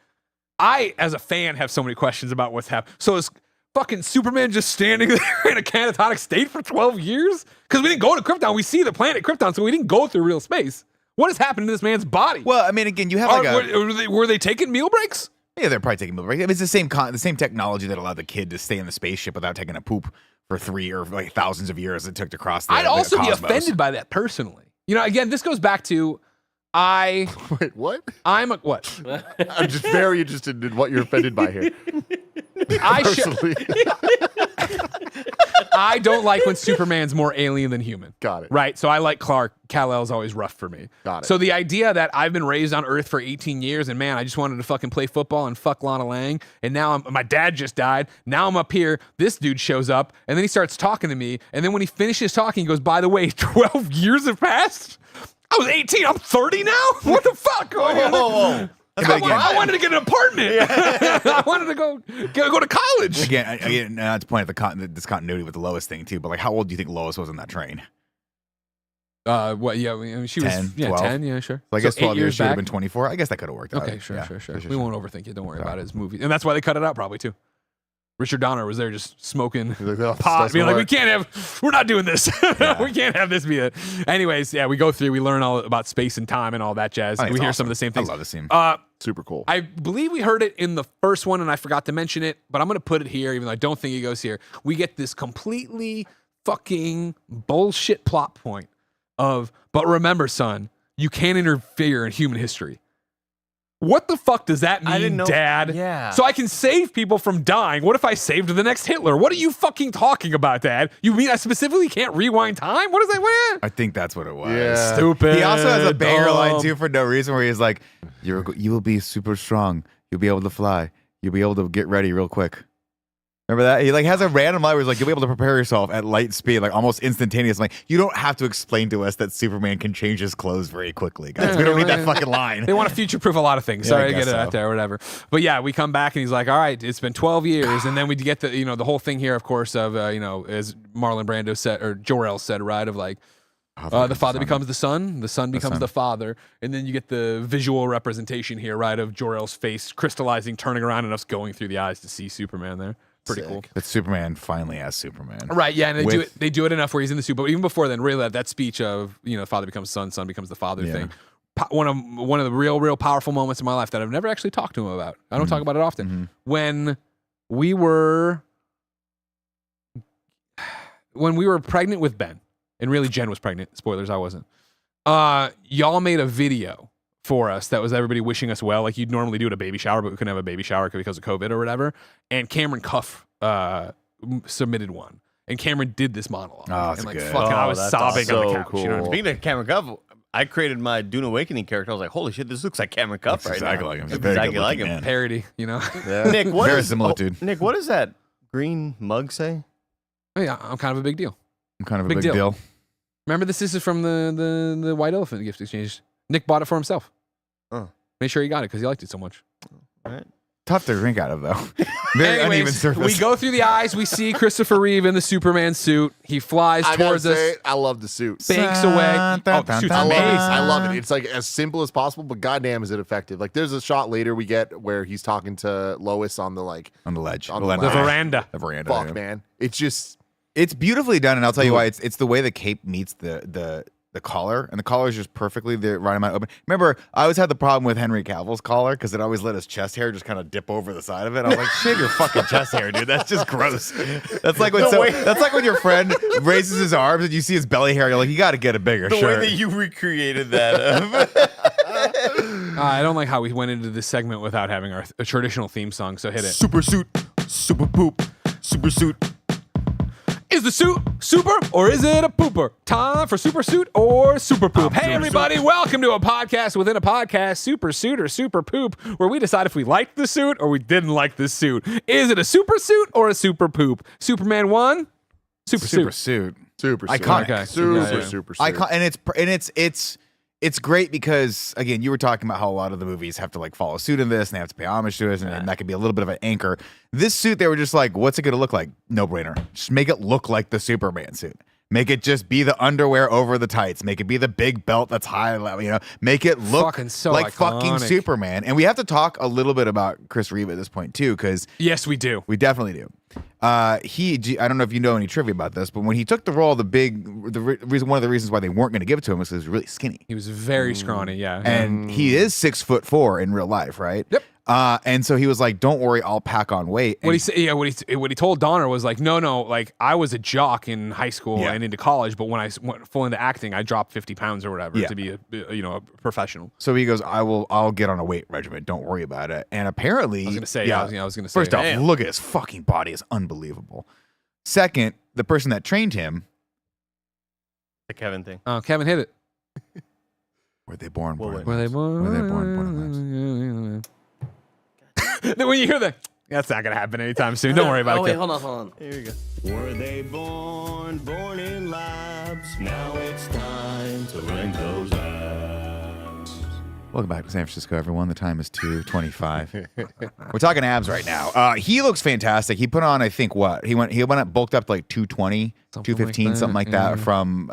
I, as a fan, have so many questions about what's happening. So is fucking Superman just standing there in a catatonic state for 12 years? Because we didn't go to Krypton. We see the planet Krypton, so we didn't go through real space. What has happened to this man's body? Well, I mean, again, you have like were they taking meal breaks? Yeah, they're probably taking meal breaks. I mean, it's the same technology that allowed the kid to stay in the spaceship without taking a poop for 3 or like thousands of years it took to cross the I'd also be cosmos. offended by that personally. You know, again, this goes back to Wait, what? What? I'm just very interested in what you're offended by here. Personally. I don't like when Superman's more alien than human. Got it. Right? So I like Clark. Kal-El's always rough for me. Got it. So the idea that I've been raised on Earth for 18 years and man, I just wanted to fucking play football and fuck Lana Lang. And now my dad just died. Now I'm up here. This dude shows up and then he starts talking to me. And then when he finishes talking, he goes, by the way, 12 years have passed? I was 18. I'm 30 now? What the fuck? Whoa. I wanted to get an apartment. I wanted to go to college. Again, not to point out the discontinuity with the Lois thing too, but like, how old do you think Lois was on that train? What? Yeah, I mean, she 10, was 10. Yeah, sure. So I guess 12 years should have back. been 24. I guess that could have worked out. Okay, sure. Yeah, We won't overthink it. Don't worry about it. It's movie, and that's why they cut it out probably too. Richard Donner was there just smoking Like, oh, pot, being like, work. we're not doing this. We can't have this be it. Anyways, yeah, we go through, we learn all about space and time and all that jazz. I think We it's hear awesome. some of the same things. I love this scene. Super cool. I believe we heard it in the first one and I forgot to mention it, but I'm going to put it here, even though I don't think it goes here. We get this completely fucking bullshit plot point of, but remember, son, you can't interfere in human history. What the fuck does that mean, I didn't know. Dad? Yeah. So I can save people from dying. What if I saved the next Hitler? What are you fucking talking about, Dad? You mean I specifically can't rewind time? What is that? What? I think that's what it was. Yeah. Stupid. He also has a banger line dumb. too for no reason, where he's like, you will be super strong. You'll be able to fly. You'll be able to get ready real quick. Remember that? He like has a random line where he's like, you'll be able to prepare yourself at light speed, like almost instantaneous. I'm like, you don't have to explain to us that Superman can change his clothes very quickly, guys. We don't need that fucking line. They want to future-proof a lot of things. Yeah, Sorry I to get guess it so. out there or whatever. But yeah, we come back and he's like, all right, it's been 12 years. And then we get the, the whole thing here, of course, of, as Marlon Brando said, or Jor-El said, right, of like, the father becomes the son becomes the father. And then you get the visual representation here, right, of Jor-El's face crystallizing, turning around, and us going through the eyes to see Superman there. Pretty Sick. cool. But Superman finally has Superman. Right, yeah, and With- they do it enough where he's in the suit. But even before then, really that speech of father becomes son becomes the father Yeah. thing. One of the real powerful moments in my life that I've never actually talked to him about. I don't talk about it often. When we were pregnant with Ben, and really Jen was pregnant. Spoilers, I wasn't. Y'all made a video for us that was everybody wishing us well, like you'd normally do at a baby shower, but we couldn't have a baby shower because of COVID or whatever. And Cameron Cuff submitted one, and Cameron did this monologue. Oh, that's and like good. fucking, I Oh, was that's sobbing on the so couch. You know what I cool. mean? Speaking of Cameron Cuff, I created my Dune Awakening character. I was like, holy shit, this looks like Cameron Cuff Looks right exactly now. like him. He's a Looks very exactly good like looking him. man. Parody, Yeah. Nick, what Very is- similar, dude. Nick, what does that green mug say? Oh, yeah, I'm kind of a big deal. I'm kind of a Big big deal. deal. Remember, this is from the White Elephant gift exchange. Nick bought it for himself. Oh. Made sure he got it because he liked it so much. All right. Tough to drink out of, though. Very uneven Anyways, surface. we go through the eyes. We see Christopher Reeve in the Superman suit. He flies I gotta towards us, say, I love the suit. banks away. Oh, suit's I love it. amazing. I love it. It's like as simple as possible, but goddamn is it effective. Like there's a shot later we get where he's talking to Lois on the like on the ledge. On The ledge. veranda. The veranda. fuck yeah. man. It's just It's beautifully done, and I'll tell you why. It's the way the cape meets the collar, and the collar is just perfectly the right amount open. Remember, I always had the problem with Henry Cavill's collar because it always let his chest hair just kind of dip over the side of it. I was like, shave your fucking chest hair, dude. That's just gross. That's like when that's like when your friend raises his arms and you see his belly hair. You're like, you got to get a bigger The shirt. way that you recreated that. I don't like how we went into this segment without having our a traditional theme song, so hit it. Super suit, super poop, super suit. Is the suit super or is it a pooper? Time for super suit or super poop. Hey, everybody, welcome to a podcast within a podcast, Super Suit or Super Poop, where we decide if we liked the suit or we didn't like the suit. Is it a super suit or a super poop? Superman 1, super Super suit. suit. Super Iconic. Okay. Super, Yeah, yeah. super. Icon, and it's great because again, you were talking about how a lot of the movies have to like follow suit in this, and they have to pay homage to it, and that can be a little bit of an anchor. This suit, they were just like, what's it going to look like? No brainer. Just make it look like the Superman suit. Make it just be the underwear over the tights. Make it be the big belt that's high level. Make it look Fucking so like fucking iconic. Superman. And we have to talk a little bit about Chris Reeve at this point too, because Yes, we do. we definitely do. I don't know if you know any trivia about this, but when he took the role, one of the reasons why they weren't going to give it to him was because he was really skinny, He was very scrawny. Yeah. and he is 6'4" in real life, right? Yep. And so he was like, "Don't worry, I'll pack on weight." What he said, yeah. What he told Donner was like, no, like I was a jock in high school Yeah. and into college, but when I went full into acting, I dropped 50 pounds or whatever Yeah. to be a professional. So he goes, I'll get on a weight regimen. Don't worry about it. And apparently, I was gonna say, yeah, I was gonna say, first off, Damn. look at his fucking body; is unbelievable. Second, the person that trained him, The Kevin thing. Kevin hit it. were they born? Well, wait. Were they born? Were they born Then when you hear that, that's not gonna happen anytime soon. Don't worry about Oh it. wait, Kev. hold on. Here we go. Were they born in labs? Now it's time to rank those abs. Welcome back to San Francisco, everyone. The time is 2:25. We're talking abs right now. He looks fantastic. He put on, I think, what he went up, bulked up to like 220, Something 215, like that, something like yeah. that. From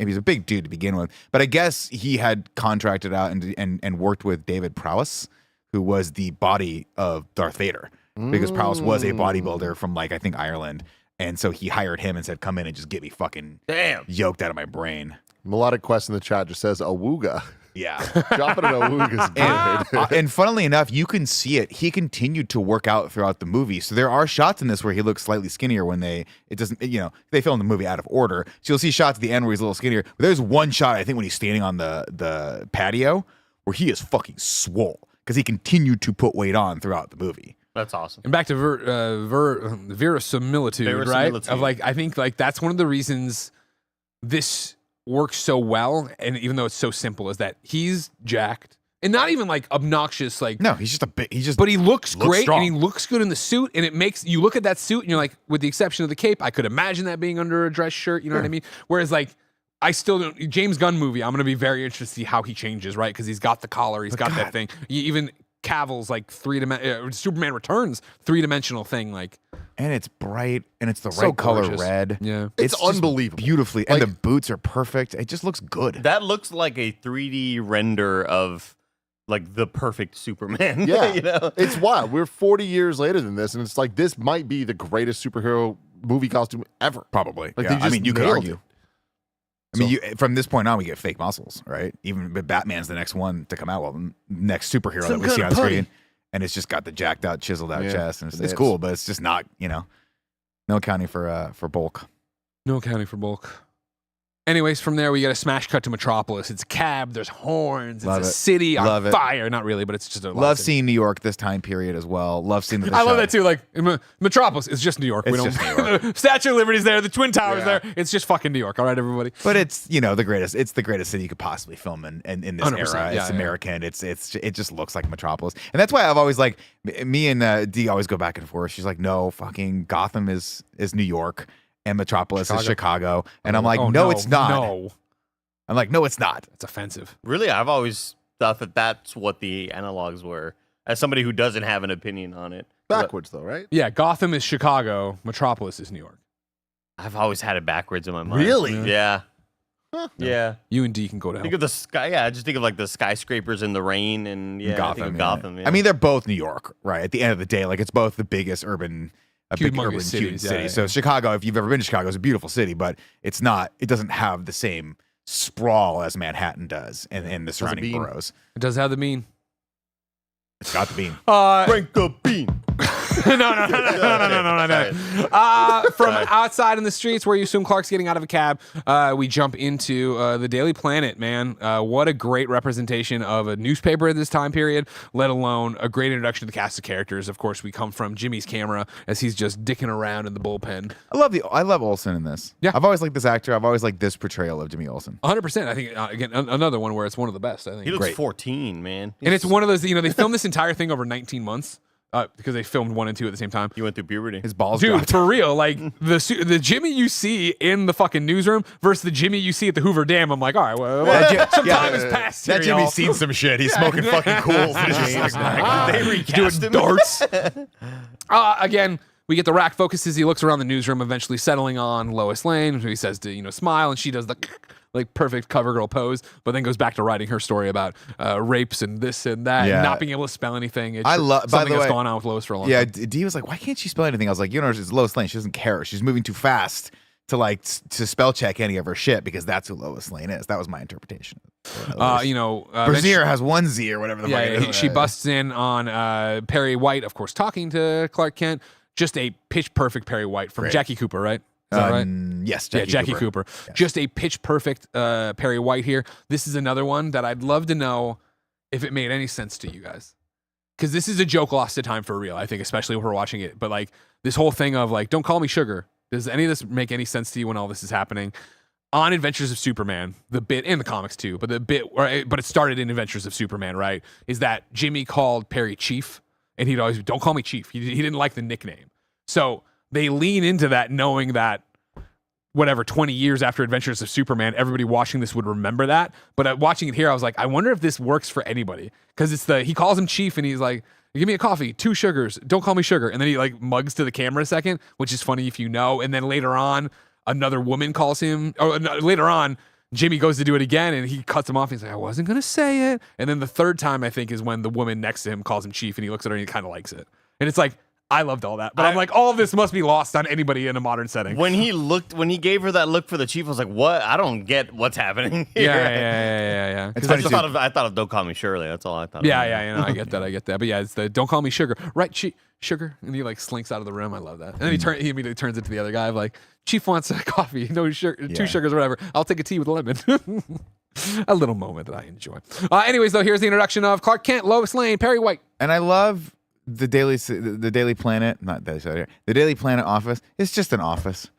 he's a big dude to begin with, but I guess he had contracted out and worked with David Prowse, who was the body of Darth Vader, because Prowse was a bodybuilder from like I think Ireland, and so he hired him and said, "Come in and just get me fucking Damn. yoked out of my brain." Melodic Quest in the chat just says Awooga. Yeah. Dropping an Awooga's good. And funnily enough, you can see it. He continued to work out throughout the movie. So there are shots in this where he looks slightly skinnier when they filmed the movie out of order. So you'll see shots at the end where he's a little skinnier. But there's one shot, I think, when he's standing on the patio where he is fucking swole because he continued to put weight on throughout the movie. That's awesome. And back to verisimilitude, right? Verisimilitude. Of like, I think like that's one of the reasons this works so well, and even though it's so simple, is that he's jacked and not even like obnoxious, like No, he's just a bit. but he looks great strong. and he looks good in the suit, and it makes you look at that suit and you're like, with the exception of the cape, I could imagine that being under a dress shirt. You know what I mean? Whereas like, I still don't. James Gunn movie, I'm gonna be very interested to see how he changes, right? Because he's got the collar, he's got that thing. Even Cavill's like Superman Returns 3-dimensional thing, like. And it's bright, and it's the So right color gorgeous. red. Yeah. It's just unbelievable. beautifully, Like- and the boots are perfect. It just looks good. That looks like a 3D render of like the perfect Superman. Yeah. you know? It's wild. We're 40 years later than this, and it's like this might be the greatest superhero movie costume ever. Probably. Like, Yeah. they I just mean, you could nailed argue. it. I mean, from this point on, we get fake muscles, right? Even but Batman's the next one to come out. Well, next superhero that we see on screen, and it's just got the jacked out, chiseled out Yeah, chest, and it's it is. cool, but it's just not, no accounting for bulk. No accounting for bulk. Anyways, from there we get a smash cut to Metropolis. It's a cab, there's horns, Love it's a it. city on Love it. fire. Not really, but it's just a Love city. seeing New York this time period as well. Love seeing the I love shot- that too. Like Metropolis is just New York. It's just New York. Statue of Liberty's there, the Twin Towers Yeah. there. It's just fucking New York. All right, everybody. But it's the greatest. It's the greatest city you could possibly film in this 100%, era. yeah, It's yeah. American. It just looks like Metropolis, and that's why I've always like me and Dee always go back and forth. She's like, no, fucking Gotham is New York, and Metropolis is Chicago, and I'm like, Oh, no, it's not. No, I'm like, no, it's not. it's offensive. Really, I've always thought that that's what the analogs were. As somebody who doesn't have an opinion on it, Backwards, though, right? Yeah, Gotham is Chicago. Metropolis is New York. I've always had it backwards in my mind. Really? Yeah. Huh. Yeah. You and D can go down. Think of the sky. Yeah, just think of like the skyscrapers in the rain and yeah, I think of Gotham. Yeah. I mean, they're both New York, right? At the end of the day, like it's both the biggest urban. A big Humongous urban cities, city. yeah, So yeah. Chicago, if you've ever been to Chicago, it's a beautiful city, but it's not. It doesn't have the same sprawl as Manhattan does, and the surrounding bean. boroughs. It does have the mean. It's got the bean. Frank the Bean. No. From outside in the streets where you assume Clark's getting out of a cab, we jump into the Daily Planet, man. What a great representation of a newspaper at this time period, let alone a great introduction to the cast of characters. Of course, we come from Jimmy's camera as he's just dicking around in the bullpen. I love Olsen in this. Yeah. I've always liked this actor. I've always liked this portrayal of Jimmy Olsen. 100%. I think, again, another one where it's one of the best, I think. He looks Great. 14, man. And it's one of those, they filmed this entire thing over 19 months. because they filmed 1 and 2 at the same time. You went through puberty. His balls Dude, dropped. for real, like the Jimmy you see in the fucking newsroom versus the Jimmy you see at the Hoover Dam. I'm like, all right, well, some time has passed. That here, Jimmy's y'all. seen some shit. He's smoking fucking cools. And it's just like, They recast him. darts. Again, we get the rack focuses. He looks around the newsroom, eventually settling on Lois Lane, who he says to smile, and she does the like perfect cover girl pose, but then goes back to writing her story about rapes and this and that, and not being able to spell anything. It's I love. By something the way, that's gone on with Lois for a long yeah, time. D was like, why can't she spell anything? I was like, it's Lois Lane. She doesn't care. She's moving too fast to to spell check any of her shit because that's who Lois Lane is. That was my interpretation. Brazier has 1 Z or whatever the fuck it is. She busts in on Perry White, of course, talking to Clark Kent. Just a pitch perfect Perry White from Jackie Cooper, right? Is that right? Yes, Jackie Cooper. Yes. Just a pitch perfect Perry White here. This is another one that I'd love to know if it made any sense to you guys. Because this is a joke lost to time for real, I think, especially if we're watching it. But like this whole thing of like, don't call me sugar. Does any of this make any sense to you when all this is happening? On Adventures of Superman, the bit in the comics too, but it started in Adventures of Superman, right? Is that Jimmy called Perry Chief, and he'd always don't call me Chief. He didn't like the nickname, so they lean into that, knowing that 20 years after Adventures of Superman, everybody watching this would remember that. But watching it here, I was like, I wonder if this works for anybody, because he calls him Chief, and he's like, give me a coffee, 2 sugars, don't call me sugar, and then he like mugs to the camera a second, which is funny if you know, and then later on, another woman calls him, or later on, Jimmy goes to do it again, and he cuts him off. He's like, I wasn't going to say it. And then the third time, I think, is when the woman next to him calls him Chief, and he looks at her and he kind of likes it. And it's like, I loved all that. But I'm like, all of this must be lost on anybody in a modern setting. When he gave her that look for the chief, I was like, what? I don't get what's happening here. Yeah. It's I funny, thought of Don't Call Me Shirley. That's all I thought. Yeah, I get that. But yeah, it's the don't call me sugar. Right, sugar? And he like slinks out of the room. I love that. And then he immediately turns it to the other guy of like, Chief wants a coffee, no sugar, 2 sugars or whatever. I'll take a tea with a lemon. A little moment that I enjoy. Anyways, though, here's the introduction of Clark Kent, Lois Lane, Perry White. And I love the Daily Planet, not Daily Planet, the Daily Planet office. It's just an office.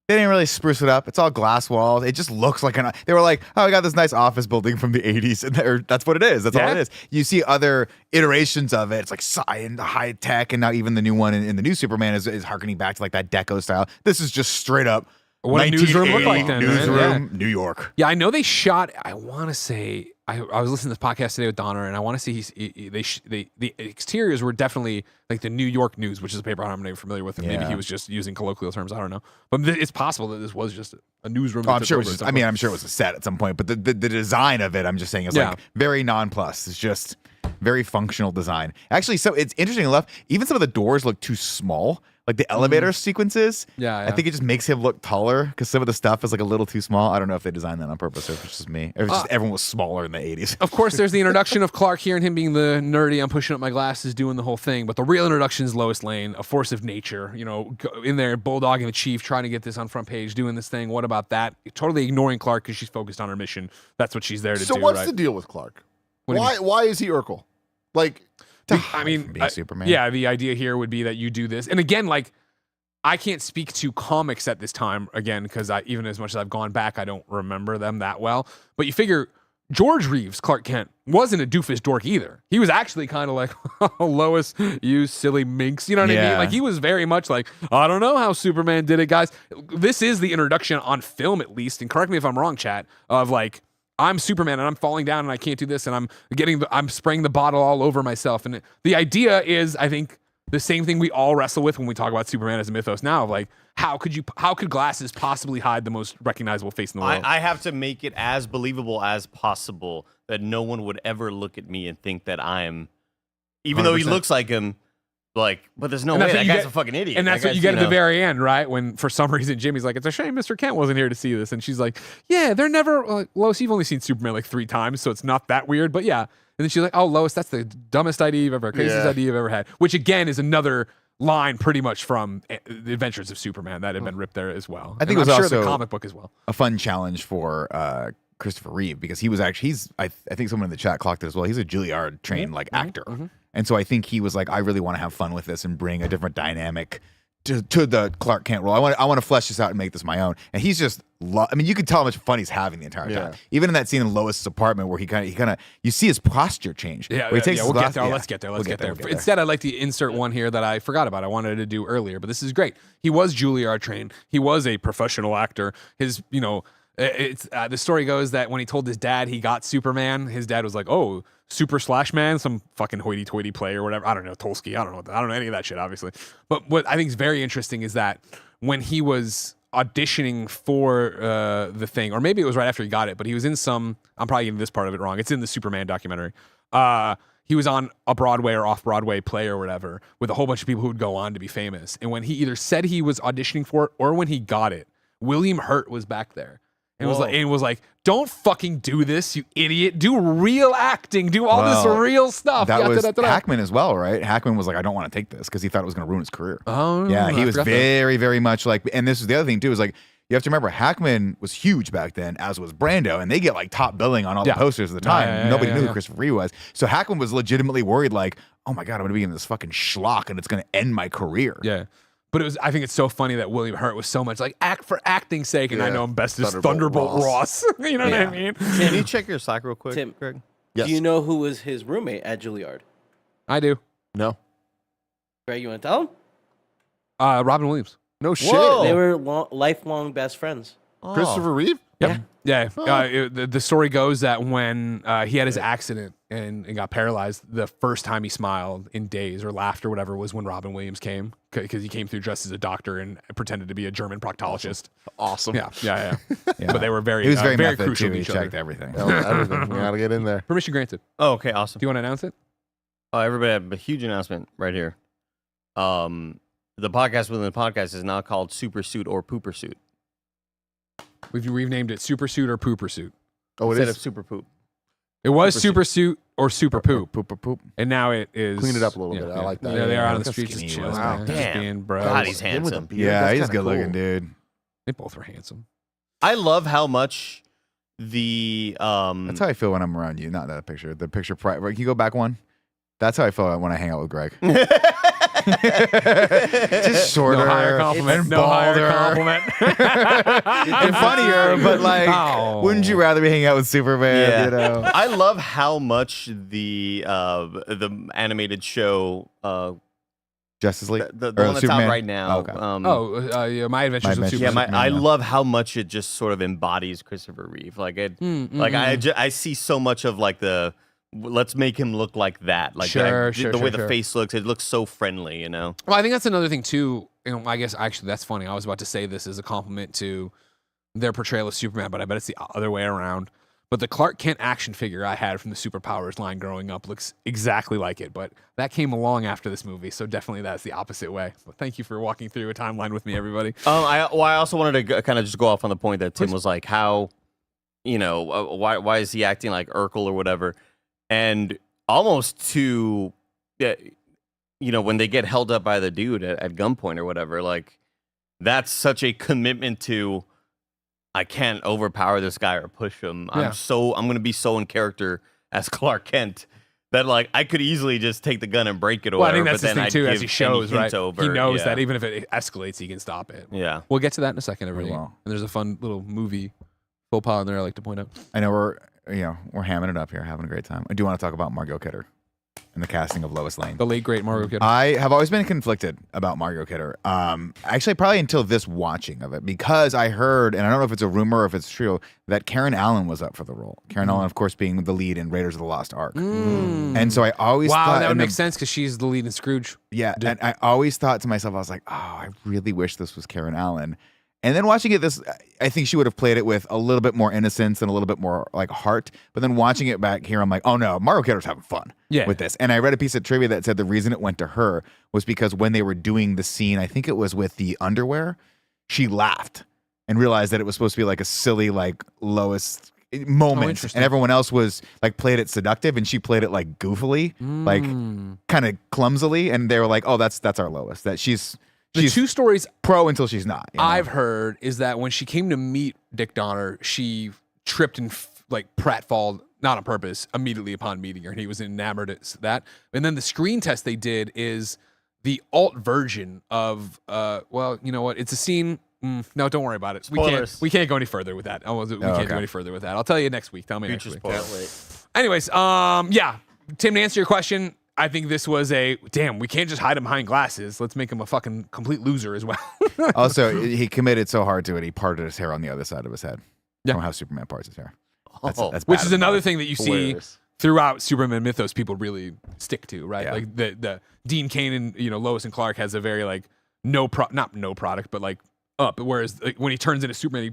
They didn't really spruce it up. It's all glass walls. It just looks like they were like, oh, we got this nice office building from the 80s. And that's what it is. That's all it is. You see other iterations of it. It's like science, high tech. And now even the new one in the new Superman is harkening back to like that deco style. This is just straight up. What a newsroom looked like then, right? Newsroom, New York. Yeah, I know they shot. I want to say I was listening to this podcast today with Donner, and I want to say the exteriors were definitely like the New York News, which is a paper I'm not even familiar with, and maybe he was just using colloquial terms. I don't know, but it's possible that this was just a newsroom. Oh, I'm sure it was. I'm sure it was a set at some point, but the design of it, I'm just saying, is like very nonplussed. It's just very functional design. Actually, so it's interesting enough. Even some of the doors look too small. Like the elevator sequences, I think it just makes him look taller because some of the stuff is like a little too small. I don't know if they designed that on purpose or if it's just me. Or if it's just everyone was smaller in the 80s. Of course, there's the introduction of Clark here and him being the nerdy, I'm pushing up my glasses, doing the whole thing. But the real introduction is Lois Lane, a force of nature, in there, bulldogging the chief, trying to get this on front page, doing this thing. What about that? Totally ignoring Clark because she's focused on her mission. That's what she's there to do. So what's the deal with Clark? Why is he Urkel? Like, being Superman. Yeah, the idea here would be that you do this. And again, like, I can't speak to comics at this time, again, because even as much as I've gone back, I don't remember them that well. But you figure George Reeves, Clark Kent, wasn't a doofus dork either. He was actually kind of like, oh, Lois, you silly minx. You know what I mean? Like, he was very much like, I don't know how Superman did it, guys. This is the introduction on film, at least, and correct me if I'm wrong, chat, of like, I'm Superman and I'm falling down and I can't do this and I'm spraying the bottle all over myself. And the idea is, I think, the same thing we all wrestle with when we talk about Superman as a mythos now, of like, how could glasses possibly hide the most recognizable face in the world? I have to make it as believable as possible that no one would ever look at me and think that I'm, even 100%. Though he looks like him, like, but there's no way that guy's a fucking idiot. And that's what you get at the very end, right? When for some reason Jimmy's like, it's a shame Mr. Kent wasn't here to see this. And she's like, yeah, they're never, Lois, you've only seen Superman like 3 times, so it's not that weird. But yeah. And then she's like, oh, Lois, that's the dumbest idea you've ever, craziest idea you've ever had. Which again is another line pretty much from The Adventures of Superman that had been ripped there as well. I think it was I'm also sure the comic book as well. A fun challenge for Christopher Reeve, because he was actually, I think someone in the chat clocked it as well. He's a Juilliard trained actor. And so I think he was like, I really want to have fun with this and bring a different dynamic to the Clark Kent role. I want to flesh this out and make this my own. And he's just, I mean, you can tell how much fun he's having the entire time. Even in that scene in Lois's apartment where he kind of, you see his posture change. Yeah, where he takes his we'll get glass- there. yeah. Let's get there. We'll get there. Instead, I'd like to insert one here that I forgot about. I wanted to do earlier, but this is great. He was Juilliard trained. He was a professional actor. His, it's the story goes that when he told his dad he got Superman, his dad was like, "Oh, Super Slash Man, some fucking hoity-toity play or whatever." I don't know, Tolsky. I don't know any of that shit, obviously. But what I think is very interesting is that when he was auditioning for the thing, or maybe it was right after he got it, but he was in some. I'm probably getting this part of it wrong. It's in the Superman documentary. He was on a Broadway or off-Broadway play or whatever with a whole bunch of people who would go on to be famous. And when he either said he was auditioning for it or when he got it, William Hurt was back there. And was like, don't fucking do this, you idiot. Do real acting. Do all this real stuff. That was Hackman as well, right? Hackman was like, I don't want to take this because he thought it was going to ruin his career. Oh, yeah, he I was forgot that. very, very much like, and this is the other thing too, is like, you have to remember Hackman was huge back then, as was Brando, and they get like top billing on all the posters at the time. Nobody knew who Christopher Reeve was. So Hackman was legitimately worried, like, oh my God, I'm going to be in this fucking schlock and it's going to end my career. Yeah. But I think it's so funny that William Hurt was so much like act for acting's sake, and I know him best as Thunderbolt Ross. You know what I mean? Can you check your Slack real quick, Tim, Greg? Yes. Do you know who was his roommate at Juilliard? I do. No. Greg, you want to tell him? Robin Williams. No shit. Whoa. They were lifelong best friends. Christopher Reeve? Yep. Yeah. The story goes that when he had his accident and got paralyzed, the first time he smiled in days or laughed or whatever was when Robin Williams came, because he came through dressed as a doctor and pretended to be a German proctologist. Awesome. Yeah. But they were very, He was very very method, crucial too. to He each checked other. everything. Everything. We gotta get in there. Permission granted. Oh, okay, awesome. Do you want to announce it? Everybody, I have a huge announcement right here. The podcast within the podcast is now called Super Suit or Pooper Suit We've named it Super Suit or Pooper Suit. Oh, it instead is. of Super Poop. It was Super Super Suit or Super Poop, Poop. and now it is. Clean it up a little bit. I like that. Yeah, they are Yeah, on the look how streets. skinny Just he chilling, was. Wow. man. Damn. Just being bros. God, he's Him with a handsome. beard, Yeah, that's he's kinda good looking, cool. dude. They both are handsome. I love how much the That's how I feel when I'm around you. Not that picture. The picture prior. Can you go back one? That's how I feel when I hang out with Greg. Just shorter, No higher compliment. and No higher balder, compliment. and funnier. But like, Oh. wouldn't you rather be hanging out with Superman? Yeah. You know. I love how much the animated show Justice League. the Or one that's Superman? out right now. Okay. Yeah, My Adventures with Adventures. Superman. Yeah, Superman, I yeah. love how much it just sort of embodies Christopher Reeve. Like it, I see so much of like let's make him look like that. Like Sure, the way the sure. face looks, it looks so friendly. You know. Well, I think that's another thing too. I guess actually that's funny. I was about to say this as a compliment to their portrayal of Superman, but I bet it's the other way around. But the Clark Kent action figure I had from the Superpowers line growing up looks exactly like it. But that came along after this movie, so definitely that's the opposite way. But thank you for walking through a timeline with me, everybody. I also wanted to kind of just go off on the point that Tim was like, how, why is he acting like Urkel or whatever, and almost to, when they get held up by the dude at gunpoint or whatever, like that's such a commitment to. I can't overpower this guy or push him. Yeah. I'm gonna be so in character as Clark Kent that like I could easily just take the gun and break it. Or Well, I think whatever, that's but his then thing I'd too, as give he any shows, hint right? over, He knows yeah. that even if it escalates, he can stop it. Yeah. We'll get to that in a second, everybody. will. And there's a fun little movie faux pas in there I like to point out. I know we're hamming it up here, having a great time. I do want to talk about Margot Kidder and the casting of Lois Lane. The late great Margot Kidder. I have always been conflicted about Margot Kidder. Actually, probably until this watching of it, because I heard, and I don't know if it's a rumor or if it's true, that Karen Allen was up for the role. Karen Allen, of course, being the lead in Raiders of the Lost Ark. And so I always Wow, thought, that would and make the- sense because she's the lead in Scrooge. Yeah, and I always thought to myself, I was like, oh, I really wish this was Karen Allen. And then watching it, I think she would have played it with a little bit more innocence and a little bit more like heart. But then watching it back here, I'm like, oh no, Margot Kidder's having fun with this. And I read a piece of trivia that said the reason it went to her was because when they were doing the scene, I think it was with the underwear, she laughed and realized that it was supposed to be like a silly, like Lois moment, interesting. and everyone else was like played it seductive, and she played it like goofily, like kind of clumsily, and they were like, oh, that's our Lois. That she's The two stories pro until she's not. you know? I've heard is that when she came to meet Dick Donner, she tripped and like pratfalled, not on purpose, immediately upon meeting her, and he was enamored at that. And then the screen test they did is the alt version of well, you know what? It's a scene. No, don't worry about it. Spoilers. We can't go any further with that. We can't go any further with that. I'll tell you next week. Tell me Future next week. spoilers. Anyways, yeah. Tim, to answer your question, I think this was we can't just hide him behind glasses. Let's make him a fucking complete loser as well. Also, he committed so hard to it, he parted his hair on the other side of his head. Yeah. From how Superman parts his hair. That's Which bad is enough. another thing that you see Hilarious. throughout Superman mythos people really stick to, right? Yeah. Like the Dean Cain and Lois and Clark has a very like not no product, but like up. Whereas like, when he turns into Superman, he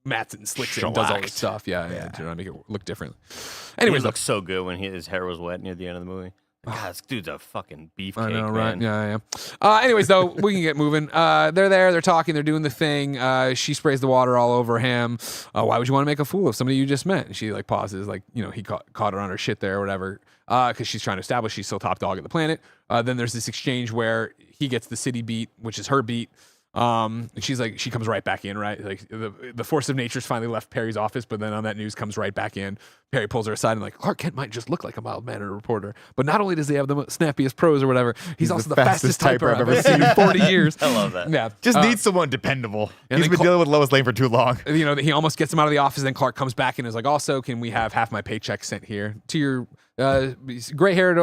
mats it and slicks it and does all this Shellacked. stuff. Yeah. To make it look different. Anyways, Anyways, he looks so good when his hair was wet near the end of the movie. God, this dude's a fucking beefcake, I know, man. right? Yeah. Anyways, though, we can get moving. They're there. They're talking. They're doing the thing. She sprays the water all over him. Why would you want to make a fool of somebody you just met? And she like pauses, like he caught her on her shit there or whatever, because she's trying to establish she's still top dog of the planet. Then there's this exchange where he gets the city beat, which is her beat. And she's like, she comes right back in, right? Like the force of nature's finally left Perry's office, but then on that news comes right back in. Perry pulls her aside and like, Clark Kent might just look like a mild-mannered reporter, but not only does he have the snappiest prose or whatever, he's also the fastest typer I've ever seen in 40 years. I love that. Yeah. Just needs someone dependable. and He's then been dealing with Lois Lane for too long. he almost gets him out of the office. Then Clark comes back and is like, also, can we have half my paycheck sent here to your gray-haired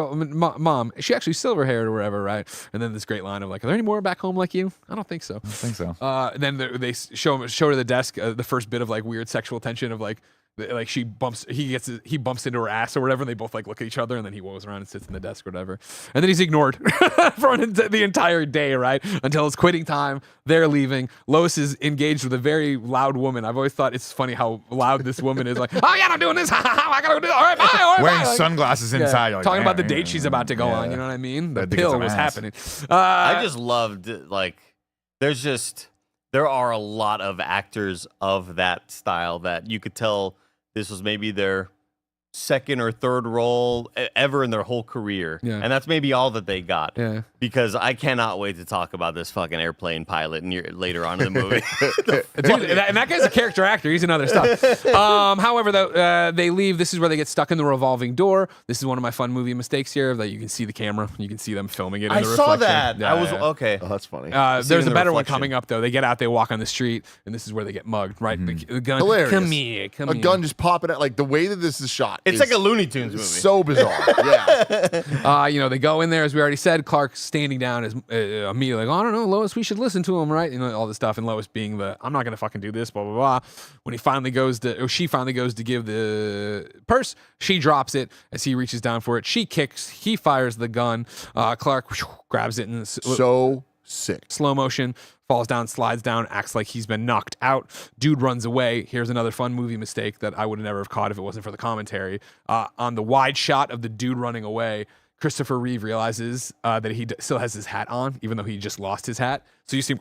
mom? Is she actually silver-haired or whatever, right? And then this great line of like, are there any more back home like you? I don't think so. I think so. And then they show her the desk, the first bit of like weird sexual tension of like he bumps into her ass or whatever, and they both like look at each other, and then he goes around and sits in the desk or whatever, and then he's ignored for the entire day, right, until it's quitting time. They're leaving. Lois is engaged with a very loud woman. I've always thought it's funny how loud this woman is. Like, oh yeah, I'm doing this. I gotta go do. All right, bye. All right, Wearing bye. Like, sunglasses yeah, inside. You're like, talking about the "Man, date she's about to go on. You know what I mean? The That dick is pill some was ass." happening. I just loved like there are a lot of actors of that style that you could tell this was maybe their second or third role ever in their whole career. Yeah. And that's maybe all that they got. Yeah. Because I cannot wait to talk about this fucking airplane pilot later on in the movie. Dude, and that guy's a character actor. He's in other stuff. However, though, they leave. This is where they get stuck in the revolving door. This is one of my fun movie mistakes here. That you can see the camera. You can see them filming it in I the saw reflection. that. Yeah, I was yeah. okay. Oh, that's funny. There's in a the better one reflection. coming up, though. They get out, they walk on the street, and this is where they get mugged, right? The gun. Hilarious. Come here. A gun just popping out. Like the way that this is shot. It's is like a Looney Tunes movie. so bizarre. Yeah. They go in there, as we already said. Clark's standing down, is immediately like, oh, I don't know, Lois, we should listen to him, right? All this stuff. And Lois being I'm not going to fucking do this, blah, blah, blah. When she finally goes to give the purse, she drops it as he reaches down for it. She kicks, he fires the gun. Clark grabs it and So sick. slow motion, falls down, slides down, acts like he's been knocked out. Dude runs away. Here's another fun movie mistake that I would never have caught if it wasn't for the commentary. On the wide shot of the dude running away, Christopher Reeve realizes that he still has his hat on, even though he just lost his hat. So you see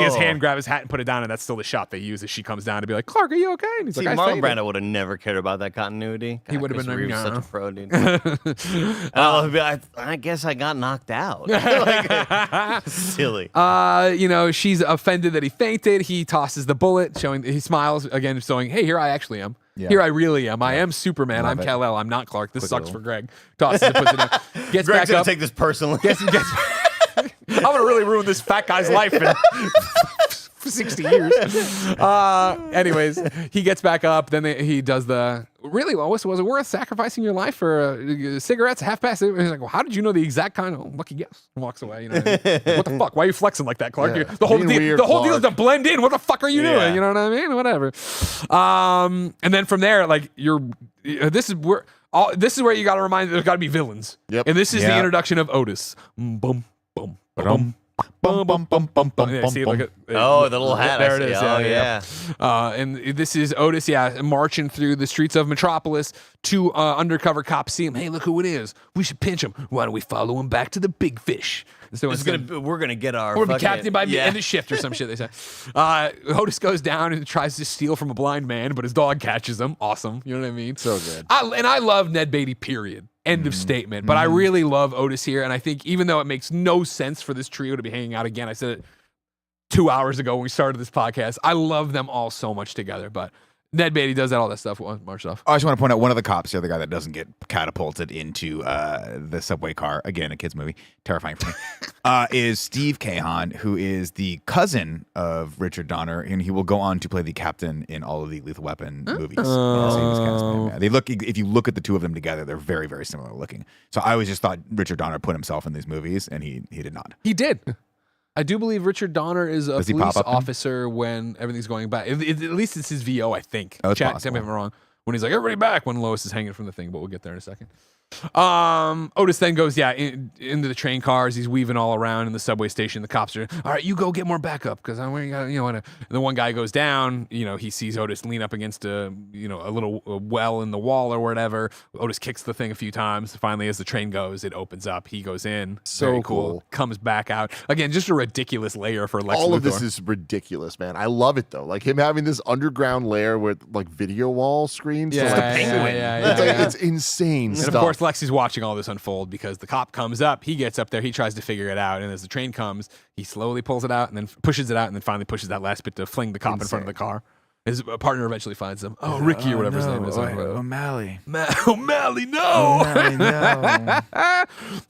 his hand grab his hat and put it down, and that's still the shot they use as she comes down to be like, Clark, are you okay? And he's See, like, Marlon Brando would have never cared about that continuity. He would have Chris been Reeve's like, such "No." a pro, dude. I guess I got knocked out. Like, silly. She's offended that he fainted. He tosses the bullet, he smiles again, showing, hey, here I actually am. Yeah. Here I really am. I am Superman. Love I'm it. Kal-El. I'm not Clark. This Quick sucks little- for Greg. Tosses it, puts it down. Gets Greg's back gonna up. take this personally. I'm gonna really ruin this fat guy's life in 60 years. Anyways, he gets back up. Then he does really, Lois, was it worth sacrificing your life for cigarettes? Half past. He's like, well, how did you know the exact kind? Oh, lucky guess. And walks away. What the fuck? Why are you flexing like that, Clark? Yeah. The whole Being deal. weird, The whole deal is to Clark. blend in. What the fuck are you Yeah. doing? You know what I mean? Whatever. And then from there, like this is where. This is where you got to remind there's got to be villains. Yep. And this is the Yeah. introduction of Otis. Boom, boom, boom, Bum, bum, bum, bum, bum, bum, Yeah, bum, see, bum. look at, Oh, the little hat. There I it see. is. Oh, yeah. And this is Otis, marching through the streets of Metropolis. Two undercover cops see him. Hey, look who it is. We should pinch him. Why don't we follow him back to the big fish? And so We're gonna get our. or be fucking- captained by yeah. end of shift or some shit they say. Otis goes down and tries to steal from a blind man, but his dog catches him. Awesome. You know what I mean? So good. I love Ned Beatty, period. End of statement. But I really love Otis here. And I think even though it makes no sense for this trio to be hanging out again, I said it 2 hours ago when we started this podcast, I love them all so much together. But Ned Beatty does all that stuff, more stuff. I just want to point out one of the cops, the other guy that doesn't get catapulted into the subway car, again, a kid's movie, terrifying for me, is Steve Cahan, who is the cousin of Richard Donner, and he will go on to play the captain in all of the Lethal Weapon movies. So he was cast, yeah. They look, if you look at the two of them together, they're very, very similar looking. So I always just thought Richard Donner put himself in these movies, and he did not. He did. I do believe Richard Donner is a Does he police pop up in? officer when everything's going back. At least it's his VO, I think. Oh, it's Chat, possible. tell me if I'm wrong. When he's like, everybody back, when Lois is hanging from the thing, but we'll get there in a second. Otis then goes, into the train cars. He's weaving all around in the subway station. The cops are, all right, you go get more backup because I'm wearing, and the one guy goes down. He sees Otis lean up against a little well in the wall or whatever. Otis kicks the thing a few times. Finally, as the train goes, it opens up. He goes in. So Very cool. Comes back out again. Just a ridiculous layer for Lex All Luthor. of this is ridiculous, man. I love it though. Like him having this underground lair with like video wall screens. Yeah, Just yeah, a penguin. yeah, It's, like, yeah. it's insane And stuff. of course, Lex is watching all this unfold because the cop comes up. He gets up there. He tries to figure it out. And as the train comes, he slowly pulls it out and then pushes it out and then finally pushes that last bit to fling the cop in front of the car. His partner eventually finds him. Oh, Ricky or whatever his name is. O'Malley. O'Malley, no. O'Malley, no.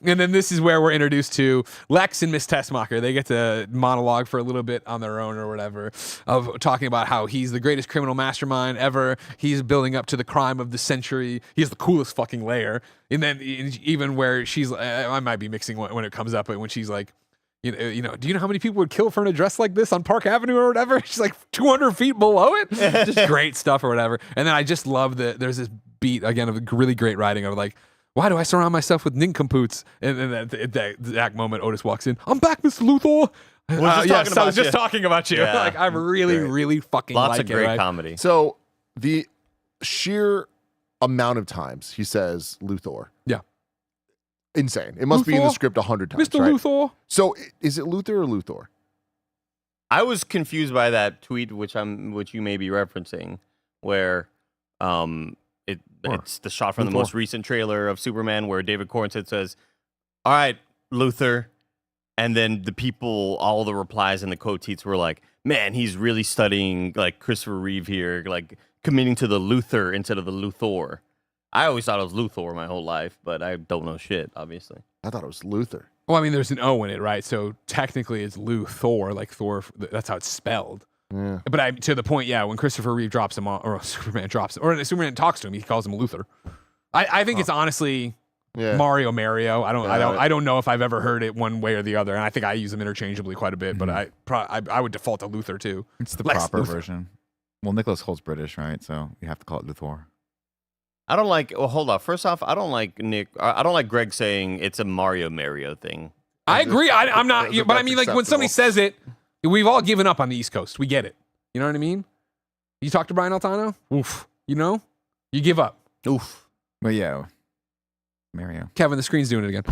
And then this is where we're introduced to Lex and Miss Tessmacher. They get to monologue for a little bit on their own or whatever, of talking about how he's the greatest criminal mastermind ever. He's building up to the crime of the century. He has the coolest fucking lair. And then even where she's, I might be mixing when it comes up, but when she's like, do you know how many people would kill for an address like this on Park Avenue or whatever? She's like 200 feet below it. Just great stuff or whatever. And then I just love that there's this beat again of really great writing of like, why do I surround myself with nincompoops? And then at that exact moment, Otis walks in. I'm back, Mr. Luthor. I was just talking about you. Yeah. Like I really fucking Lots like of great it, right? comedy. So the sheer amount of times he says Luthor. Yeah. Insane. It must be in the Luthor? script 100 times. Mr. Right? Luthor. So is it Luthor or Luthor? I was confused by that tweet, which you may be referencing, where it's the shot from the most recent trailer of Superman, where David Cornsett says, "All right, Luthor," and then the people, all the replies in the quote tweets were like, "Man, he's really studying like Christopher Reeve here, like committing to the Luthor instead of the Luthor." I always thought it was Luthor my whole life, but I don't know shit, obviously. I thought it was Luthor. Well, I mean, there's an O in it, right? So technically it's Luthor, like Thor. That's how it's spelled. Yeah. But to the point, when Christopher Reeve drops him, or Superman drops him, or Superman talks to him, he calls him Luthor. I think it's honestly Mario. I don't know if I've ever heard it one way or the other, and I think I use them interchangeably quite a bit. But I would default to Luthor too. It's the Lex proper Luthor. version. Well, Nicholas Holt's British, right? So you have to call it Luthor. I don't like. Well, hold on. First off, I don't like I don't like Greg saying it's a Mario thing. I agree. I'm not, That's but I mean, like when somebody acceptable. says it, we've all given up on the East Coast. We get it. You know what I mean? You talk to Brian Altano, oof. You give up. Oof. But yeah, Mario. Kevin, the screen's doing it again.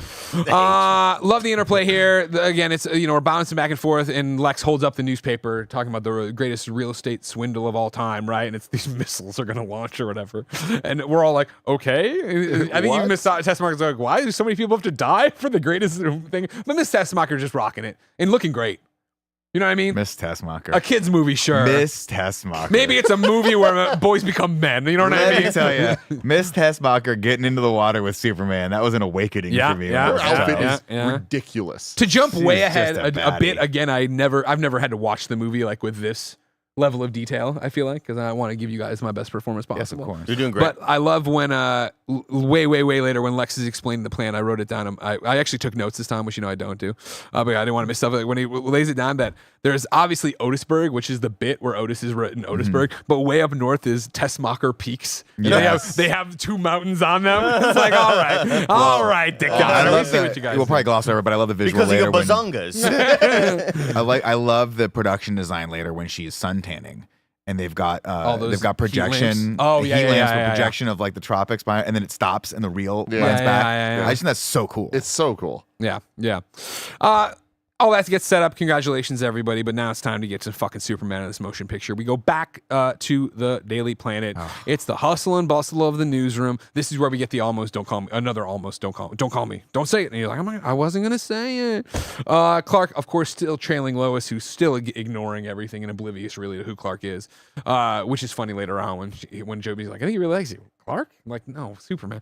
Love the interplay here. Again, it's we're bouncing back and forth, and Lex holds up the newspaper talking about the greatest real estate swindle of all time, right? And it's these missiles are going to launch or whatever, and we're all like, okay. I think even Miss Tessmacher's like, why do so many people have to die for the greatest thing? But Miss Tessmacher just rocking it and looking great. You know what I mean? Miss Tessmacher. A kid's movie, sure. Miss Tessmacher. Maybe it's a movie where boys become men. You know what I Let mean? me tell you, Miss Tessmacher getting into the water with Superman, that was an awakening Yeah, for me. yeah, Her when I was a outfit child. is ridiculous. To jump She's way just ahead a a bit baddie. again, I've never had to watch the movie like with this level of detail. I feel like because I want to give you guys my best performance possible. Yes, of course. You're doing great. But I love when way later when Lex is explaining the plan. I wrote it down. I actually took notes this time, which I don't do. But I didn't want to miss stuff. Like when he lays it down that there's obviously Otisburg, which is the bit where Otis is written Otisburg, but way up north is Tessmacher Peaks. And Yes. they have two mountains on them. It's like all right, Dick. I Let me love see that. what you guys. We'll do. probably gloss over, but I love the visual Because of later your when- bazongas. I love the production design later when she's suntanning. And they've got those they've got heat projection. lamps. Oh, the yeah, heat yeah, lamps yeah, with yeah, projection of like the tropics behind, and then it stops and the reel Yeah. runs Yeah, back. yeah, yeah. I just think that's so cool. It's so cool. Yeah. all that gets set up. Congratulations, everybody. But now it's time to get to fucking Superman in this motion picture. We go back to the Daily Planet. It's the hustle and bustle of the newsroom. This is where we get the almost don't call me. Another almost don't call me. Don't say it. And you're like, I wasn't going to say it. Clark, of course, still trailing Lois, who's still ignoring everything and oblivious really to who Clark is, which is funny later on when Joby's like, I think he really likes you. Clark? I'm like, no, Superman.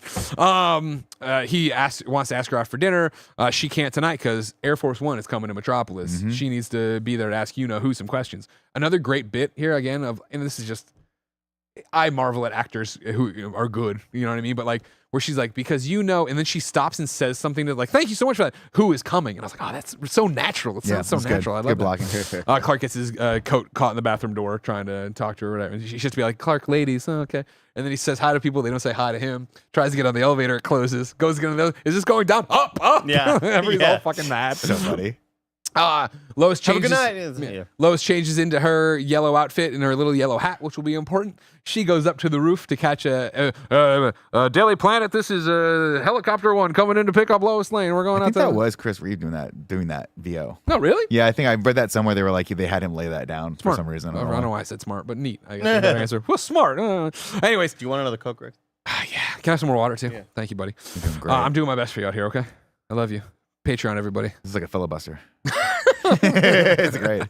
He wants to ask her out for dinner. She can't tonight because Air Force One is coming to Metropolis. She needs to be there to ask who some questions. Another great bit here again and this is just, I marvel at actors who are good, you know what I mean? But like where she's like, because and then she stops and says something to like, thank you so much for that. Who is coming? And I was like, oh, that's so natural. It sounds so natural. I love good that. blocking. Clark gets his coat caught in the bathroom door trying to talk to her or whatever. And she has to be like, Clark, ladies, okay. And then he says hi to people. They don't say hi to him. Tries to get on the elevator. It closes. Goes to get on the elevator. Is this going down? Up. Yeah. Everybody's all fucking mad. So funny. Lois Have a changes. good night. Yeah. Lois changes into her yellow outfit and her little yellow hat, which will be important. She goes up to the roof to catch a Daily Planet. This is a helicopter one coming in to pick up Lois Lane. We're going I out think there. that was Chris Reeve doing that VO. No, really? Yeah, I think I read that somewhere. They were like they had him lay that down for some reason. I don't know why I said smart, but neat. I guess that's the answer. Well, smart. Anyways, Do you want another Coke, Rick? yeah. Can I have some more water too? Yeah. Thank you, buddy. You're doing great. I'm doing my best for you out here. Okay. I love you. Patreon, everybody. This is like a filibuster. It's great.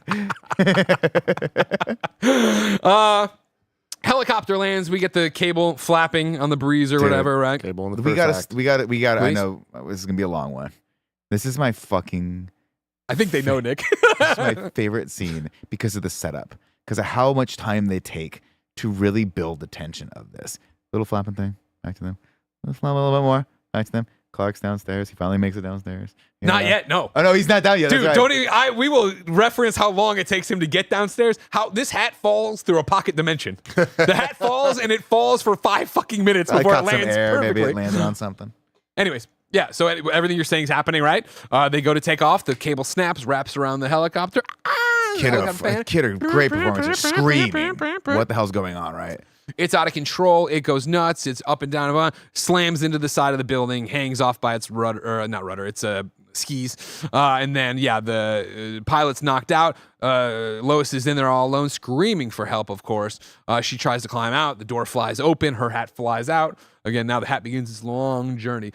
Helicopter lands. We get the cable flapping on the breeze or Dude, whatever, right? Cable in the We first gotta. act. I Please? know this is gonna be a long one. This is my fucking I think they know, Nick. this is my favorite scene because of the setup, because of how much time they take to really build the tension of this. Little flapping thing. Back to them. Let's flap a little bit more. Back to them. Clark's downstairs. He finally makes it downstairs. You Not know? yet. No. Oh no, he's not down yet. Dude, That's right. don't even. We will reference how long it takes him to get downstairs. How this hat falls through a pocket dimension. The hat falls and it falls for 5 fucking minutes I before it caught some lands air. perfectly. Maybe it landed on something. Anyways, yeah. So everything you're saying is happening, right? They go to take off. The cable snaps, wraps around the helicopter. Kidder, great performance. Just screaming. What the hell's going on, right? It's out of control. It goes nuts. It's up and down, slams into the side of the building, hangs off by its rudder, or not rudder, it's skis. And then, the pilot's knocked out. Lois is in there all alone, screaming for help, of course. She tries to climb out. The door flies open. Her hat flies out. Again, now the hat begins its long journey.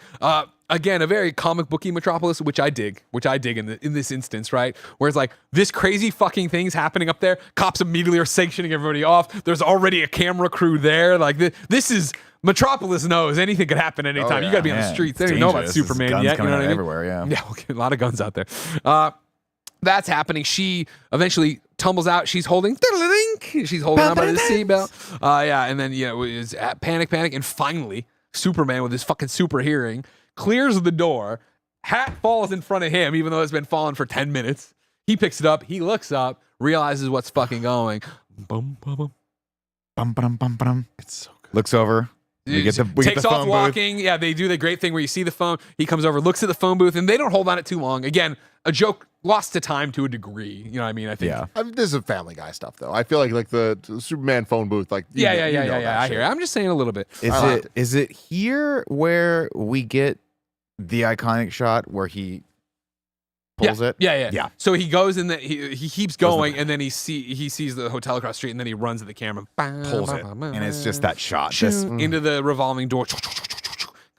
Again, a very comic booky Metropolis, which I dig in this instance, right? Where it's like, this crazy fucking thing's happening up there. Cops immediately are sanctioning everybody off. There's already a camera crew there. Like, this is, Metropolis knows anything could happen anytime. You gotta be on the Yeah, streets. it's They don't know about dangerous. There's Superman guns yet. You coming know out what I mean? everywhere, yeah. Yeah, okay, a lot of guns out there. That's happening. She eventually tumbles out. She's holding She's holding on by the seatbelt. And then it was panic. And finally, Superman with his fucking super hearing clears the door. Hat falls in front of him, even though it's been falling for 10 minutes. He picks it up. He looks up, realizes what's fucking going. Boom, boom, boom. Bum, bum, bum, bum. It's so good. Looks over. We get the Takes off phone booth. walking. Yeah, they do the great thing where you see the phone. He comes over, looks at the phone booth, and they don't hold on it too long. Again, a joke lost to time to a degree. You know what I mean? I think. Yeah. This is Family Guy stuff, though. I feel like the Superman phone booth, like Yeah. that I shit. hear. I'm just saying a little bit. Is it here where we get the iconic shot where he pulls it? Yeah. So he goes and he keeps going, and then he sees the hotel across the street, and then he runs at the camera, Pulls it. And it's just that shot. This, into the revolving door.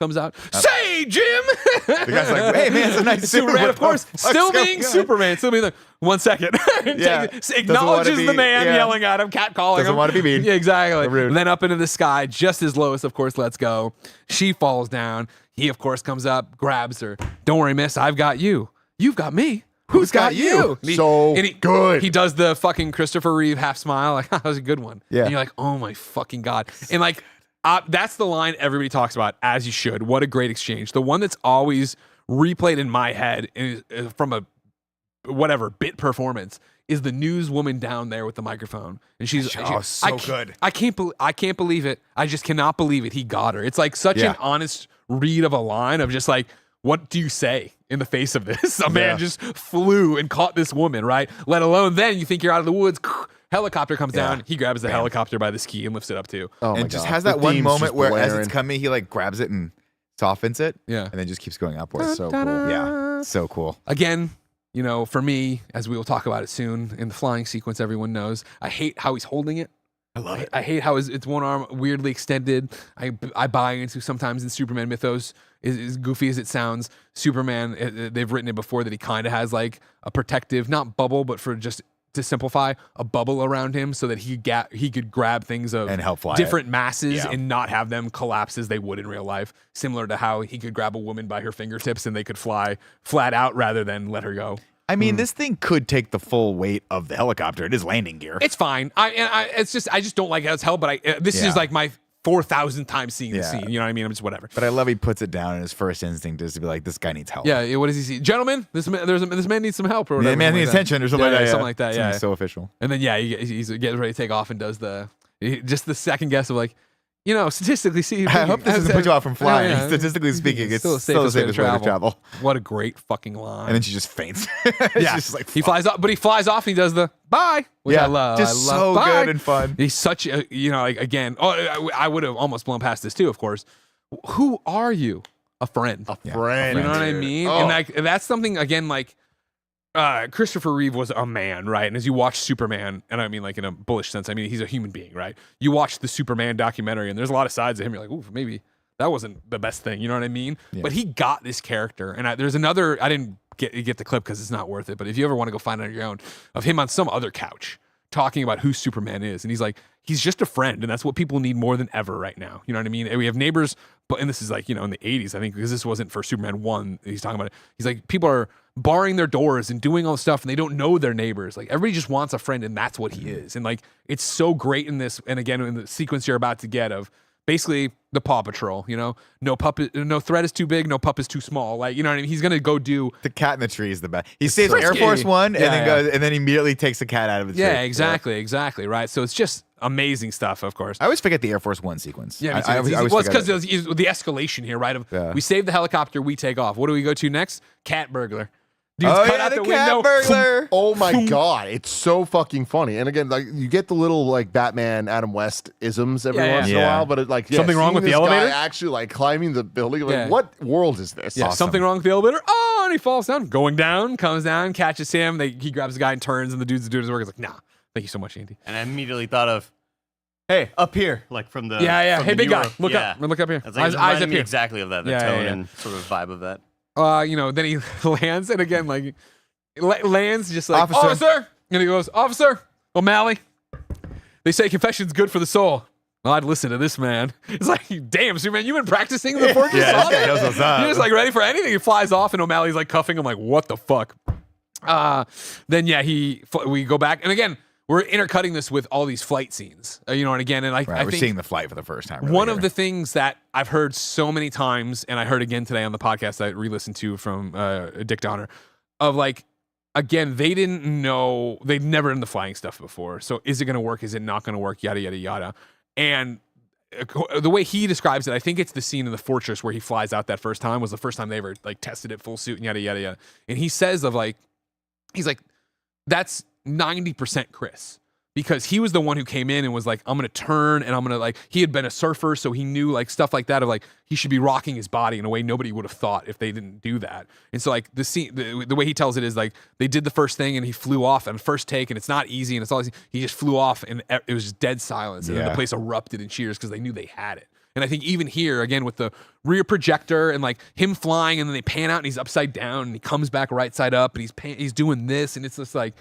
Comes out. Say, Jim. the guy's like, hey, man, it's a nice Superman, of course, What's still going being on? Superman, still being like, 1 second. Yeah. Acknowledges be- the man yeah. yelling at him, catcalling him. Doesn't want to be mean. Yeah, exactly. Rude. And then up into the sky, just as Lois, of course, lets go. She falls down. He, of course, comes up, grabs her. Don't worry, miss, I've got you. You've got me. Who's got you? And So good. He does the fucking Christopher Reeve half smile, like, that was a good one. Yeah. And you're like, oh my fucking God. And like, that's the line everybody talks about, as you should. What a great exchange. The one that's always replayed in my head is, from a bit performance is the newswoman down there with the microphone, and she's good. I can't believe it. I just cannot believe it. He got her. It's like such an honest read of a line of just like, what do you say in the face of this? A man just flew and caught this woman, right? Let alone then you think you're out of the woods. Helicopter comes down. He grabs the helicopter by the ski and lifts it up too. Oh my And just God. has The that one theme's moment just where as blaring. it's coming, he like grabs it and softens it. Yeah. And then just keeps going upwards. So cool. Yeah. So cool. Again, You know, for me, as we will talk about it soon, in the flying sequence, everyone knows, I hate how he's holding it. I love it. I hate how it's one arm weirdly extended. I buy into sometimes in Superman mythos, as goofy as it sounds, Superman, they've written it before that he kind of has like a protective, not bubble, but for just to simplify, a bubble around him so that he could grab things of And help fly different masses Yeah. and not have them collapse as they would in real life. Similar to how he could grab a woman by her fingertips and they could fly flat out rather than let her go. I mean, this thing could take the full weight of the helicopter. It is landing gear. It's fine. I just don't like how it's held. But this Yeah. is like my 4,000th time seeing the Yeah. scene. You know what I mean? I'm just whatever. But I love he puts it down, and his first instinct is to be like, "This guy needs help." Yeah. What does he see? Gentlemen, this man needs some help or Yeah, whatever. man something needs like that. attention or something Yeah, like that. something like that. Something Yeah. so official. And then he's getting ready to take off and does just the second guess of like, you know, statistically, see. I hope this doesn't put you off from flying. Yeah, yeah. Statistically speaking, it's still the still the safest way safest way to travel. What a great fucking line. And then she just faints. It's yeah, just like, he flies off, but he flies off and he does the bye, which Yeah, I love. just I love. so Bye. good and fun. He's such a, you know, like, again, I would have almost blown past this too, of course. Who are you? A friend. Friend. You know what I dude. mean? Oh. And like that's something again, like Christopher Reeve was a man, right? And as you watch Superman, and I mean like in a bullish sense, I mean he's a human being, right? You watch the Superman documentary, and there's a lot of sides of him. You're like, ooh, maybe that wasn't the best thing. You know what I mean? Yeah. But he got this character, and there's another. I didn't get the clip because it's not worth it. But if you ever want to go find it on your own, of him on some other couch talking about who Superman is, and he's like, he's just a friend, and that's what people need more than ever right now. You know what I mean? And we have neighbors, but and this is like, you know, in the 80s, I think, because this wasn't for Superman 1. He's talking about it. He's like, people are barring their doors and doing all this stuff, and they don't know their neighbors. Like everybody just wants a friend, and that's what he is. And like, it's so great in this. And again, in the sequence you're about to get of basically the Paw Patrol, you know, no threat is too big, no pup is too small. Like, you know what I mean? He's gonna go do. The cat in the tree is the best. He saves Air frisky. Force One and Yeah, then yeah. goes and then immediately takes the cat out of the tree. Yeah, exactly, right. So it's just amazing stuff, of course. I always forget the Air Force One sequence. Yeah, me too. I always well, it's forget because it. the escalation here, right? Of Yeah. we save the helicopter, we take off. What do we go to next? Cat burglar. Dude's Oh cut yeah, out the the cat window. burglar. Oh my god, it's so fucking funny. And again, like you get the little like Batman Adam West isms every Yeah, once in a yeah. while, but it like Something wrong seeing with the this guy elevator? actually like climbing the building. Like, Yeah. what world is this? Yeah, Awesome. something wrong with the elevator. Oh, and he falls down, going down, comes down, catches him. He grabs the guy and turns, and the dude's doing his work. He's like, nah, thank you so much, Andy. And I immediately thought of, hey, up here, like from the Yeah. from Hey, the big guy, newer- look yeah. up. Look up here. I was like, Eyes eyes up me here. exactly of that, the Yeah, tone yeah. and sort of vibe of that. You know, then he lands, and again, like lands just like Officer. officer, and he goes, Officer O'Malley. They say confession's good for the soul. Well, I'd listen to this man. It's like, damn, Superman, you've been practicing before you Yeah, saw this guy that? knows what's up. You're just like ready for anything. He flies off, and O'Malley's like cuffing him, like, what the fuck? Then yeah, we go back, and again, we're intercutting this with all these flight scenes. You know, and again, and Right, I we're think seeing the flight for the first time. one of the things that I've heard so many times, and I heard again today on the podcast I re-listened to from Dick Donner, of like, again, they didn't know, they'd never done the flying stuff before. So is it going to work? Is it not going to work? Yada, yada, yada. And the way he describes it, I think it's the scene in the fortress where he flies out that first time was the first time they ever like tested it full suit and yada, yada, yada. And he says of like, he's like, that's 90% Chris. Because he was the one who came in and was like, I'm going to turn and I'm going to like, he had been a surfer, so he knew like stuff like that of like, he should be rocking his body in a way nobody would have thought if they didn't do that. And so like the scene, the way he tells it is like, they did the first thing and he flew off on first take and it's not easy and it's all easy. He just flew off and it was just dead silence. And then Yeah. the place erupted in cheers because they knew they had it. And I think even here, again, with the rear projector and like him flying and then they pan out and he's upside down and he comes back right side up and he's doing this and it's just like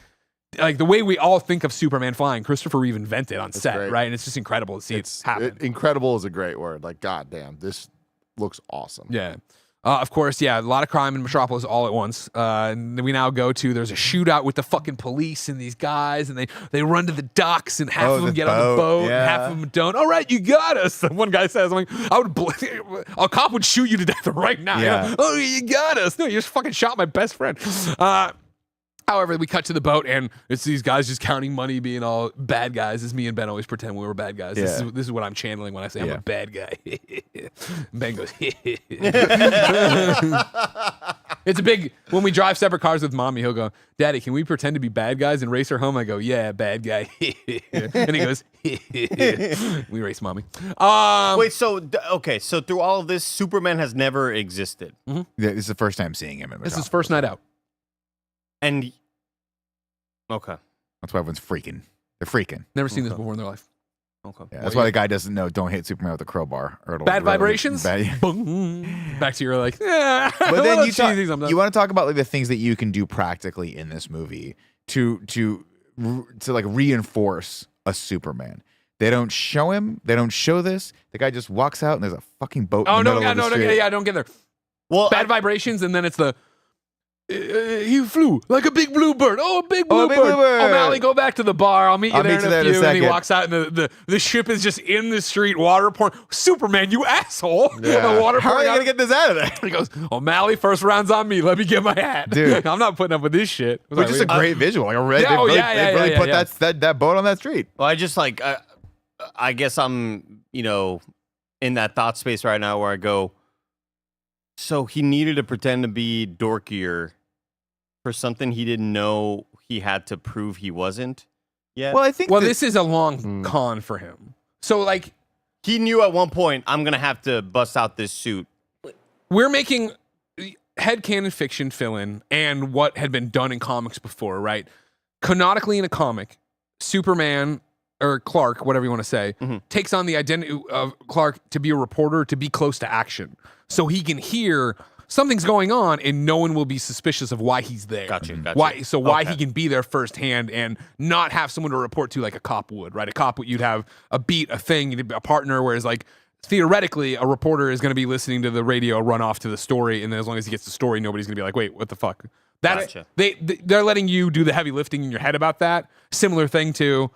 the way we all think of Superman flying, Christopher Reeve invented on set, great. right? And it's just incredible to see it happen. Incredible is a great word. Like, goddamn, this looks awesome. Yeah. Of course, yeah, a lot of crime in Metropolis all at once. And we now go to, there's a shootout with the fucking police and these guys, and they run to the docks, and half of them the get on the boat, and yeah. half of them don't. All right, you got us. One guy says, I'm like, a cop would shoot you to death right now. Yeah. You know? Oh, you got us. No, you just fucking shot my best friend. However, we cut to the boat, and it's these guys just counting money, being all bad guys. As me and Ben always pretend we were bad guys. This Yeah. is what I'm channeling when I say I'm Yeah. a bad guy. Ben goes, it's a big, when we drive separate cars with Mommy, he'll go, Daddy, can we pretend to be bad guys and race her home? I go, yeah, bad guy. And he goes, we race Mommy. Wait, so okay, so through all of this, Superman has never existed. Yeah, this is the first time seeing him in This is Metropolis. first night out. And okay. That's why everyone's freaking. They're freaking. Never seen this before in their life. Okay. Yeah, that's why the guy doesn't know. Don't hit Superman with a crowbar. Or it'll Bad really- vibrations. bad- Boom. Back to your like. Yeah. But then you sometimes. want to talk about like the things that you can do practically in this movie to like reinforce a Superman. They don't show him. They don't show this. The guy just walks out and there's a fucking boat. Oh in the no, middle of the street. don't get there. Well, Bad vibrations, and then it's the. He flew like a big blue bird. Oh, a big Oh, blue a big bird. blue bird. O'Malley, go back to the bar. I'll meet you I'll there meet in you a there in a few. And he second. walks out, and the ship is just in the street, water pouring. Superman, you asshole! Yeah. The water How are pouring you out. gonna get this out of there? He goes, O'Malley, first round's on me. Let me get my hat. Dude. I'm not putting up with this shit. Which is a great visual. Like a red. Yeah, they oh, really, yeah, they really yeah, put yeah. that boat on that street. Well, I just like, I guess I'm, in that thought space right now where I go, so he needed to pretend to be dorkier for something he didn't know he had to prove he wasn't yet. Well, I think. Well, that- this is a long con for him. So, like, He knew at one point, I'm going to have to bust out this suit. we're making headcanon fiction fill-in and what had been done in comics before, right? Canonically in a comic, Superman or Clark, whatever you want to say, takes on the identity of Clark to be a reporter, to be close to action. So he can hear something's going on and no one will be suspicious of why he's there. Gotcha. Why Okay. he can be there firsthand and not have someone to report to like a cop would, right? A cop would, you'd have a beat, a thing, a partner, whereas like theoretically a reporter is going to be listening to the radio, run off to the story, and then as long as he gets the story, nobody's going to be like, wait, what the fuck? That's Gotcha. they're letting you do the heavy lifting in your head about that. Similar thing to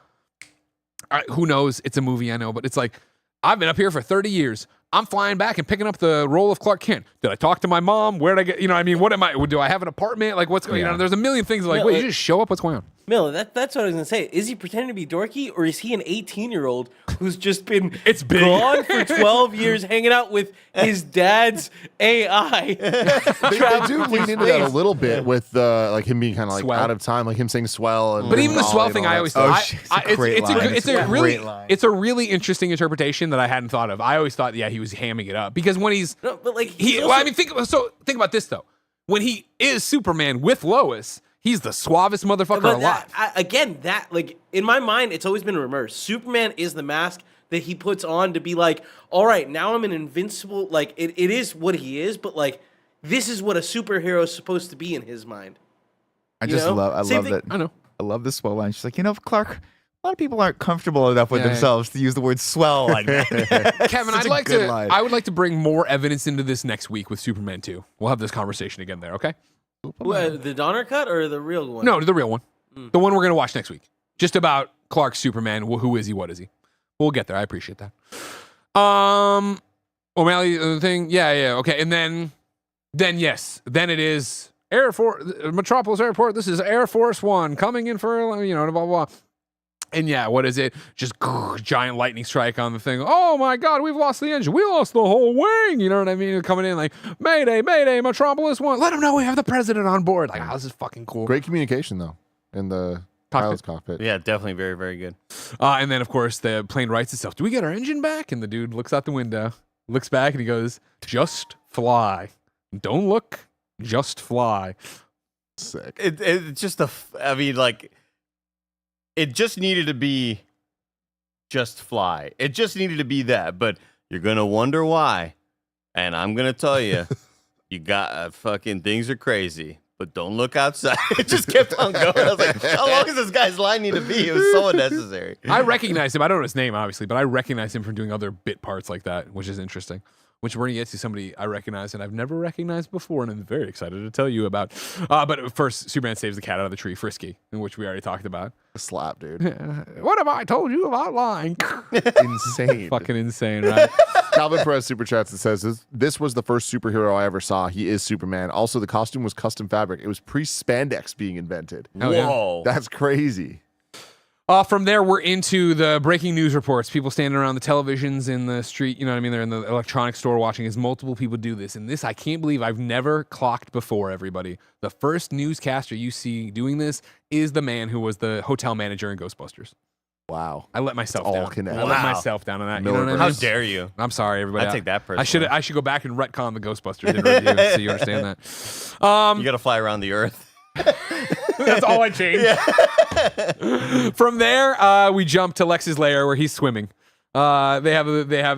who knows? It's a movie, I know, but it's like I've been up here for 30 years. I'm flying back and picking up the role of Clark Kent. Did I talk to my mom? Where'd I get, I mean, what am I, do I have an apartment? Like, what's going on? There's a million things like, No, wait, you just show up? What's going on? Miller, that's what I was gonna say. Is he pretending to be dorky, or is he an 18-year-old who's just been It's big. gone for 12 years, hanging out with his dad's AI? They do lean into that a little bit with like him being kind of like Swell. out of time, like him saying swell. And But even the Molly swell and thing, all I that always stuff. thought it's a great line. it's a It's a really great line. it's a really interesting interpretation that I hadn't thought of. I always thought, yeah, he was hamming it up because when he's No, but like he's well, also- I mean, think about this though. When he is Superman with Lois, he's the suavest motherfucker But alive. that like in my mind, it's always been reversed. Superman is the mask that he puts on to be like, all right, now I'm an invincible. Like it is what he is, but like this is what a superhero is supposed to be in his mind. I You just know? love. I Same love thing- that. I know. I love this swell line. She's like, Clark. A lot of people aren't comfortable enough with Yeah, yeah. themselves to use the word swell like that. Kevin, Such I'd a like good to. line. I would like to bring more evidence into this next week with Superman 2. We'll have this conversation again there. Okay? The Donner cut or the real one? No, the real one. The one we're gonna watch next week. Just about Clark's Superman. Who is he? What is he? We'll get there. I appreciate that. O'Malley thing. Yeah. Okay. And then yes. Then it is Air Force Metropolis Airport. This is Air Force One coming in for blah blah blah. And yeah, what is it? Just giant lightning strike on the thing. Oh my God, we've lost the engine. We lost the whole wing. You know what I mean? Coming in like, Mayday, Mayday, Metropolis One. Let them know we have the president on board. Like, oh, this is fucking cool. Great communication though in the pilot's cockpit. Yeah, definitely very, very good. And then, of course, the plane writes itself. Do we get our engine back? And the dude looks out the window, looks back, and he goes, just fly. Don't look, just fly. Sick. It's just it just needed to be just fly. It just needed to be that, but you're going to wonder why. And I'm going to tell you, you got fucking things are crazy, but don't look outside. It just kept on going. I was like, how long is this guy's line need to be? It was so unnecessary. I recognize him. I don't know his name, obviously, but I recognize him from doing other bit parts like that, which is interesting. Which we're going to get to somebody I recognize and I've never recognized before, and I'm very excited to tell you about. But first, Superman saves the cat out of the tree, Frisky, in which we already talked about. Slap, dude. What have I told you about lying? Insane. Fucking insane, right? Calvin Perez super chats and says this was the first superhero I ever saw. He is Superman. Also, the costume was custom fabric. It was pre-spandex being invented. Oh, yeah. Whoa. That's crazy. From there, we're into the breaking news reports. People standing around the televisions in the street. You know what I mean? They're in the electronics store watching as multiple people do this. And this, I can't believe I've never clocked before, everybody. The first newscaster you see doing this is the man who was the hotel manager in Ghostbusters. Wow. I let myself all down. connected. I let Wow. myself down on that. You know what I mean? Milliverse. How dare you? I'm sorry, everybody. I take that I should personally. I should go back and retcon the Ghostbusters in review so you understand that. You got to fly around the earth. That's all I changed. From there, we jump to Lex's lair where he's swimming. They have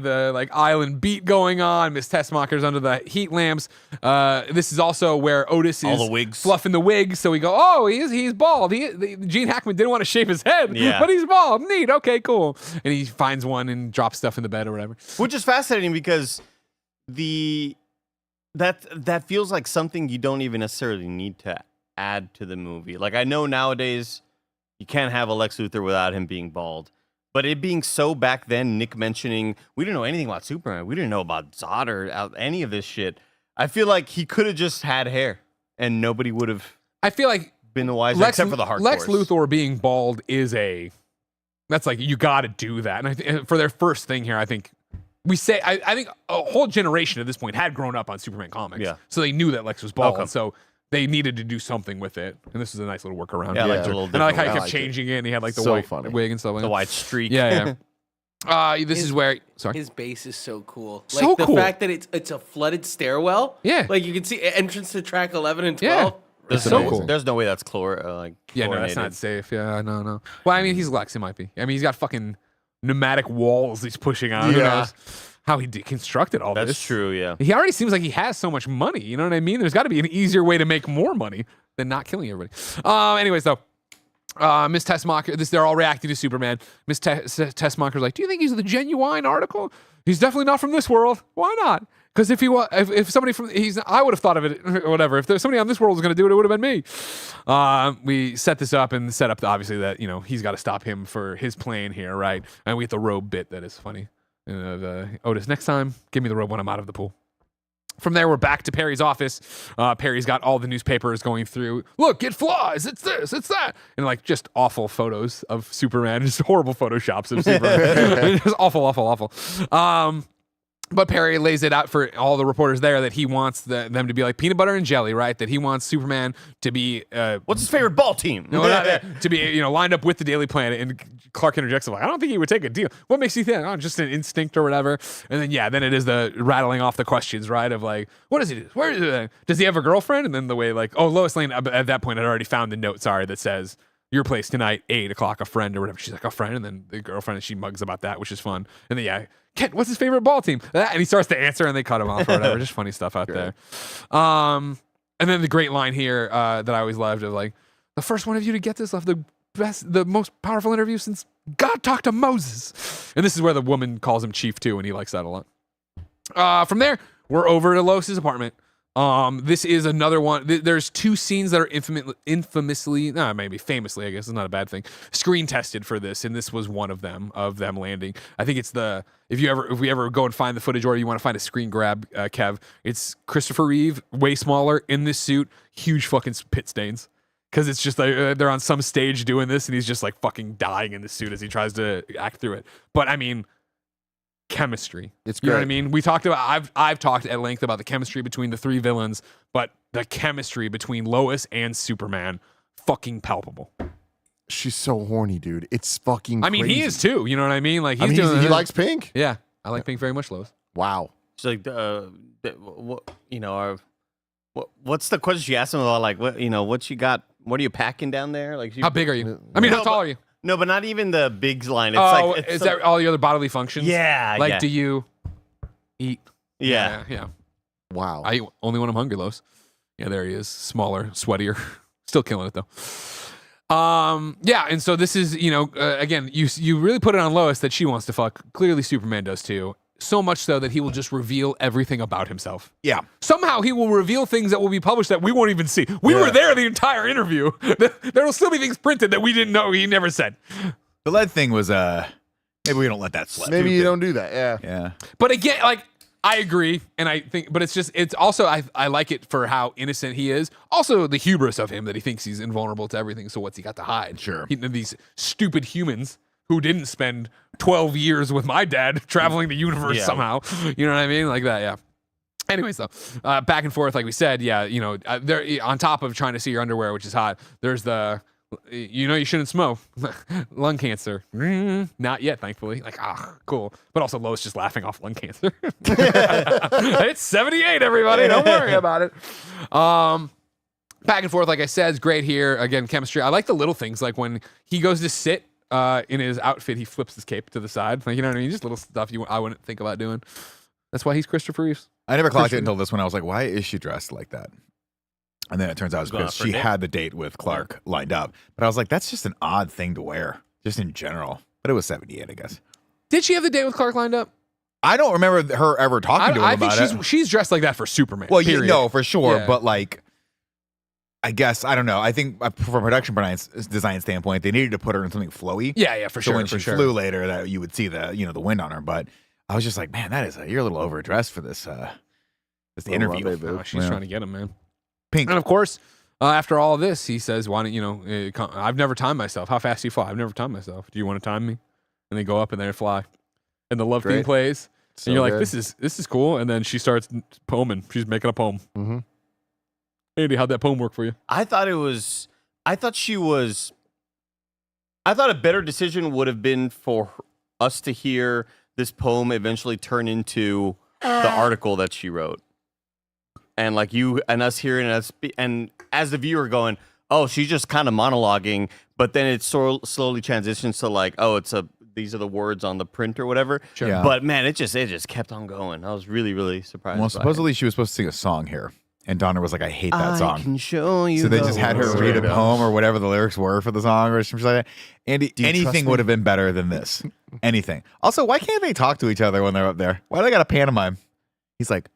the like island beat going on. Miss Tessmacher's under the heat lamps. This is also where Otis All is the wigs. fluffing the wigs. So we go, oh, he's bald. Gene Hackman didn't want to shave his head, Yeah. but he's bald. Neat. Okay, cool. And he finds one and drops stuff in the bed or whatever. Which is fascinating because that feels like something you don't even necessarily need to add to the movie. Like I know nowadays you can't have a Lex Luthor without him being bald. But it being so back then, Nick mentioning, we didn't know anything about Superman. We didn't know about Zod or any of this shit. I feel like he could have just had hair and nobody would have I feel like been the wiser except for the hardcore. Lex Luthor being bald is that's like, you got to do that. And for their first thing here, I think we say, I think a whole generation at this point had grown up on Superman comics. Yeah. So they knew that Lex was bald. Okay. So they needed to do something with it. And this is a nice little workaround. Yeah, I Yeah. liked it a little And I like how he different. kept like it. changing it. And he had like the So white funny. wig and stuff like The that. white streak. Yeah, yeah. This is where, sorry. His base is so cool. So Like the cool. fact that it's a flooded stairwell. Yeah. Like you can see entrance to track 11 and Yeah. 12. There's So no, cool. There's no way that's Yeah, no, that's chlorinated. not safe. Yeah, no. Well, I mean, he's Lex. He might be. I mean, he's got fucking pneumatic walls he's pushing on. Who Yeah. knows how he deconstructed all That's this? true, yeah. He already seems like he has so much money. You know what I mean? There's got to be an easier way to make more money than not killing everybody. Anyways, though, Miss Tessmacher, they're all reacting to Superman. Miss Tessmacher's like, do you think he's the genuine article? He's definitely not from this world. Why not? Because if he was, if somebody from I would have thought of it or whatever. If there's somebody on this world was going to do it, it would have been me. We set this up and set up obviously that he's got to stop him for his plan here, right? And we get the robe bit that is funny. Otis, next time, give me the robe when I'm out of the pool. From there, we're back to Perry's office. Perry's got all the newspapers going through. Look, it flies. It's this, it's that. And like just awful photos of Superman. Just horrible photoshops of Superman. Just awful. But Perry lays it out for all the reporters there that he wants them to be like peanut butter and jelly, right? That he wants Superman to be What's his favorite ball team? to be lined up with the Daily Planet. And Clark interjects like, I don't think he would take a deal. What makes you think? Oh, just an instinct or whatever. And then it is the rattling off the questions, right? Of like, what does he do? Where is it? Does he have a girlfriend? And then the way like, oh, Lois Lane at that point had already found the note, that says your place tonight, 8:00, a friend or whatever. She's like, a friend, and then the girlfriend, and she mugs about that, which is fun. And then Kent, what's his favorite ball team? And he starts to answer, and they cut him off or whatever. Just funny stuff out there. And then the great line here that I always loved of like, the first one of you to get this left the most powerful interview since God talked to Moses. And this is where the woman calls him chief too, and he likes that a lot. From there, we're over to Lois's apartment. This is another one. There's two scenes that are famously, I guess it's not a bad thing, screen tested for this, and this was one of them landing. I think it's if we ever go and find the footage, or you want to find a screen grab, Kev, it's Christopher Reeve, way smaller in this suit, huge fucking pit stains. Because it's just like they're on some stage doing this, and he's just like fucking dying in the suit as he tries to act through it. But I mean, chemistry. It's You know what I great. mean? We talked about I've talked at length about the chemistry between the three villains, but the chemistry between Lois and Superman, fucking palpable. She's so horny, dude. It's fucking I mean, he crazy. is too. You know what I mean? Like he's I mean, doing he likes pink. Yeah, I like Pink very much, Lois. Wow. It's like what's the question she asked him about? Like what you got? What are you packing down there? Like How big are you? I mean, how No, tall but- are you? No, but not even the big line. It's Oh, like is that all the other bodily functions? Yeah, Like, yeah. do you eat? yeah. Yeah. Wow. I eat only when I'm hungry, Lois. Yeah, there he is. Smaller, sweatier. Still killing it though. Yeah, and so this is, again, you really put it on Lois that she wants to fuck. Clearly Superman does too. So much so that he will just reveal everything about himself. Yeah. Somehow he will reveal things that will be published that we won't even see. We were there the entire interview. There will still be things printed that we didn't know he never said. The lead thing was maybe we don't let that slip. Maybe you don't do that. Yeah. Yeah. But again, like, I agree, and I think, but it's also, I like it for how innocent he is. Also, the hubris of him that he thinks he's invulnerable to everything. So what's he got to hide? Sure. These stupid humans who didn't spend 12 years with my dad traveling the universe Yeah. somehow. You know what I mean? Like that, yeah. Anyways, though, back and forth, like we said, yeah, there on top of trying to see your underwear, which is hot, there's you shouldn't smoke. Lung cancer. Not yet, thankfully. Like, cool. But also Lois just laughing off lung cancer. It's 78, everybody. Don't worry about it. Back and forth, like I said, is great here. Again, chemistry. I like the little things, like when he goes to sit in his outfit, he flips his cape to the side. Like, you know what I mean? Just little stuff I wouldn't think about doing. That's why he's Christopher Reeves. I never clocked it until this one. I was like, why is she dressed like that? And then it turns out it's Going because out for a she date? had the date with Clark lined up. But I was like, that's just an odd thing to wear, just in general. But it was 78, I guess. Did she have the date with Clark lined up? I don't remember her ever talking to him I think about it. she's dressed like that for Superman. Well, you period. know, for sure. Yeah. But like, I guess, I don't know. I think from a production design standpoint, they needed to put her in something flowy. Yeah, for So sure. when for she sure. flew later, that you would see the wind on her. But I was just like, man, you're a little overdressed for this this interview. rendezvous. Oh, she's Yeah. trying to get him, man. Pink. And of course, after all of this, he says, "Why don't I've never timed myself. How fast do you fly? I've never timed myself. Do you want to time me?" And they go up and they fly, and the love theme Great. plays, So and you're like, good. "This is cool." And then she starts poeming. She's making a poem. Mm-hmm. Andy, how'd that poem work for you? I thought a better decision would have been for us to hear this poem eventually turn into the article that she wrote. And like you and us hearing us, and as the viewer going, oh, she's just kind of monologuing, but then it slowly transitions to like, oh, these are the words on the print or whatever. Sure. Yeah. But man, it just kept on going. I was really, really surprised. Well, by it. supposedly she was supposed to sing a song here. And Donner was like, I hate that I song. can show you. So they the just had her world. read a poem or whatever the lyrics were for the song or something like that. Andy, Do you trust anything me? would have been better than this. Anything. Also, why can't they talk to each other when they're up there? Why do they got to pantomime? He's like,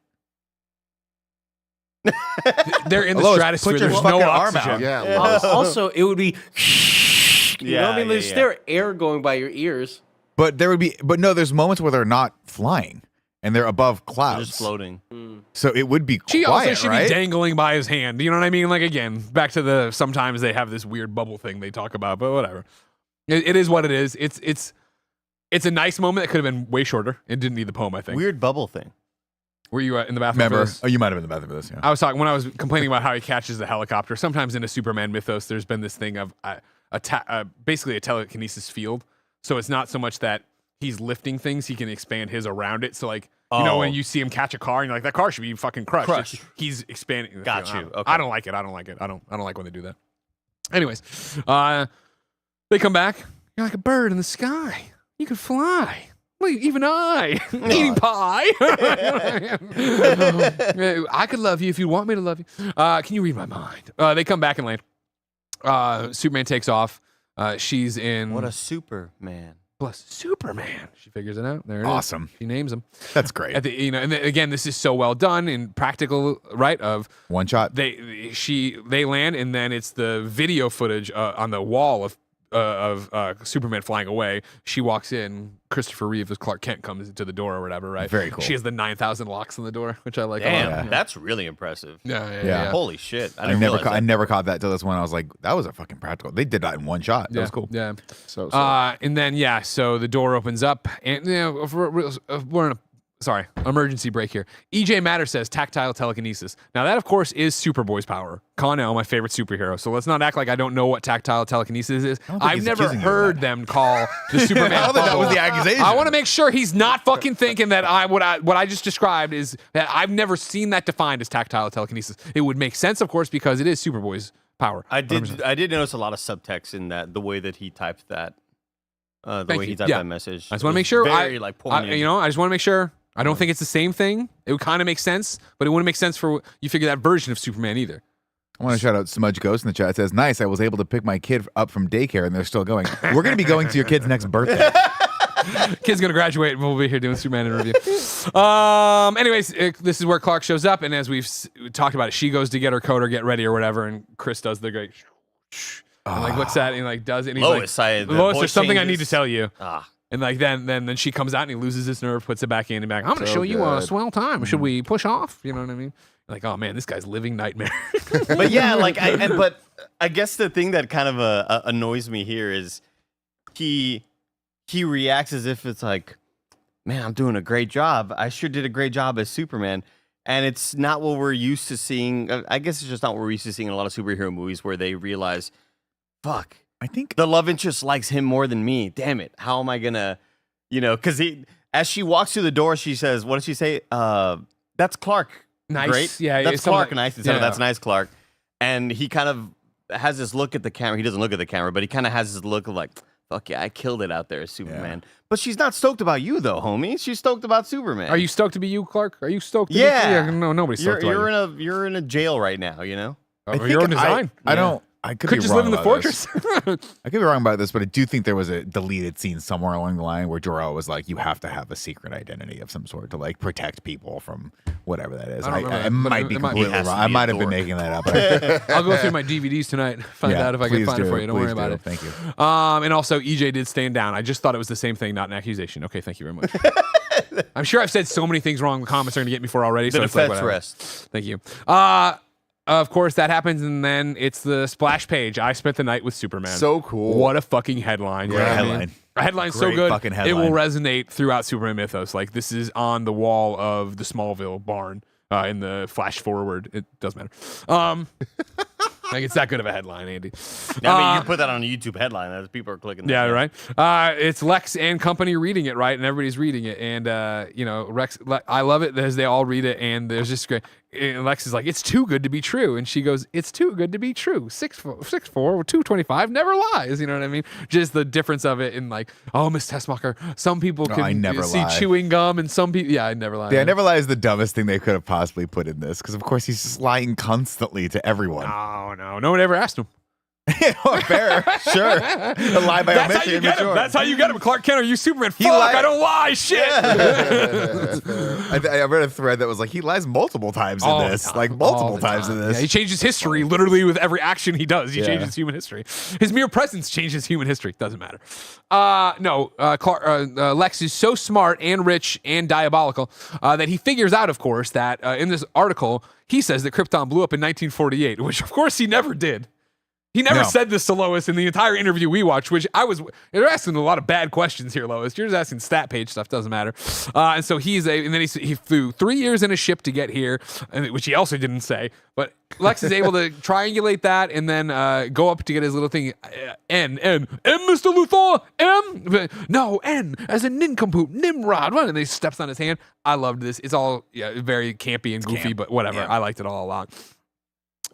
They're in the Lois, stratosphere. put your There's no fucking arm oxygen. out. Yeah. Also, it would be. You know what I mean? Yeah, There's yeah. there air going by your ears. but there's moments where they're not flying and they're above They're clouds. just floating. So it would be She quiet, also should right? be dangling by his hand. You know what I mean? Like, again, back to the sometimes they have this weird bubble thing they talk about, but whatever. It is what it is. It's a nice moment that could have been way shorter. It didn't need the poem, I think. Weird bubble thing. Were you in the bathroom? for Remember? this? Oh, you might have been in the bathroom for this. Yeah. I was talking when I was complaining about how he catches the helicopter. Sometimes in a Superman mythos, there's been this thing of basically a telekinesis field. So it's not so much that he's lifting things; he can expand his around it. So like when you see him catch a car, and you're like, that car should be fucking crushed. Crushed. He's expanding. the Got field. you. Okay. I don't like it. I don't like it. I don't like when they do that. Anyways, they come back. You're like a bird in the sky. You can fly. Well, even I, eating pie. I could love you if you want me to love you. Can you read my mind? They come back and land. Superman takes off. She's in What a Superman. plus Superman. She figures it out. There it is. Awesome. She names him. That's great. At the, and then, again, this is so well done and practical, right? Of One shot. they land, and then it's the video footage on the wall of Superman flying away. She walks in. Christopher Reeve as Clark Kent comes into the door or whatever, right? Very cool. She has the 9,000 locks on the door, which I like a lot. Damn, yeah. that's really impressive. Yeah. Holy shit. I didn't realize that. never caught that till this one. I was like, that was a fucking practical. They did that in one shot. That was cool. Yeah. So And then so the door opens up, and we're in a emergency break here. EJ Matter says tactile telekinesis. Now that of course is Superboy's power. Con-El, my favorite superhero. So let's not act like I don't know what tactile telekinesis is. don't think I've he's never accusing you of heard that. them call the Superman. I don't think that was bubble. the accusation. I want to make sure he's not fucking thinking that what I just described is that I've never seen that defined as tactile telekinesis. It would make sense, of course, because it is Superboy's power. I did 100%. notice a lot of subtext in that, the way that he typed that. The Thank way you. he typed Yeah. that message. I just want to make sure. Very like poignant. I just want to make sure. I don't think it's the same thing. It would kind of make sense, but it wouldn't make sense for you figure that version of Superman either. I want to shout out Smudge Ghost in the chat. It says, nice. I was able to pick my kid up from daycare and they're still going. We're going to be going to your kid's next birthday. Kid's gonna graduate, and we'll be here doing Superman interview. Anyways, this is where Clark shows up, and as we've talked about it, she goes to get her coat or get ready or whatever, and Chris does the great, and like looks at it and like does it. And he's Lois, like, the Lois, voice there's something I need to changes. tell you. Ah. And like then she comes out and he loses his nerve, puts it back in and back. I'm gonna So show you a good. swell time. Should we push off? You know what I mean? Like, oh man, this guy's living nightmare. But yeah, like, but I guess the thing that kind of annoys me here is he reacts as if it's like, man, I'm doing a great job. I sure did a great job as Superman. And it's not what we're used to seeing. I guess it's just not what we're used to seeing in a lot of superhero movies where they realize, fuck, I think the love interest likes him more than me. Damn it. How am I gonna, because as she walks through the door, she says, what does she say? That's Clark. Nice. Great. Yeah, That's it's something Clark like- nice instead of yeah. that's nice Clark. and he kind of has this look at the camera. He doesn't look at the camera, but he kind of has this look of like, fuck yeah, I killed it out there as Superman. But she's not stoked about you though, homie. She's stoked about Superman. Are you stoked to be you, Clark? Are you stoked to Yeah. be No, nobody's stoked You're about you. you're in a jail right now, you know? Your own design. I could Could be just wrong live in the about this. fortress. I could be wrong about this, but I do think there was a deleted scene somewhere along the line where Jor-El was like, "You have to have a secret identity of some sort to like protect people from whatever that is." I don't remember I that, but might be it might- completely He has to wrong. I be a might have been dork. making that up. But I'll go through my DVDs tonight, find out if I can please find it do, for you. Don't worry please about do. it. Thank you. And also, EJ did stand down. I just thought it was the same thing, not an accusation. Okay, thank you very much. I'm sure I've said so many things wrong. The comments are going to get me for already. The So it's like, defense whatever. rests. Thank you. Of course, that happens, and then it's the splash page. I spent the night with Superman. So cool. What a fucking headline. Great You know what I mean? headline. A headline's so Great good, fucking it will headline. resonate throughout Superman mythos. Like, this is on the wall of the Smallville barn in the flash forward. It doesn't matter. Like, it's that good of a headline, Andy. I mean, you put that on a YouTube headline, as people are clicking. that. Yeah, right. It's Lex and company reading it, right? And everybody's reading it, and I love it as they all read it, and there's just great. And Lex is like, "It's too good to be true," and she goes, "It's too good to be true. 6'4", 225 never lies." You know what I mean? Just the difference of it, in like, oh, Miss Tessmacher, some people No, can I never see lie. chewing gum, and some people, I never lie. Yeah, I never lie is the dumbest thing they could have possibly put in this because, of course, he's just lying constantly to everyone. No one ever asked him. Fair, sure. A lie by That's how omission. you get him. sure. That's how you get him. Clark Kent, are you Superman? Fuck, lied. I don't lie. Shit. I read a thread that was like he lies multiple times in All the this, time. like All multiple the times in time. this. Yeah, he changes history literally with every action he does. He Yeah. changes human history. His mere presence changes human history. Doesn't matter. Lex is so smart and rich and diabolical that he figures out, of course, that in this article, he says that Krypton blew up in 1948, which, of course, he never did. He never No. said this to Lois in the entire interview we watched, which they're asking a lot of bad questions here, Lois. You're just asking stat page stuff, doesn't matter. And so he flew 3 years in a ship to get here, which he also didn't say. But Lex is able to triangulate that and then go up to get his little thing. N, Mr. Luthor, M. No, N, as in nincompoop, Nimrod. And then he steps on his hand. I loved this. It's all very campy and goofy, but whatever. Yeah. I liked it all a lot.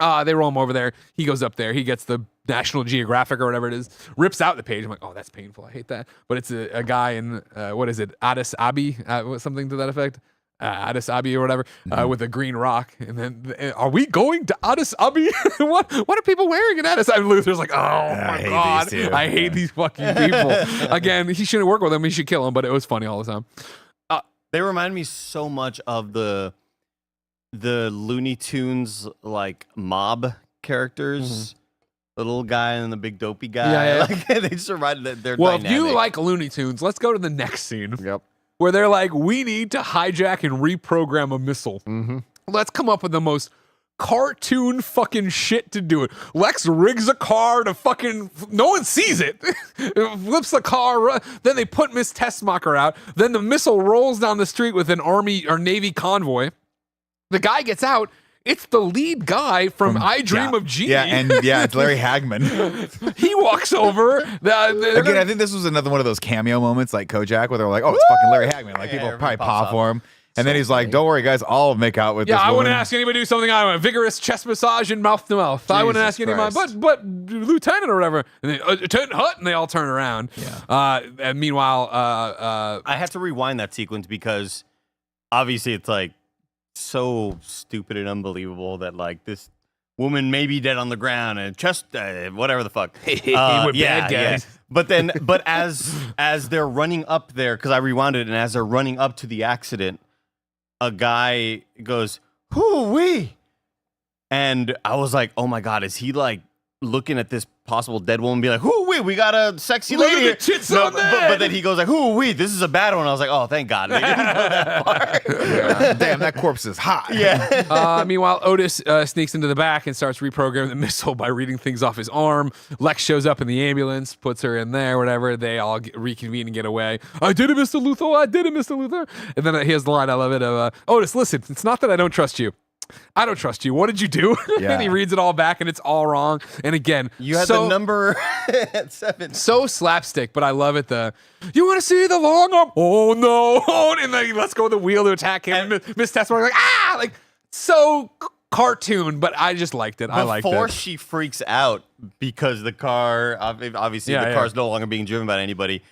They roll him over there. He goes up there. He gets the National Geographic or whatever it is, rips out the page. I'm like, oh, that's painful. I hate that. But it's a guy in, what is it, Addis Abbey, something to that effect. Addis Abbey or whatever, with a green rock. And then, are we going to Addis Abbey? what are people wearing in Addis Abbey? Luther's like, oh my hate God. these two. I hate these fucking people. Again, he shouldn't work with them. He should kill them, but it was funny all the time. They remind me so much of the Looney Tunes like mob characters. The little guy and the big dopey guy. Yeah. Like they just remind their Well, dynamic. if you like Looney Tunes, let's go to the next scene. Yep. Where they're like, we need to hijack and reprogram a missile. Mm-hmm. Let's come up with the most cartoon fucking shit to do it. Lex rigs a car to fucking, no one sees it. Flips the car, then they put Miss Tessmacher out. Then the missile rolls down the street with an Army or Navy convoy. The guy gets out. It's the lead guy from I Dream of Jeannie. Yeah, it's Larry Hagman. He walks over. Again, I think this was another one of those cameo moments like Kojak where they're like, oh, it's fucking Larry Hagman. Like people everybody probably pops pop up. for him. And then he's like, don't worry, guys, I'll make out with Yeah, this I woman. wouldn't ask anybody to do something I want. Vigorous chest massage and mouth to mouth. I wouldn't ask Jesus anybody, Christ. but Lieutenant or whatever. And then Lieutenant Hutt, and they all turn around. Yeah. And meanwhile, I have to rewind that sequence because obviously it's like so stupid and unbelievable that like this woman may be dead on the ground and just whatever the fuck. We're bad guys. But as they're running up there, because I rewound it, and as they're running up to the accident, a guy goes, "Hoo-wee," and I was like, "Oh my God, is he like looking at this possible dead woman, and be like, hoo-wee, we got a sexy Look at lady the here." tits No, on but that. then he goes like, "Hoo-wee, this is a bad one." I was like, "Oh, thank God, they didn't go that far." Damn, that corpse is hot. Yeah. meanwhile, Otis sneaks into the back and starts reprogramming the missile by reading things off his arm. Lex shows up in the ambulance, puts her in there, whatever. They all reconvene and get away. I did it, Mr. Luthor. I did it, Mr. Luthor. And then here's the line, I love it, of Otis, listen, it's not that I don't trust you. I don't trust you. What did you do? Yeah. And he reads it all back, and it's all wrong. And again, You had so, the number at 7. so slapstick, but I love it. You want to see the long arm? Oh no! And then he lets go of the wheel to attack him. And Miss Tessmacher like like so cartoon, but I just liked it. I liked Before it. she freaks out because the car, obviously Yeah, the yeah. car's no longer being driven by anybody.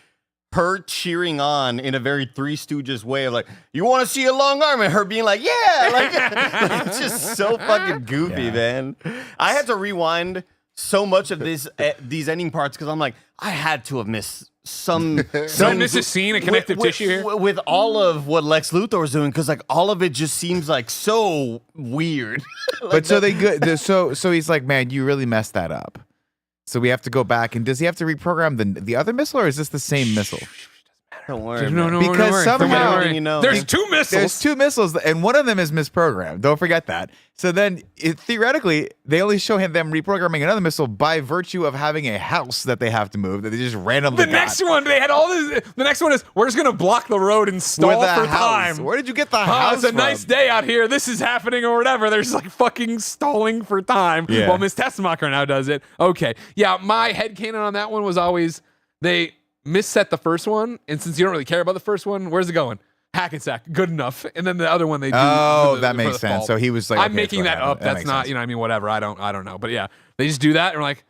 Her cheering on in a very Three Stooges way of like, you want to see a long arm? And her being like, yeah. Like, it's just so fucking goofy, man. I had to rewind so much of these ending parts because I'm like, I had to have missed some miss a scene, a connective tissue here? with all of what Lex Luthor was doing, because like all of it just seems like so weird. But so they good. So he's like, man, you really messed that up. So we have to go back, and does he have to reprogram the other missile, or is this the same missile? Don't worry. No, man. no, Because don't worry. somehow- Don't worry. Everything you know. There's two missiles. There's two missiles, and one of them is misprogrammed. Don't forget that. So then, theoretically, they only show them reprogramming another missile by virtue of having a house that they have to move that they just randomly The next one, they had all this. The next one is we're just gonna block the road and stall with a for house. time. Where did you get the Oh, house it's a from? nice day out here. This is happening or whatever. They're just like fucking stalling for time. Yeah. Well, Miss Tessemacher now does it. Okay. Yeah, my headcanon on that one was always they misset the first one, and since you don't really care about the first one, where's it going? Hackensack, good enough. And then the other one they do. Oh, for that for makes the sense. fault. So he was like, I'm okay, making that's that what up. happened. That That's makes not, sense. you know, I mean, whatever. I don't know. But yeah, they just do that, and we're like,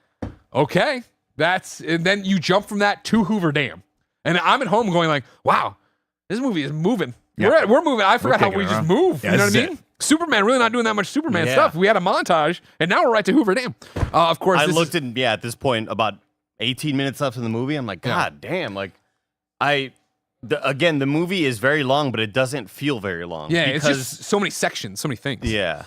okay, and then you jump from that to Hoover Dam, and I'm at home going like, wow, this movie is moving. Yeah. We're moving. I forgot how kicking we it just around. move. Yeah, You know this what I is mean? Superman really not doing that much Superman Yeah. stuff. We had a montage, and now we're right to Hoover Dam. Of course, I this looked is, at at this point about 18 minutes left in the movie. I'm like, God damn! Like, again, the movie is very long, but it doesn't feel very long. yeah, it's because, just so many sections, so many things. yeah.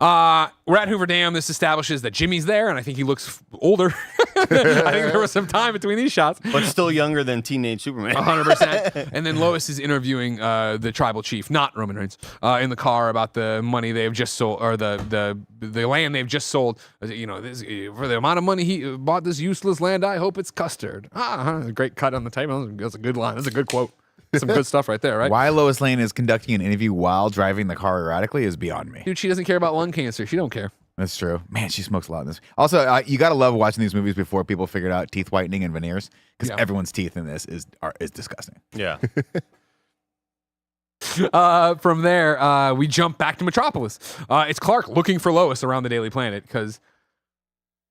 We're at Hoover Dam. This establishes that Jimmy's there, and I think he looks older. I think there was some time between these shots. But still younger than teenage Superman. 100%. And then Lois is interviewing the tribal chief, not Roman Reigns, in the car about the money they've just sold, or the land they've just sold. You know, this, for the amount of money he bought this useless land, I hope it's custard. A great cut on the table. That's a good line. That's a good quote. Some good stuff right there, right? Why Lois Lane is conducting an interview while driving the car erratically is beyond me. Dude, she doesn't care about lung cancer. She don't care. That's true. Man, she smokes a lot in this. Also, you gotta love watching these movies before people figured out teeth whitening and veneers, because Yeah. everyone's teeth in this is disgusting. Yeah. From there, we jump back to Metropolis. It's Clark looking for Lois around the Daily Planet because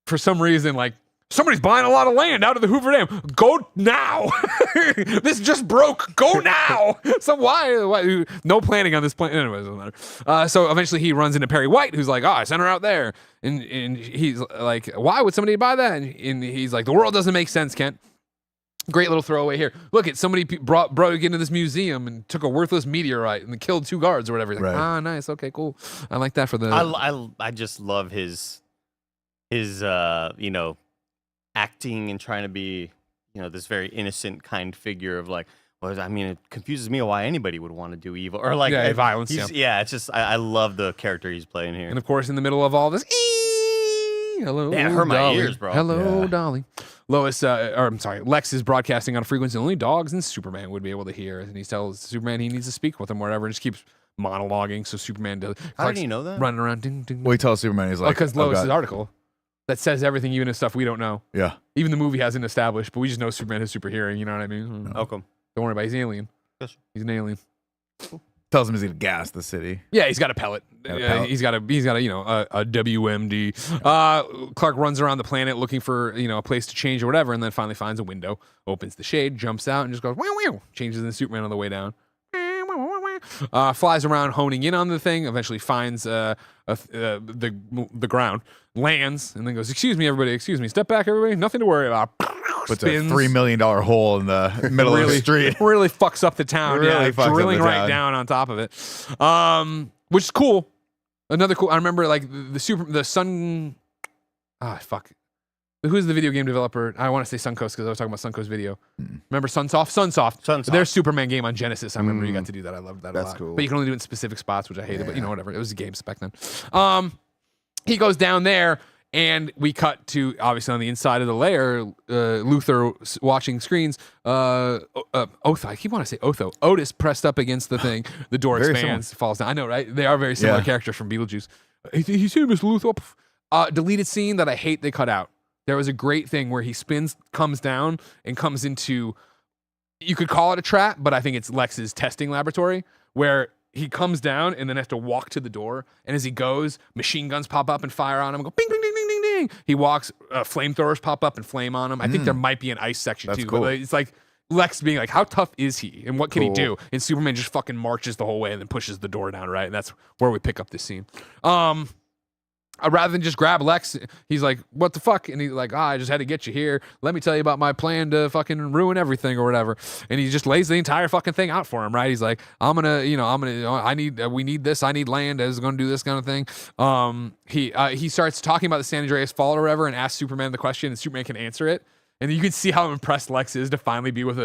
for some reason, like, somebody's buying a lot of land out of the Hoover Dam. Go now. This just broke. Go now. So why? No planning on this plan. Anyways, it doesn't matter. So eventually he runs into Perry White, who's like, I sent her out there. And he's like, why would somebody buy that? And he's like, the world doesn't make sense, Kent. Great little throwaway here. Look, somebody broke into this museum and took a worthless meteorite and killed 2 guards or whatever. He's like, Right. nice. Okay, cool. I like that for the. I just love his you know, acting and trying to be, you know, this very innocent kind figure of like, well, I mean, it confuses me why anybody would want to do evil or like violence. Yeah, it's just I love the character he's playing here. And of course, in the middle of all this, hello, Yeah, it hurt my Dolly. ears, bro. Hello, Yeah. Dolly. Lex is broadcasting on a frequency only dogs and Superman would be able to hear. And he tells Superman he needs to speak with him, whatever, and just keeps monologuing. So Superman does. How did he know that? Running around, ding, ding. Well, he tells Superman, he's like, Because oh, Lois's God. article that says everything, even the stuff we don't know. Yeah. Even the movie hasn't established, but we just know Superman has super hearing. You know what I mean? Okay. Don't worry about it. He's an alien. Yes. He's an alien. Tells him he's gonna gas the city. Yeah, he's got a pellet. Got a pellet. He's got a you know a WMD. Clark runs around the planet looking for, you know, a place to change or whatever, and then finally finds a window, opens the shade, jumps out, and just goes wow wow. Changes into Superman on the way down. Flies around, honing in on the thing. Eventually finds the ground, lands, and then goes, "Excuse me, everybody. Excuse me. Step back, everybody. Nothing to worry about." Puts Spins. a $3 million hole in the middle of the street. Really fucks up the town. Really Yeah, fucks up drilling the right town. down on top of it. Which is cool. Another cool. I remember like the Sun. Fuck. Who's the video game developer? I want to say Suncoast because I was talking about Suncoast Video. Remember Sunsoft? Sunsoft. Their Superman game on Genesis. I remember you got to do that. I loved that a That's lot. cool. But you can only do it in specific spots, which I hated. But you know, whatever. It was games back then. He goes down there, and we cut to obviously on the inside of the lair, Luthor watching screens. Otho. I keep wanting to say Otho. Otis pressed up against the thing. The door Very expands, falls down. I know, right? They are very similar Yeah. characters from Beetlejuice. He's here, Mr. Luthor. Deleted scene that I hate. They cut out. There was a great thing where he spins, comes down, and comes into, you could call it a trap, but I think it's Lex's testing laboratory, where he comes down and then has to walk to the door. And as he goes, machine guns pop up and fire on him. Go bing, bing, ding, ding, ding, ding. He walks, flamethrowers pop up and flame on him. I think there might be an ice section That's too. cool. But it's like Lex being like, how tough is he? And what can he do? And Superman just fucking marches the whole way and then pushes the door down, right? And that's where we pick up this scene. Rather than just grab Lex, he's like, what the fuck? And he's like, I just had to get you here. Let me tell you about my plan to fucking ruin everything or whatever. And he just lays the entire fucking thing out for him, right? He's like, we need this. I need land. I was going to do this kind of thing. He starts talking about the San Andreas Fault or whatever and asks Superman the question and Superman can answer it. And you can see how impressed Lex is to finally be with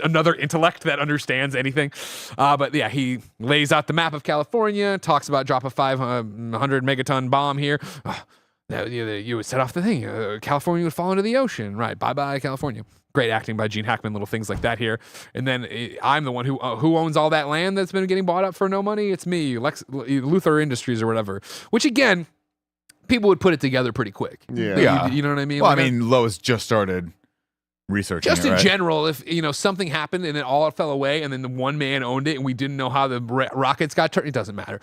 another intellect that understands anything. But yeah, he lays out the map of California, talks about drop a 500 megaton bomb here. You would set off the thing. California would fall into the ocean. Right. Bye-bye, California. Great acting by Gene Hackman, little things like that here. And then I'm the one who owns all that land that's been getting bought up for no money. It's me, Luthor Industries or whatever. Which again, people would put it together pretty quick. Yeah. You know what I mean? Well, Like, I mean, Lois just started researching just it, in right? general, if something happened and it all fell away, and then the one man owned it, and we didn't know how the rockets got turned, it doesn't matter.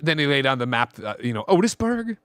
Then he laid down the map. Otisburg.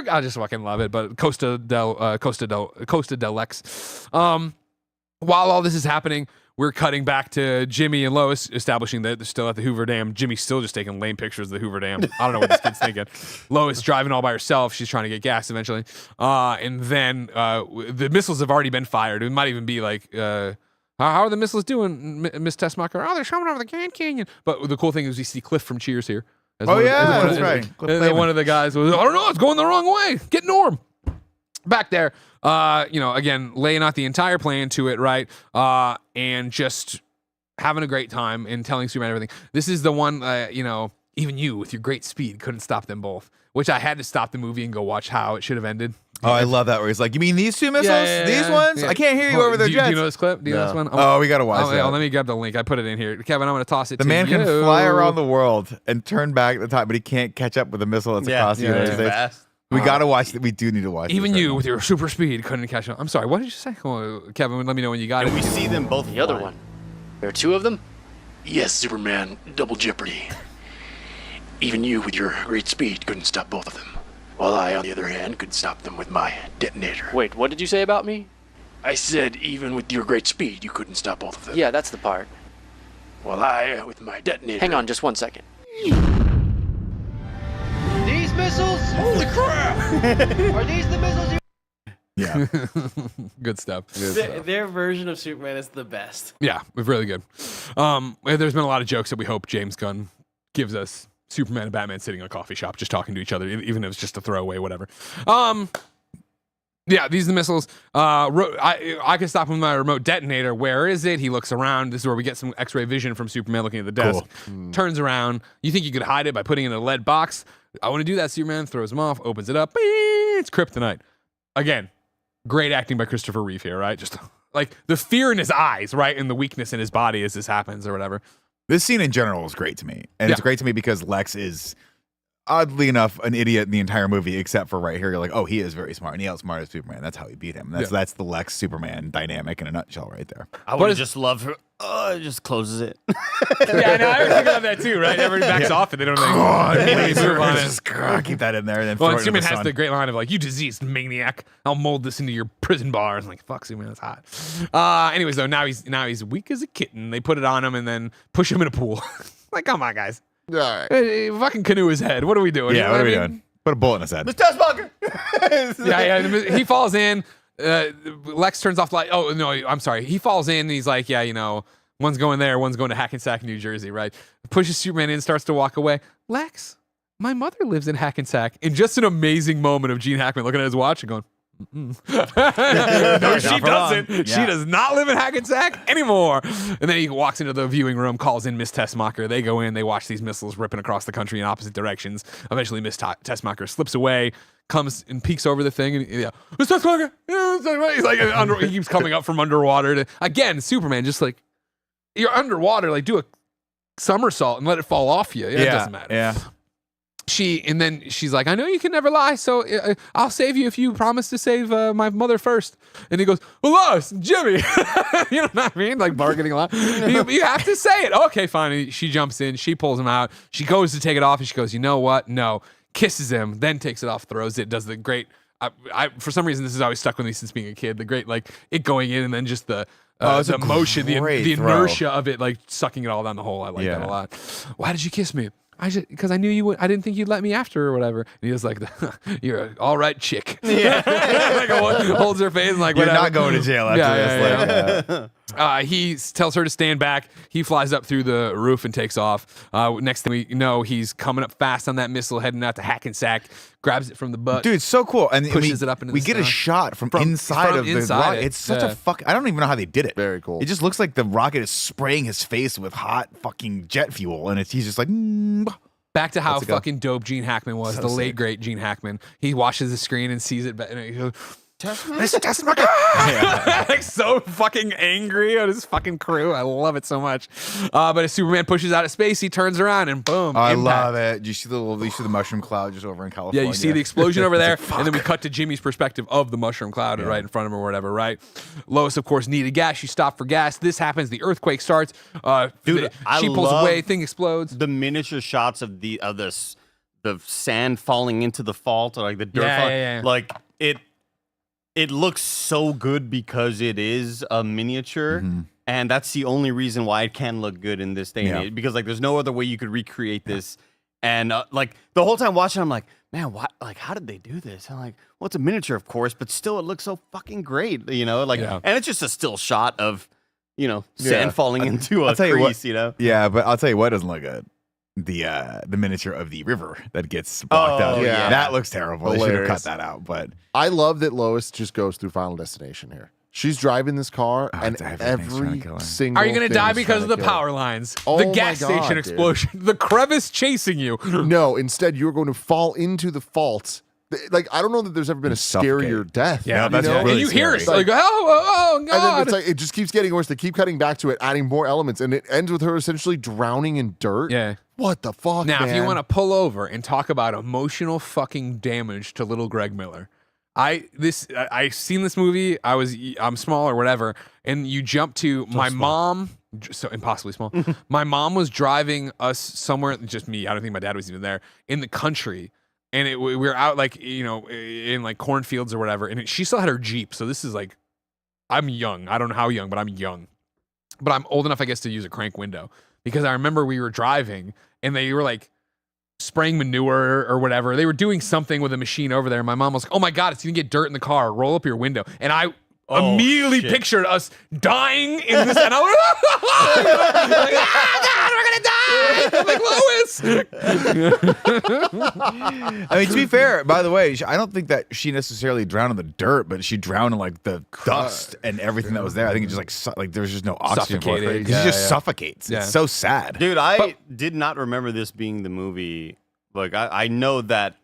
I just fucking love it. But Costa del Lex. While all this is happening, we're cutting back to Jimmy and Lois establishing that they're still at the Hoover Dam. Jimmy's still just taking lame pictures of the Hoover Dam. I don't know what this kid's thinking. Lois driving all by herself. She's trying to get gas eventually. And then the missiles have already been fired. It might even be like, how are the missiles doing, Miss Tessmacher? Oh, they're showing over the Grand Canyon. But the cool thing is we see Cliff from Cheers here. As Oh, one of- yeah, as one of- that's right. And Cliff then Clavin. one of the guys was, I don't know, it's going the wrong way. Get Norm. Back there, again, laying out the entire plan to it, right? And just having a great time and telling Superman everything. This is the one, even you with your great speed couldn't stop them both, which I had to stop the movie and go watch how it should have ended. Oh, I love that where he's like, you mean these two missiles? Yeah, These ones? yeah. I can't hear you over their do jets. you know this clip? Do you know this one? Oh, we got to watch that. Let me grab the link. I put it in here. Kevin, I'm going to toss it The to man you. can fly around the world and turn back the time, but he can't catch up with the missile that's across the United too States. fast. We got to watch it. We do need to watch Even this right you now. with your super speed couldn't catch up. I'm sorry, what did you say? Oh, Kevin, let me know when you got And it. we see them both. The other flying. one. There are two of them? Yes, Superman, double jeopardy. Even you, with your great speed, couldn't stop both of them. While I, on the other hand, could stop them with my detonator. Wait, what did you say about me? I said, even with your great speed, you couldn't stop both of them. Yeah, that's the part. While I, with my detonator... Hang on just 1 second. These missiles? Holy crap! Are these the missiles you... Yeah. Good stuff. Their version of Superman is the best. Yeah, really good. There's been a lot of jokes that we hope James Gunn gives us. Superman and Batman sitting in a coffee shop just talking to each other, even if it's just a throwaway, whatever. Yeah, these are the missiles. I can stop him with my remote detonator. Where is it? He looks around. This is where we get some X-ray vision from Superman looking at the desk. Turns around. You think you could hide it by putting it in a lead box? I want to do that. Superman throws him off, opens it up. It's kryptonite. Again, great acting by Christopher Reeve here, right? Just like the fear in his eyes, right? And the weakness in his body as this happens or whatever. This scene in general is great to me. And it's Yeah. great to me because Lex is, oddly enough, an idiot in the entire movie, except for right here. You're like, oh, he is very smart. And he outsmarted Superman. That's how he beat him. That's the Lex Superman dynamic in a nutshell right there. I would just love her. Just closes it. Yeah, I know. I was thinking about that too, right? Everybody backs off and they don't immediately move on it. Just keep that in there and then Well, throw and it in the Superman has sun. the great line of like, "You diseased maniac! I'll mold this into your prison bars." I'm like, "Fuck, Superman, that's hot." Anyways, though, now he's weak as a kitten. They put it on him and then push him in a pool. Like, come on, guys, All right. fucking canoe his head. What are we doing? Yeah, You what know are we I mean? doing? Put a bullet in his head. Yeah. He falls in. Lex turns off the light. Oh no, I'm sorry. He falls in and he's like, yeah, one's going there, one's going to Hackensack, New Jersey, right? Pushes Superman in, starts to walk away. Lex, my mother lives in Hackensack. In just an amazing moment of Gene Hackman looking at his watch and going, no, she for long. doesn't. Yeah. She does not live in Hackensack anymore. And then he walks into the viewing room, calls in Miss Tessmacher. They go in, they watch these missiles ripping across the country in opposite directions. Eventually, Miss Tessmacher slips away, comes and peeks over the thing, and Miss Tessmacher, he's like, he keeps coming up from underwater. Again, Superman, just like, you're underwater, like do a somersault and let it fall off you. Yeah, it doesn't matter. Yeah. then she's like, I know you can never lie, so I'll save you if you promise to save my mother first. And he goes, well, Lois, Jimmy. You know what I mean? Like bargaining a lot. You have to say it. Okay, fine. And she jumps in. She pulls him out. She goes to take it off, and she goes, you know what? No. Kisses him, then takes it off, throws it, does the great. I for some reason, this has always stuck with me since being a kid. The great, like, it going in and then just the motion, the inertia of it, like sucking it all down the hole. I like that a lot. Why did you kiss me? Because I knew you would. I didn't think you'd let me after or whatever. And he was like, "You're an all right chick." Yeah, like holds her face and like, You're whatever. not going to jail after this. He tells her to stand back. He flies up through the roof and takes off. Next thing we know, he's coming up fast on that missile, heading out to Hackensack. Grabs it from the butt. Dude, it's so cool. And pushes it up into we the get a sky. shot from inside of the rocket. it. It's such a fuck. I don't even know how they did it. Very cool. It just looks like the rocket is spraying his face with hot fucking jet fuel, and he's just like. Back to how Let's go. fucking dope Gene Hackman was, So the late sick. great Gene Hackman. He watches the screen and sees it, and he goes, like so fucking angry at his fucking crew. I love it so much. But as Superman pushes out of space, he turns around and boom. I impact. love it. You see the mushroom cloud just over in California. Yeah, you see the explosion over there, It's like, and then we cut to Jimmy's perspective of the mushroom cloud right in front of him or whatever, right? Lois, of course, needed gas. She stopped for gas. This happens. The earthquake starts. Dude, she pulls love away. Thing explodes. The miniature shots of the sand falling into the fault, or like the dirt falling, yeah. like it looks so good because it is a miniature, and that's the only reason why it can look good in this day and age, because like there's no other way you could recreate this. And like the whole time watching, I'm like, man, what? Like, how did they do this? I'm like, well, it's a miniature, of course, but still, it looks so fucking great, you know? Like, and it's just a still shot of, you know, sand falling into a crease, you know? Yeah, but I'll tell you what doesn't look good. The miniature of the river that gets blocked out. yeah. That looks terrible. They should have Hilarious. cut that out. But I love that Lois just goes through Final Destination here. She's driving this car, and everything's trying to every kill her. single Are you going to thing die is because trying of to the kill her. power lines? Oh the my gas God, station dude. explosion? The crevice chasing you? No, instead you're going to fall into the fault. Like, I don't know that there's ever been a scarier death. Yeah, that's you know? really and you hear it scary. like, oh And then God. it's like it just keeps getting worse. They keep cutting back to it, adding more elements, and it ends with her essentially drowning in dirt. Yeah. What the fuck? Now, if you man? want to pull over and talk about emotional fucking damage to little Greg Miller, I seen this movie. I'm small or whatever, and you jump to my mom. So impossibly small. My mom was driving us somewhere. Just me. I don't think my dad was even there in the country. And we were out like, you know, in like cornfields or whatever. And she still had her Jeep. So this is like, I'm young. I don't know how young, but I'm young. But I'm old enough, I guess, to use a crank window. Because I remember we were driving and they were like spraying manure or whatever. They were doing something with a machine over there. And my mom was like, oh my God, it's going to get dirt in the car. Roll up your window. And I immediately pictured us dying in this. And I was like, God, we're going to die. Like Lois. I mean, to be fair, by the way, I don't think that she necessarily drowned in the dirt, but she drowned in like the dust and everything that was there. I think it just like there's just no oxygen for it. Suffocated. She Yeah, just yeah. suffocates. Yeah. It's so sad. Dude, I did not remember this being the movie. Like, I know that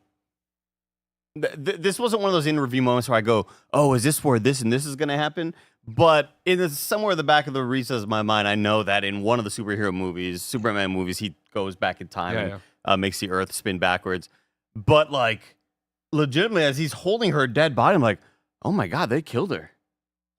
this wasn't one of those in-review moments where I go, oh, is this where this and this is going to happen? But somewhere in the back of the recess of my mind, I know that in one of the superhero movies, Superman movies, he goes back in time and makes the Earth spin backwards. But, like, legitimately, as he's holding her dead body, I'm like, oh, my God, they killed her.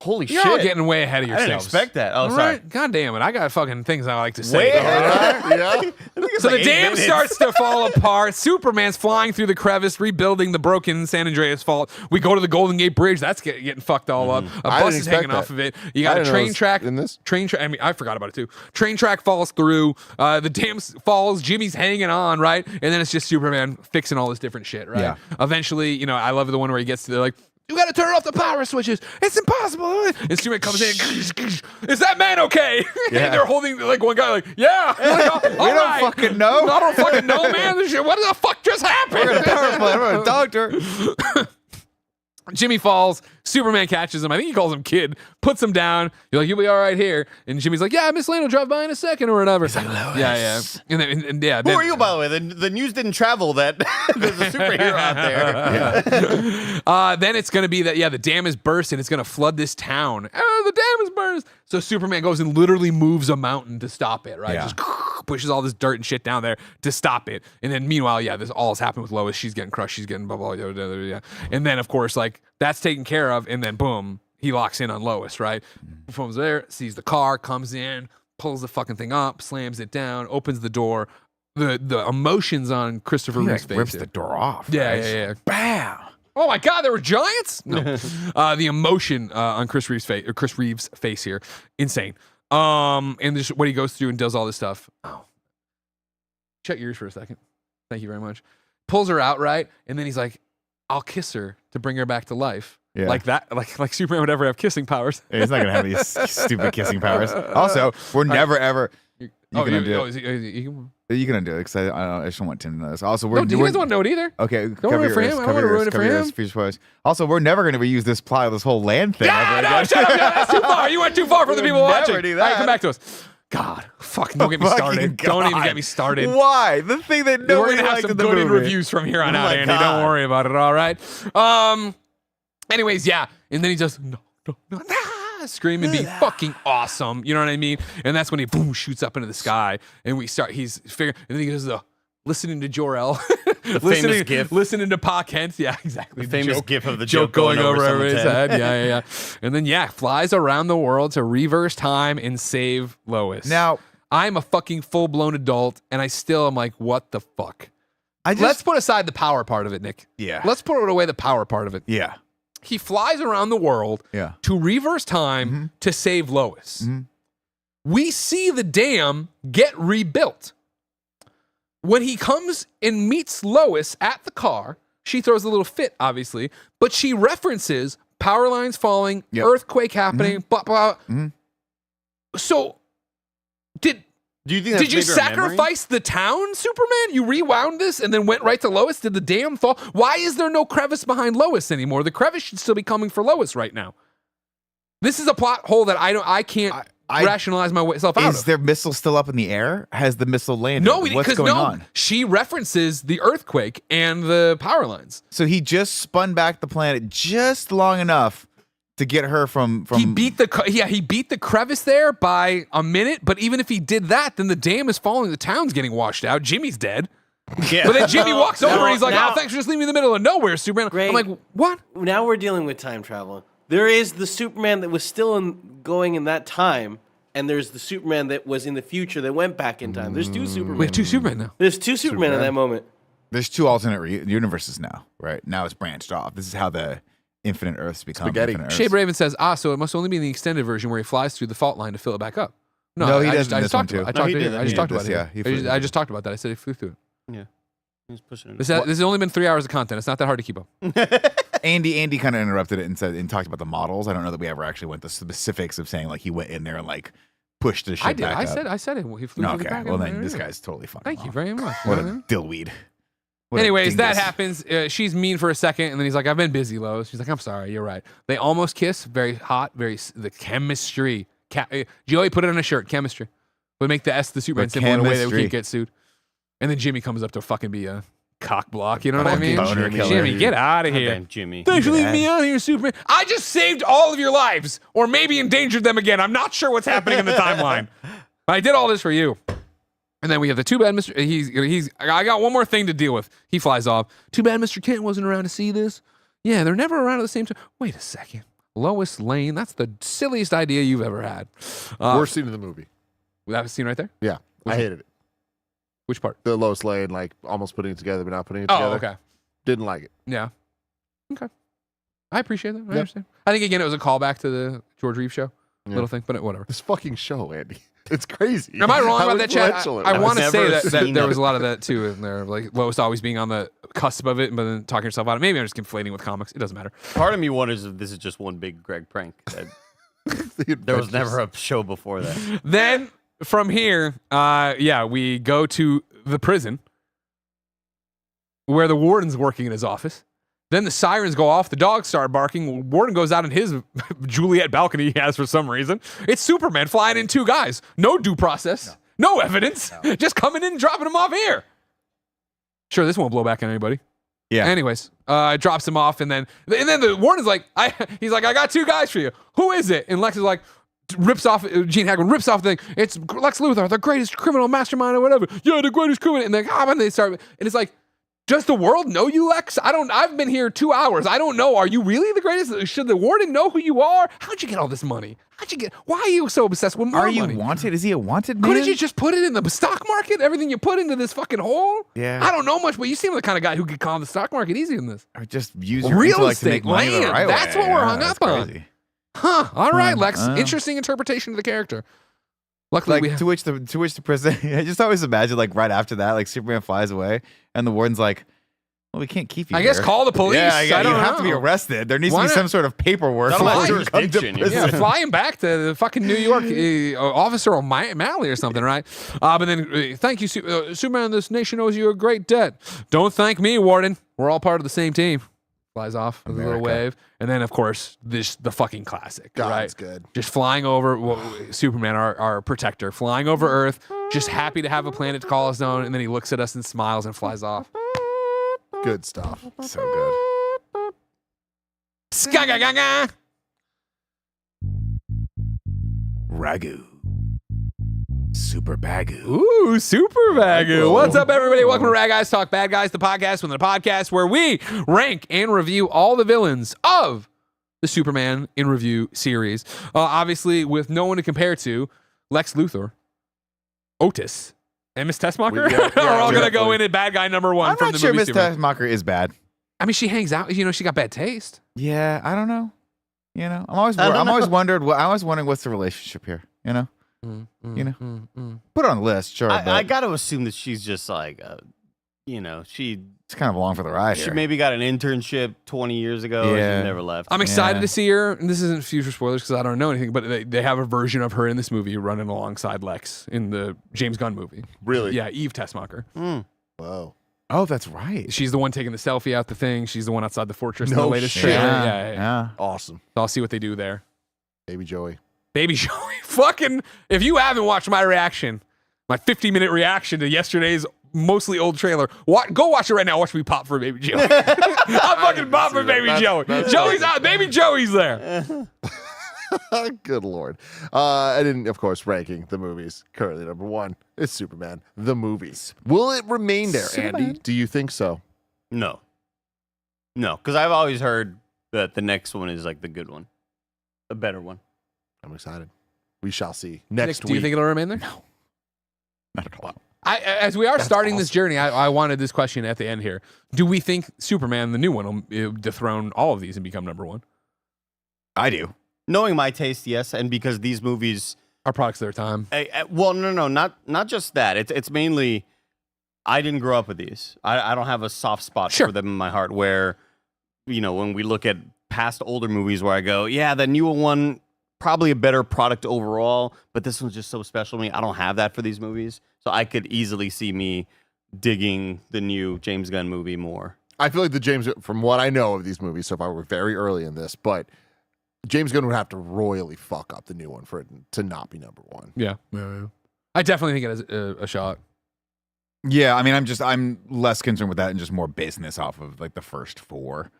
Holy You're shit. all getting way ahead of I yourselves. didn't expect that. Oh, All sorry. right. God damn it. I got fucking things I like to say. Way ahead. yeah. So the dam starts to fall apart. Superman's flying through the crevice, rebuilding the broken San Andreas fault. We go to the Golden Gate Bridge. That's getting fucked all up. A I bus didn't is hanging expect off that. of it. You I got a didn't know it train was track. in this. I mean, I forgot about it too. Train track falls through. The dam falls. Jimmy's hanging on, right? And then it's just Superman fixing all this different shit, right? Yeah. Eventually, you know, I love the one where he gets to like, you gotta turn off the power switches. It's impossible. And Superman comes in. Is that man okay? Yeah. And they're holding like one guy like, yeah. Like, all We don't right. fucking know. I don't fucking know, man. This shit, what the fuck just happened? We're a doctor. Jimmy falls. Superman catches him. I think he calls him kid. Puts him down. You're like, you'll be all right here. And Jimmy's like, yeah, Miss Lane will drive by in a second or whatever. He's like, Lois. Yeah. And then, Who then, are you, by the way? The news didn't travel that there's a superhero out there. Then it's going to be that, the dam is burst and it's going to flood this town. Oh, the dam is burst. So Superman goes and literally moves a mountain to stop it, right? Yeah. Just pushes all this dirt and shit down there to stop it. And then meanwhile, yeah, this all has happened with Lois. She's getting crushed. She's getting blah, blah, blah, blah, blah, blah. And then, of course, like, that's taken care of. And then, boom, he locks in on Lois, right? From there, sees the car, comes in, pulls the fucking thing up, slams it down, opens the door. The emotions on Christopher Reeve's face. Rips the door off. Yeah, right? yeah. Bam. Oh my God, there were giants? No. The emotion on Chris Reeve's face here, insane. And this, what he goes through and does all this stuff. Oh, shut your ears for a second. Thank you very much. Pulls her out, right? And then he's like, I'll kiss her to bring her back to life. Yeah. Like that, like Superman would ever have kissing powers. He's not gonna have these stupid kissing powers. Also, we're never ever. You can undo it. You can undo it because I just don't want Tim to know this. Also, we're. No, do you guys want to know it either? Okay, Don't ruin it for him. I don't want to ruin it for him. Also, we're never going to reuse this plot of this whole land thing. Yeah, no, shut up. No, that's too far. You went too far for the people watching. Never do All right, that. come back to us. God, fucking don't get me started. Don't even get me started. Why? The thing that We're nobody gonna have liked some in the good movie. reviews from here on Oh out, my Andy. God. Don't worry about it. All right. Anyways, yeah, and then he just no, scream and be fucking awesome. You know what I mean? And that's when he boom shoots up into the sky, and he's figuring, and then he goes listening to Jor-El, famous gif. listening to Pa Kent. Yeah, exactly. The famous gif of the joke going over someone's his head. Yeah. And then flies around the world to reverse time and save Lois. Now, I'm a fucking full blown adult, and I still am like, what the fuck? I just Let's put aside the power part of it, Nick. Yeah. Let's put away the power part of it. yeah. He flies around the world Yeah. to reverse time to save Lois. Mhm. We see the dam get rebuilt. When he comes and meets Lois at the car, she throws a little fit, obviously, but she references power lines falling, Yep. earthquake happening, blah, blah. Mhm. So, Do you think did you sacrifice the town, Superman? You rewound this and then went right to Lois? Did the dam fall? Why is there no crevice behind Lois anymore? The crevice should still be coming for Lois right now. This is a plot hole that I can't rationalize myself out Is of. their missile still up in the air? Has the missile landed? No, What's because going on? she references the earthquake and the power lines. So he just spun back the planet just long enough to get her from He beat the crevice there by a minute. But even if he did that, then the dam is falling. The town's getting washed out. Jimmy's dead. Yeah. But then Jimmy walks over and he's like, now- "Oh, thanks for just leaving me in the middle of nowhere, Superman." Great. I'm like, "What?" Now we're dealing with time travel. There is the Superman that was still going in that time, and there's the Superman that was in the future that went back in time. There's two Supermen. We have two Supermen now. There's two Supermen in that moment. There's two alternate universes now, right? Now it's branched off. This is how the Infinite Earths become Spaghetti. Infinite Earths. Shea Raven says, so it must only be in the extended version where he flies through the fault line to fill it back up. No, he I does just in this one talked too. about it. No, I he did just that. talked He about did this, it. yeah, he flew I just talked about that. I said he flew through it. Yeah. He's pushing it. This has only been 3 hours of content. It's not that hard to keep up. Andy kind of interrupted it and talked about the models. I don't know that we ever actually went the specifics of saying like he went in there and like pushed the shit I did. back I up. said it. He flew No, through the okay. back Well, of then it. this guy's totally fucking Thank you off. very much. What a dillweed. What a Anyways, that dingus. happens. She's mean for a second, and then he's like, "I've been busy, Lois." She's like, "I'm sorry. You're right." They almost kiss. Very hot. The chemistry. Joey put it on a shirt. Chemistry would make the S the Superman The symbol in a way that we chemistry. can't get sued. And then Jimmy comes up to fucking be a cock block. You know what I mean? boner killer. Jimmy, get out of God here. damn, Jimmy. Thanks for leaving me out here, Superman. I just saved all of your lives, or maybe endangered them again. I'm not sure what's happening in the timeline. But I did all this for you. And then we have the too bad Mr. I got one more thing to deal with. He flies off. Too bad Mr. Kent wasn't around to see this. Yeah, they're never around at the same time. Wait a second. Lois Lane, that's the silliest idea you've ever had. Worst scene in the movie. That scene right there? Yeah, I hated it. Which part? The Lois Lane, like almost putting it together but not putting it Oh, together. okay. Didn't like it. Yeah. Okay. I appreciate that. I understand. I think, again, it was a callback to the George Reeves show. Yeah. Little thing, but whatever. This fucking show, Andy. It's crazy. Am I wrong How about that, Chad? influential it I was. want to I've say never that seen there that. was a lot of that too in there, like Lois always being on the cusp of it, but then talking herself out of it. Maybe I'm just conflating with comics. It doesn't matter. Part of me wonders if this is just one big Greg prank. There was never a show before that. Then from here, we go to the prison where the warden's working in his office. Then the sirens go off. The dogs start barking. Warden goes out in his Juliet balcony he has for some reason. It's Superman flying in 2 guys. No due process. No evidence. Just coming in and dropping them off here. Sure, this won't blow back on anybody. Yeah. Anyways, drops him off, and then the warden's like, he's like, I got 2 guys for you. Who is it? And Lex is like, rips off Gene Hackman rips off the thing. It's Lex Luthor, the greatest criminal mastermind or whatever. Yeah, the greatest criminal. And then they start, and it's like, does the world know you, Lex? I've been here 2 hours. I don't know. Are you really the greatest? Should the warden know who you are? How'd you get all this money? Why are you so obsessed with more money? Are you wanted? Is he a wanted man? Couldn't you just put it in the stock market? Everything you put into this fucking hole? Yeah. I don't know much, but you seem the kind of guy who could call the stock market easy in this. Or just use your Real intellect to estate, make money the land. right That's way. what we're hung That's up on. crazy. Huh. All right, Lex. Interesting interpretation of the character. Luckily, Like to which the president. I just always imagine like right after that, like Superman flies away, and the warden's like, "Well, we can't keep you." I guess here." call the police. Yeah, I you don't have to be know. arrested. There needs Why to be not? some sort of paperwork. Not my before you come to jurisdiction, you prison. Yeah, fly him back to the fucking New York officer O'Malley or something, right? But then, thank you, Superman. This nation owes you a great debt. Don't thank me, Warden. We're all part of the same team. Flies off with a little America. wave, and then of course the fucking classic, God, right? it's good. Just flying over Superman, our protector, flying over Earth, just happy to have a planet to call his own, and then he looks at us and smiles and flies off. Good stuff. So good. Skagagaga! Ragu. Super Bagu. Ooh, Super Bagu. What's up, everybody? Welcome to Rad Guys Talk Bad Guys, the podcast within the podcast where we rank and review all the villains of the Superman in Review series. Obviously, with no one to compare to, Lex Luthor, Otis, and Miss Tessmacher are all going to go in at bad guy number one I'm from not the sure movie Miss Superman. Tessmacher is bad. I mean, she hangs out. You know, she got bad taste. Yeah, I don't know. You know, I'm always I don't know. wondering what's the relationship here. You know, put it on the list, sure. but I got to assume that she's just like, she it's kind of along for the ride she here. maybe got an internship 20 years ago. Yeah. And she never left. I'm excited Yeah. to see her. And this isn't future spoilers because I don't know anything, but they have a version of her in this movie running alongside Lex in the James Gunn movie. Really? Yeah, Eve Tessmacher. Whoa. Oh, that's right. She's the one taking the selfie out the thing. She's the one outside the fortress in No the latest shit. trailer. Yeah, Yeah. Awesome. So I'll see what they do there. Baby Joey. Baby Joey. Fucking, if you haven't watched my reaction, my 50-minute reaction to yesterday's mostly old trailer, go watch it right now. Watch me pop for Baby Joey. I'm fucking pop for Baby Joey. Joey's out. Baby Joey's there. Good Lord. And then, of course, ranking the movies. Currently, number one is Superman, the movie. Will it remain there, Andy? Do you think so? No, because I've always heard that the next one is like the good one, the better one. I'm excited. We shall see next Nick, do you week. think it'll remain there? Not at all. As we are starting this journey, I wanted this question at the end here. Do we think Superman, the new one, will dethrone all of these and become number one? I do. Knowing my taste, yes, and because these movies, Our products of their time. well, no, not just that. It's mainly I didn't grow up with these. I don't have a soft spot Sure. for them in my heart. Where, when we look at past older movies, where I go, yeah, the newer one probably a better product overall, but this one's just so special to me. I don't have that for these movies, so I could easily see me digging the new James Gunn movie more. I feel like from what I know of these movies so far, we're very early in this, but James Gunn would have to royally fuck up the new one for it to not be number one. Yeah. I definitely think it has a shot. Yeah, I mean, I'm less concerned with that and just more basing this off of like the first four.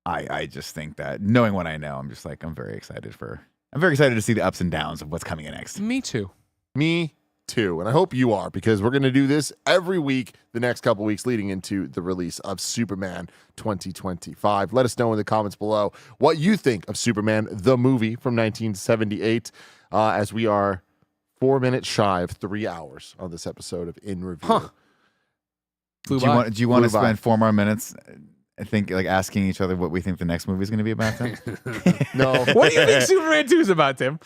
I just think that knowing what I know, I'm very excited to see the ups and downs of what's coming in next. Me too. Me too. And I hope you are, because we're going to do this every week the next couple weeks leading into the release of Superman 2025. Let us know in the comments below what you think of Superman, the movie from 1978, as we are 4 minutes shy of 3 hours on this episode of In Review. Huh. Do you want to Flew by. spend 4 more minutes, I think, like asking each other what we think the next movie is going to be about then? No. What do you think Superman 2 is about, Tim?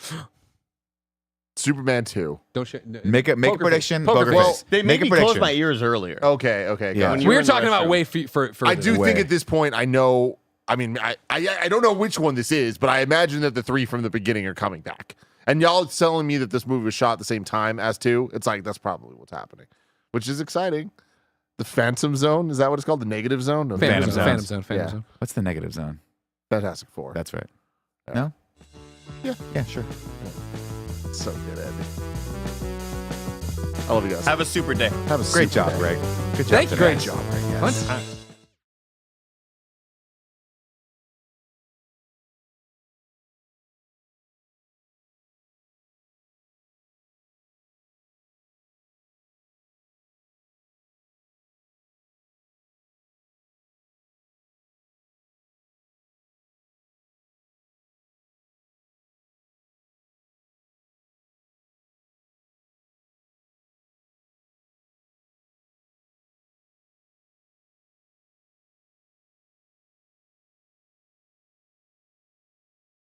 Superman 2. Don't Make a Poker prediction. face. Poker Poker face. face. They Make made a me close prediction. my ears earlier. Okay. Yeah. When you We were were in the talking about restroom. way further. I do think Way. at this point, I know. I mean, I don't know which one this is, but I imagine that the three from the beginning are coming back. And y'all telling me that this movie was shot at the same time as 2, it's like that's probably what's happening, which is exciting. The Phantom Zone, is that what it's called? The Negative Zone? No, Phantom Zone. Zone. Yeah. Zone. What's the negative zone? Fantastic Four. That's right. Yeah. No? Yeah. Yeah, sure. So good, Andy. I love you guys. Have a super day. Have a Great super job, day. Greg. Good job. Thank you. today. Great job. Fun time.